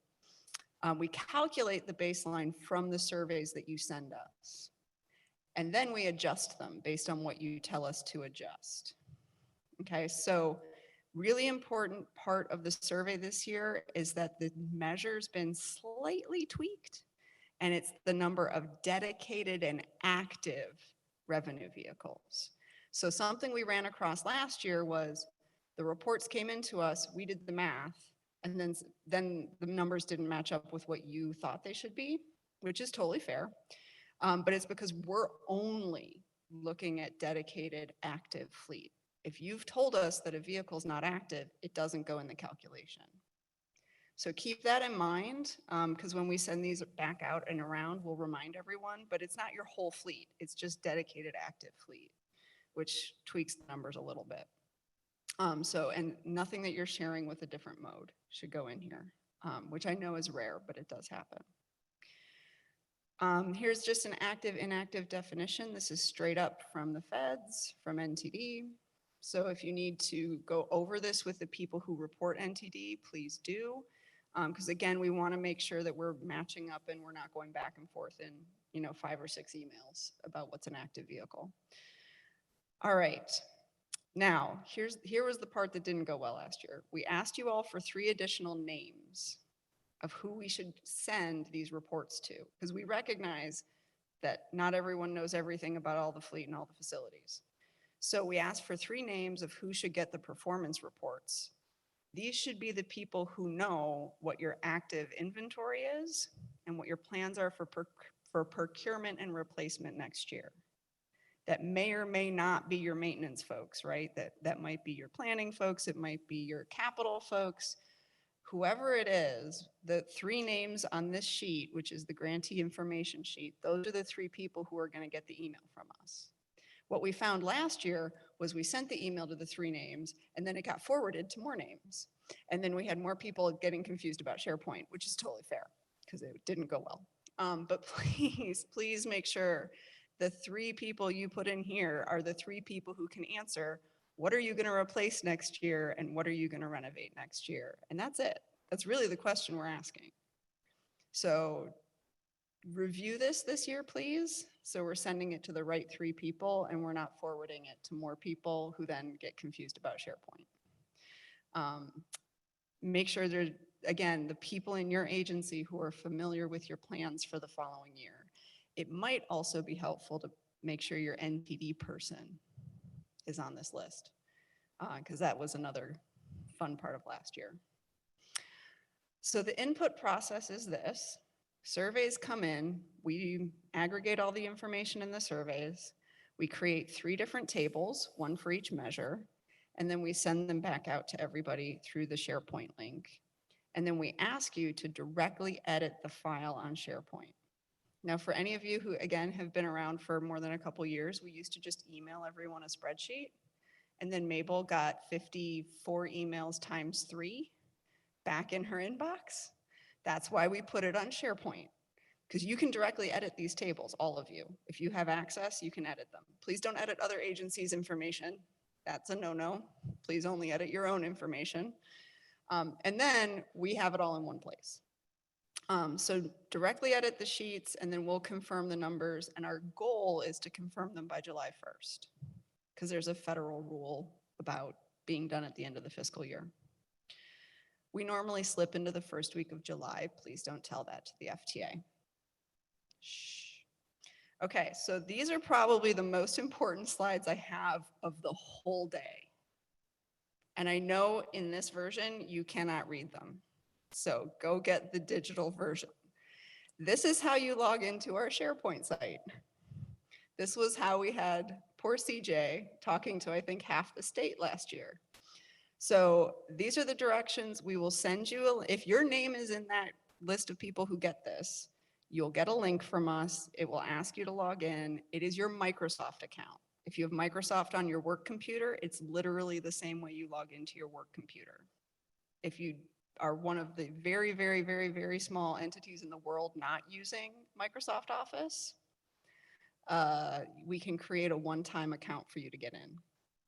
We calculate the baseline from the surveys that you send us. And then we adjust them based on what you tell us to adjust. Okay, so really important part of the survey this year is that the measure's been slightly tweaked, and it's the number of dedicated and active revenue vehicles. So something we ran across last year was the reports came into us, we did the math, and then the numbers didn't match up with what you thought they should be, which is totally fair. But it's because we're only looking at dedicated active fleet. If you've told us that a vehicle is not active, it doesn't go in the calculation. So keep that in mind, because when we send these back out and around, we'll remind everyone, but it's not your whole fleet. It's just dedicated active fleet, which tweaks the numbers a little bit. And nothing that you're sharing with a different mode should go in here, which I know is rare, but it does happen. Here's just an active, inactive definition. This is straight up from the feds, from NTD. So if you need to go over this with the people who report NTD, please do. Because again, we want to make sure that we're matching up and we're not going back and forth in 5 or 6 emails about what's an active vehicle. All right. Now, here was the part that didn't go well last year. We asked you all for 3 additional names of who we should send these reports to, because we recognize that not everyone knows everything about all the fleet and all the facilities. So we asked for 3 names of who should get the performance reports. These should be the people who know what your active inventory is and what your plans are for procurement and replacement next year. That may or may not be your maintenance folks, right? That might be your planning folks, it might be your capital folks. Whoever it is, the 3 names on this sheet, which is the grantee information sheet, those are the 3 people who are going to get the email from us. What we found last year was we sent the email to the 3 names, and then it got forwarded to more names. And then we had more people getting confused about SharePoint, which is totally fair because it didn't go well. But please make sure the 3 people you put in here are the 3 people who can answer, what are you going to replace next year and what are you going to renovate next year? And that's it. That's really the question we're asking. So review this year, please. So we're sending it to the right 3 people and we're not forwarding it to more people who then get confused about SharePoint. Make sure there's, again, the people in your agency who are familiar with your plans for the following year. It might also be helpful to make sure your NTD person is on this list, because that was another fun part of last year. So the input process is this. Surveys come in, we aggregate all the information in the surveys, we create 3 different tables, 1 for each measure, and then we send them back out to everybody through the SharePoint link. And then we ask you to directly edit the file on SharePoint. Now, for any of you who, again, have been around for more than a couple years, we used to just email everyone a spreadsheet. And then Mabel got 54 emails times 3 back in her inbox. That's why we put it on SharePoint, because you can directly edit these tables, all of you. If you have access, you can edit them. Please don't edit other agencies' information. That's a no-no. Please only edit your own information. And then we have it all in one place. So directly edit the sheets and then we'll confirm the numbers. And our goal is to confirm them by July 1st, because there's a federal rule about being done at the end of the fiscal year. We normally slip into the first week of July. Please don't tell that to the FTA. Shh. Okay, so these are probably the most important slides I have of the whole day. And I know in this version, you cannot read them. So go get the digital version. This is how you log into our SharePoint site. This was how we had poor CJ talking to, I think, half the state last year. So these are the directions we will send you. If your name is in that list of people who get this, You'll get a link from us. It will ask you to log in. It is your Microsoft account. If you have Microsoft on your work computer, it's literally the same way you log into your work computer. If you are one of the very, very, very, very small entities in the world not using Microsoft Office, we can create a one-time account for you to get in.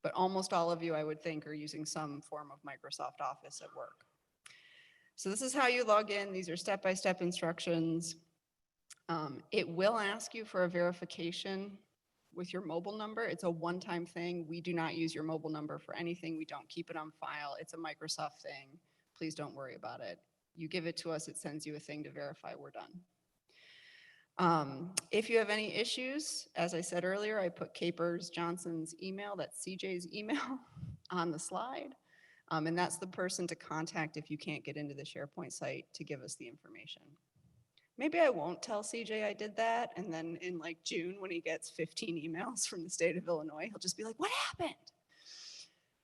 But almost all of you, I would think, are using some form of Microsoft Office at work. So this is how you log in. These are step-by-step instructions. It will ask you for a verification with your mobile number. It's a one-time thing. We do not use your mobile number for anything. We don't keep it on file. It's a Microsoft thing. Please don't worry about it. You give it to us, it sends you a thing to verify we're done. If you have any issues, as I said earlier, I put Capers Johnson's email, that's CJ's email, on the slide. And that's the person to contact if you can't get into the SharePoint site to give us the information. Maybe I won't tell CJ I did that, and then in like June, when he gets 15 emails from the state of Illinois, he'll just be like, what happened?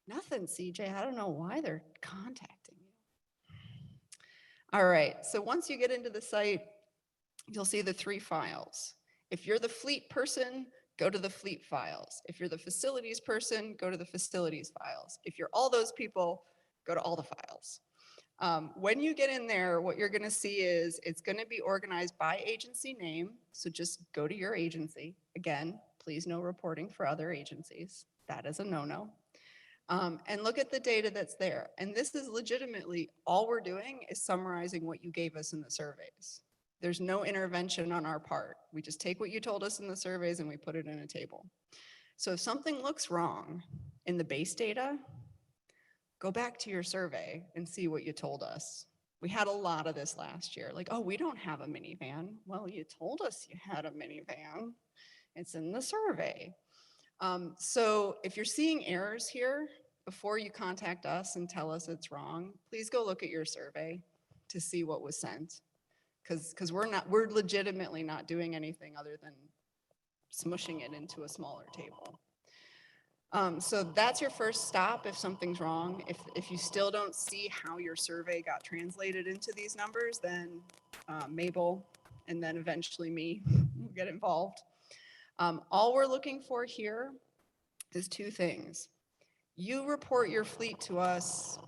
Nothing, CJ, I don't know why they're contacting you. All right, so once you get into the site, you'll see the 3 files. If you're the fleet person, go to the fleet files. If you're the facilities person, go to the facilities files. If you're all those people, go to all the files. When you get in there, what you're gonna see is it's gonna be organized by agency name. So just go to your agency. Again, please no reporting for other agencies. That is a no-no. And look at the data that's there. And this is legitimately, all we're doing is summarizing what you gave us in the surveys. There's no intervention on our part. We just take what you told us in the surveys and we put it in a table. So if something looks wrong in the base data, go back to your survey and see what you told us. We had a lot of this last year. Like, oh, we don't have a minivan. Well, you told us you had a minivan. It's in the survey. So if you're seeing errors here, before you contact us and tell us it's wrong, please go look at your survey to see what was sent. Because we're legitimately not doing anything other than smushing it into a smaller table. So that's your first stop if something's wrong. If you still don't see how your survey got translated into these numbers, then Mabel and then eventually me will get involved. All we're looking for here is 2 things. You report your fleet to us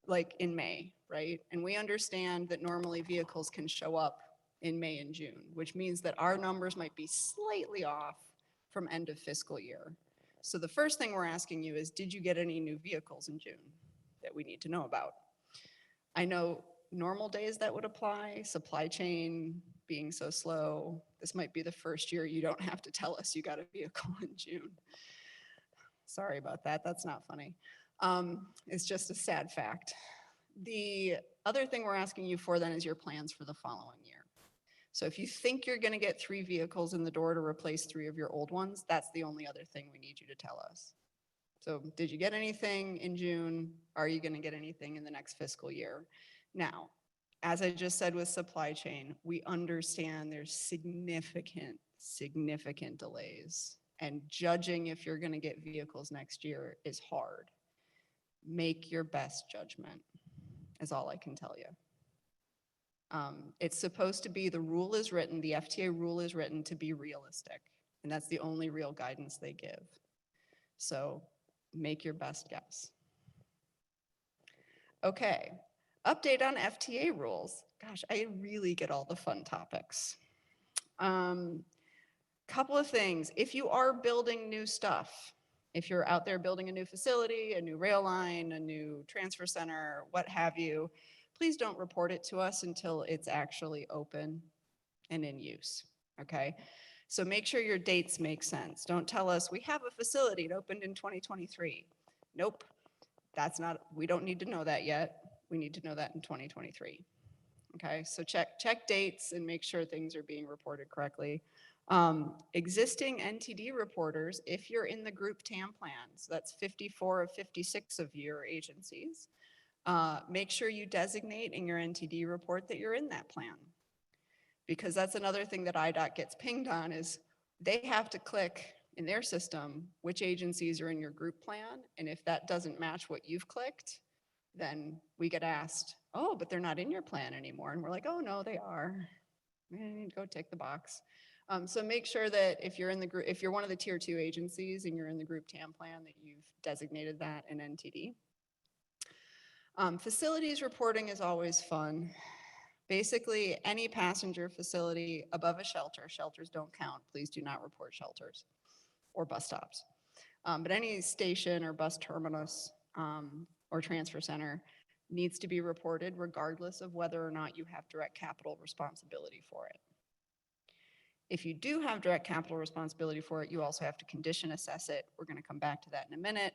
like in May, right? And we understand that normally vehicles can show up in May and June, which means that our numbers might be slightly off from end of fiscal year. So the first thing we're asking you is, did you get any new vehicles in June that we need to know about? I know normal days that would apply, supply chain being so slow. This might be the first year you don't have to tell us you got a vehicle in June. Sorry about that, that's not funny. It's just a sad fact. The other thing we're asking you for then is your plans for the following year. So if you think you're gonna get 3 vehicles in the door to replace 3 of your old ones, that's the only other thing we need you to tell us. So did you get anything in June? Are you gonna get anything in the next fiscal year? Now, as I just said with supply chain, we understand there's significant delays. And judging if you're gonna get vehicles next year is hard. Make your best judgment, is all I can tell you. It's supposed to be, the rule is written, the FTA rule is written to be realistic, and that's the only real guidance they give. So make your best guess. Okay, update on FTA rules. Gosh, I really get all the fun topics. Couple of things, if you are building new stuff, if you're out there building a new facility, a new rail line, a new transfer center, what have you, please don't report it to us until it's actually open and in use, okay? So make sure your dates make sense. Don't tell us, we have a facility, it opened in 2023. Nope, that's not, we don't need to know that yet. We need to know that in 2023. Okay, so check dates and make sure things are being reported correctly. Existing NTD reporters, if you're in the group TAM plan, so that's 54 of 56 of your agencies, make sure you designate in your NTD report that you're in that plan. Because that's another thing that IDOT gets pinged on is they have to click in their system which agencies are in your group plan. And if that doesn't match what you've clicked, then we get asked, oh, but they're not in your plan anymore. And we're like, oh no, they are. You need to go tick the box. So make sure that if you're in the group, if you're one of the tier 2 agencies and you're in the group TAM plan, that you've designated that in NTD. Facilities reporting is always fun. Basically, any passenger facility above a shelter, shelters don't count. Please do not report shelters or bus stops. But any station or bus terminus or transfer center needs to be reported regardless of whether or not you have direct capital responsibility for it. If you do have direct capital responsibility for it, you also have to condition assess it. We're going to come back to that in a minute.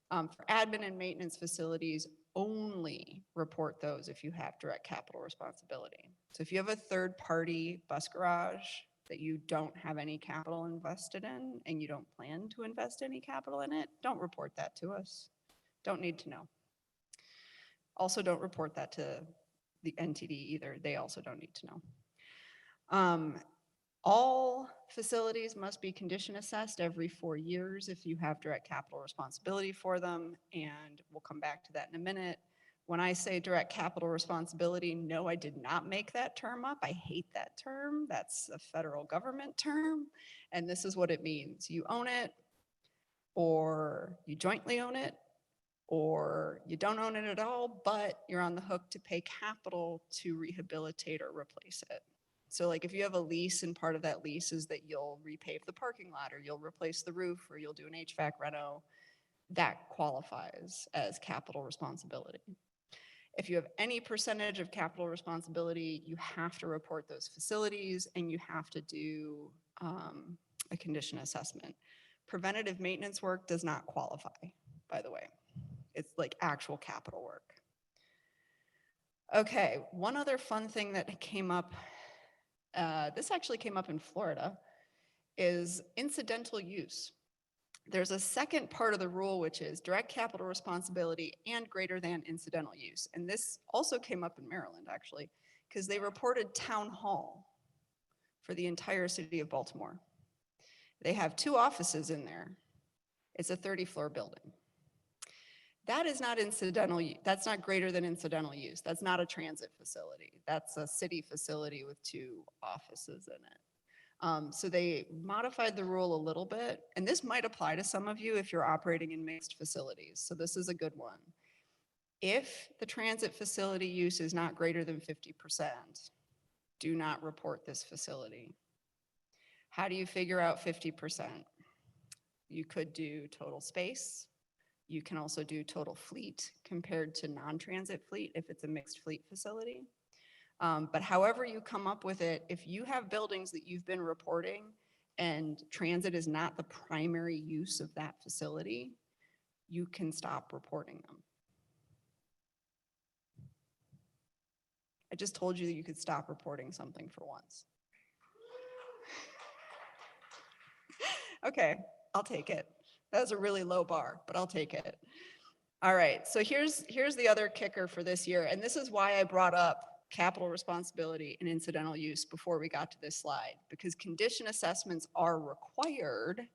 For admin and maintenance facilities, only report those if you have direct capital responsibility. So if you have a third-party bus garage that you don't have any capital invested in and you don't plan to invest any capital in it, don't report that to us. Don't need to know. Also, don't report that to the NTD either. They also don't need to know. All facilities must be condition assessed every 4 years if you have direct capital responsibility for them, and we'll come back to that in a minute. When I say direct capital responsibility, no, I did not make that term up. I hate that term. That's a federal government term, and this is what it means. You own it, or you jointly own it, or you don't own it at all, but you're on the hook to pay capital to rehabilitate or replace it. So like if you have a lease and part of that lease is that you'll repave the parking lot or you'll replace the roof or you'll do an HVAC reno, that qualifies as capital responsibility. If you have any percentage of capital responsibility, you have to report those facilities and you have to do a condition assessment. Preventative maintenance work does not qualify, by the way. It's like actual capital work. Okay, one other fun thing that came up, this actually came up in Florida, is incidental use. There's a second part of the rule, which is direct capital responsibility and greater than incidental use. And this also came up in Maryland, actually, because they reported town hall for the entire city of Baltimore. They have 2 offices in there. It's a 30-floor building. That is not incidental, that's not greater than incidental use. That's not a transit facility. That's a city facility with 2 offices in it. So they modified the rule a little bit, and this might apply to some of you if you're operating in mixed facilities. So this is a good one. If the transit facility use is not greater than 50%, do not report this facility. How do you figure out 50%? You could do total space. You can also do total fleet compared to non-transit fleet if it's a mixed fleet facility. But however you come up with it, if you have buildings that you've been reporting and transit is not the primary use of that facility, you can stop reporting them. I just told you that you could stop reporting something for once. Okay, I'll take it. That was a really low bar, but I'll take it. All right, so here's the other kicker for this year, and this is why I brought up capital responsibility and incidental use before we got to this slide, because condition assessments are required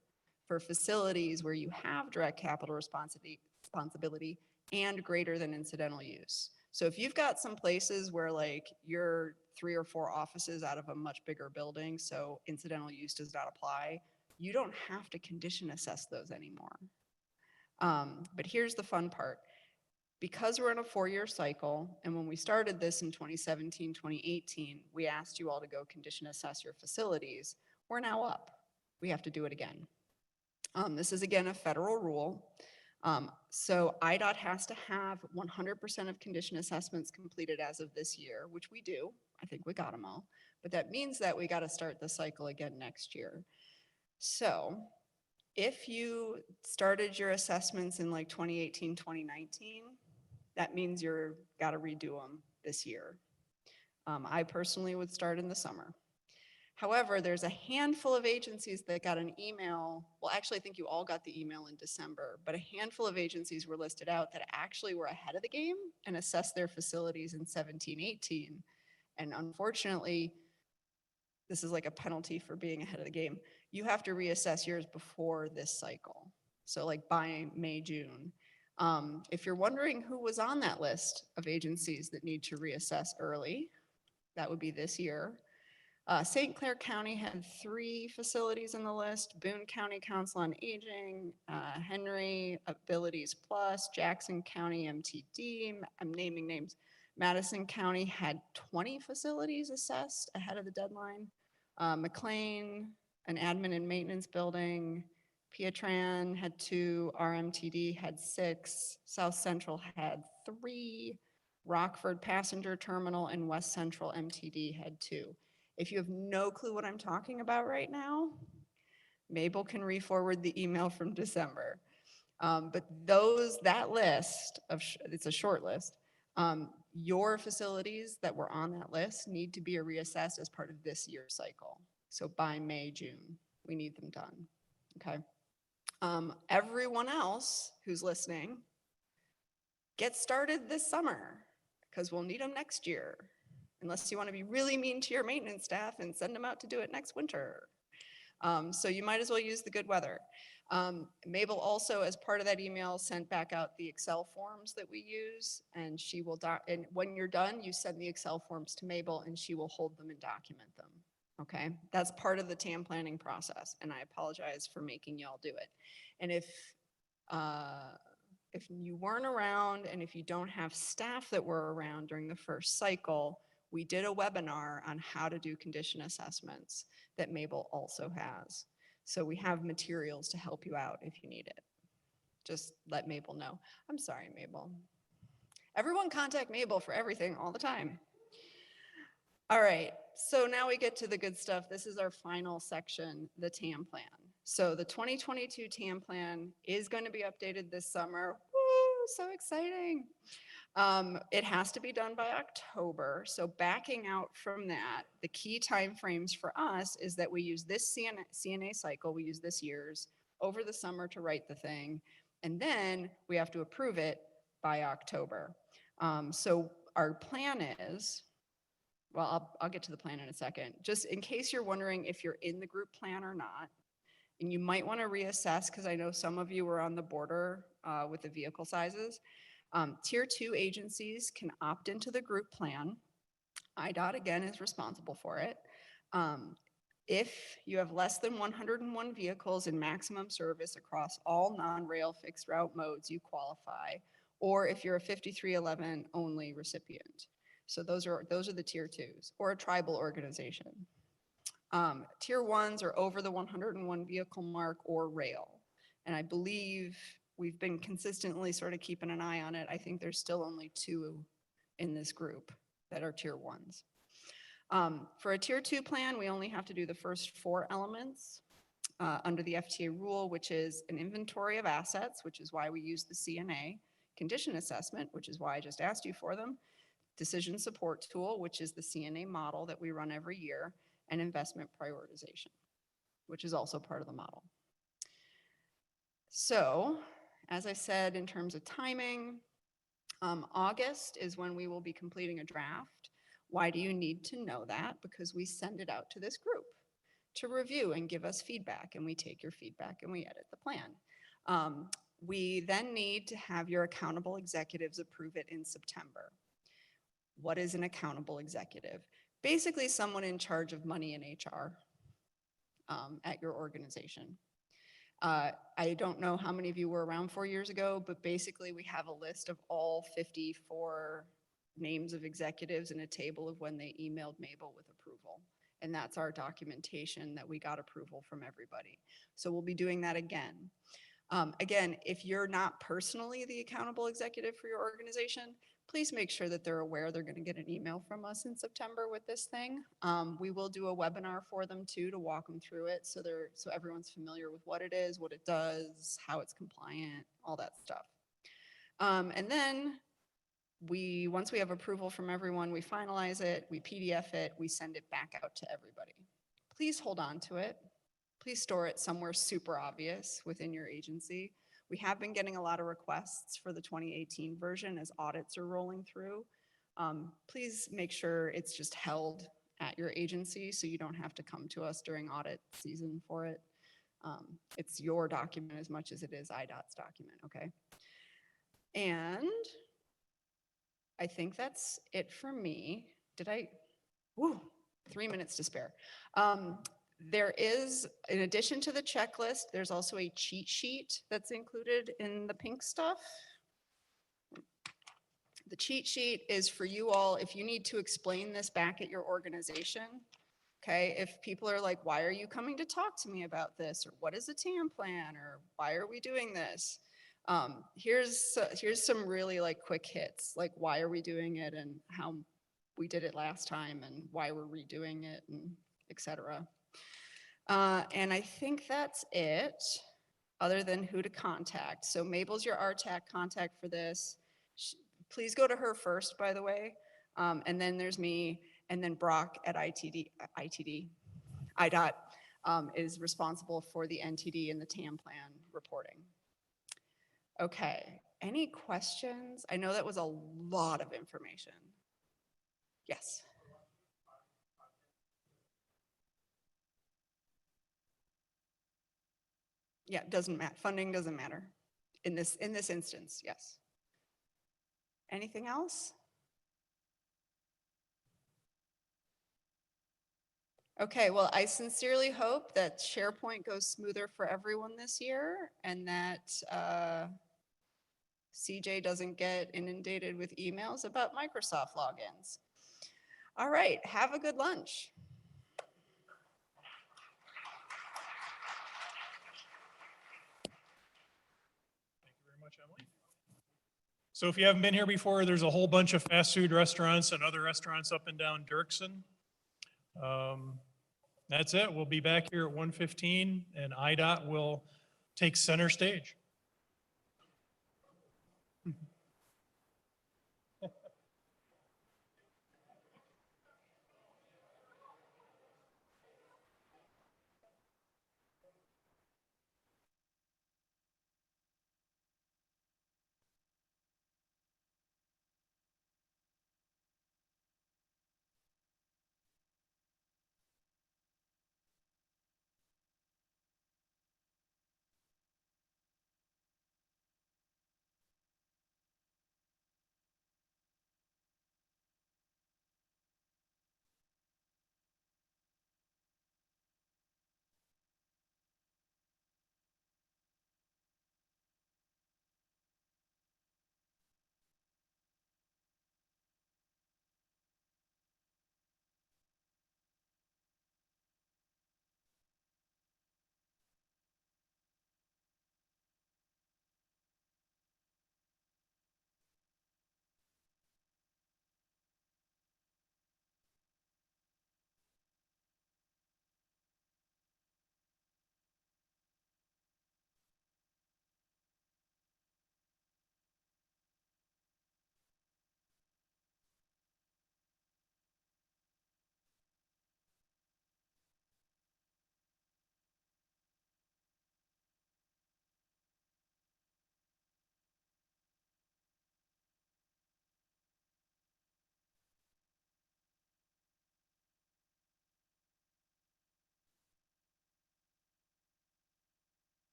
for facilities where you have direct capital responsibility and greater than incidental use. So if you've got some places where like you're 3 or 4 offices out of a much bigger building, so incidental use does not apply, you don't have to condition assess those anymore. But here's the fun part. Because we're in a 4-year cycle, and when we started this in 2017, 2018, we asked you all to go condition assess your facilities. We're now up. We have to do it again. This is again a federal rule. So IDOT has to have 100% of condition assessments completed as of this year, which we do. I think we got them all. But that means that we got to start the cycle again next year. So if you started your assessments in like 2018, 2019, that means you're got to redo them this year. I personally would start in the summer. However, there's a handful of agencies that got an email. Well, actually, I think you all got the email in December, but a handful of agencies were listed out that actually were ahead of the game and assessed their facilities in 17, 18. And unfortunately, this is like a penalty for being ahead of the game. You have to reassess yours before this cycle. So like by May, June. If you're wondering who was on that list of agencies that need to reassess early, that would be this year. St. Clair County had 3 facilities in the list: Boone County Council on Aging, Henry Abilities Plus, Jackson County MTD, I'm naming names. Madison County had 20 facilities assessed ahead of the deadline. McLean, an admin and maintenance building. Piatran had 2, RMTD had 6, South Central had 3, Rockford Passenger Terminal and West Central MTD had 2. If you have no clue what I'm talking about right now, Mabel can re-forward the email from December. But that list it's a short list. Your facilities that were on that list need to be reassessed as part of this year's cycle. So by May, June, we need them done, okay? Everyone else who's listening, get started this summer because we'll need them next year. Unless you want to be really mean to your maintenance staff and send them out to do it next winter. So you might as well use the good weather. Mabel also, as part of that email, sent back out the Excel forms that we use, and she will, and when you're done, you send the Excel forms to Mabel and she will hold them and document them, okay? That's part of the TAM planning process, and I apologize for making y'all do it. And if you weren't around and if you don't have staff that were around during the first cycle, we did a webinar on how to do condition assessments that Mabel also has. So we have materials to help you out if you need it. Just let Mabel know. I'm sorry, Mabel. Everyone contact Mabel for everything all the time. All right, so now we get to the good stuff. This is our final section, the TAM plan. So the 2022 TAM plan is going to be updated this summer. Woo, so exciting. It has to be done by October. So backing out from that, the key timeframes for us is that we use this CNA cycle, we use this year's over the summer to write the thing, and then we have to approve it by October. So our plan is, well, I'll get to the plan in a second. Just in case you're wondering if you're in the group plan or not, and you might want to reassess because I know some of you were on the border with the vehicle sizes. Tier 2 agencies can opt into the group plan. IDOT, again, is responsible for it. If you have less than 101 vehicles in maximum service across all non-rail fixed route modes, you qualify, or if you're a 5311 only recipient. So those are the tier 2s, or a tribal organization. Tier 1s are over the 101 vehicle mark or rail. And I believe we've been consistently sort of keeping an eye on it. I think there's still only 2 in this group that are tier 1s. For a tier 2 plan, we only have to do the first 4 elements under the FTA rule, which is an inventory of assets, which is why we use the CNA, condition assessment, which is why I just asked you for them, decision support tool, which is the CNA model that we run every year, and investment prioritization, which is also part of the model. So, as I said, in terms of timing, August is when we will be completing a draft. Why do you need to know that? Because we send it out to this group to review and give us feedback, and we take your feedback and we edit the plan. We then need to have your accountable executives approve it in September. What is an accountable executive? Basically, someone in charge of money and HR at your organization. I don't know how many of you were around 4 years ago, but basically we have a list of all 54 names of executives in a table of when they emailed Mabel with approval. And that's our documentation that we got approval from everybody. So we'll be doing that again. Again, if you're not personally the accountable executive for your organization, please make sure that they're aware they're going to get an email from us in September with this thing. We will do a webinar for them too to walk them through it so everyone's familiar with what it is, what it does, how it's compliant, all that stuff. And then once we have approval from everyone, we finalize it, we PDF it, we send it back out to everybody. Please hold on to it. Please store it somewhere super obvious within your agency. We have been getting a lot of requests for the 2018 version as audits are rolling through. Please make sure it's just held at your agency so you don't have to come to us during audit season for it. It's your document as much as it is IDOT's document, okay? And I think that's it for me. Woo, 3 minutes to spare. There is, in addition to the checklist, there's also a cheat sheet that's included in the pink stuff. The cheat sheet is for you all if you need to explain this back at your organization. Okay, if people are like, why are you coming to talk to me about this? Or what is a TAM plan? Or why are we doing this? Here's some really like quick hits, like why are we doing it and how we did it last time and why we're redoing it and etc. And I think that's it, other than who to contact. So Mabel's your RTAC contact for this. Please go to her first, by the way. And then there's me, and then Brock at ITD, IDOT is responsible for the NTD and the TAM plan reporting. Okay, any questions? I know that was a lot of information. Yes. Yeah, doesn't matter. Funding doesn't matter in this instance. Yes. Anything else? Okay, well, I sincerely hope that SharePoint goes smoother for everyone this year and that CJ doesn't get inundated with emails about Microsoft logins. All right, have a good lunch. Emily. So if you haven't been here before, there's a whole bunch of fast food restaurants and other restaurants up and down Dirksen. That's it. We'll be back here at 1:15 and IDOT will take center stage.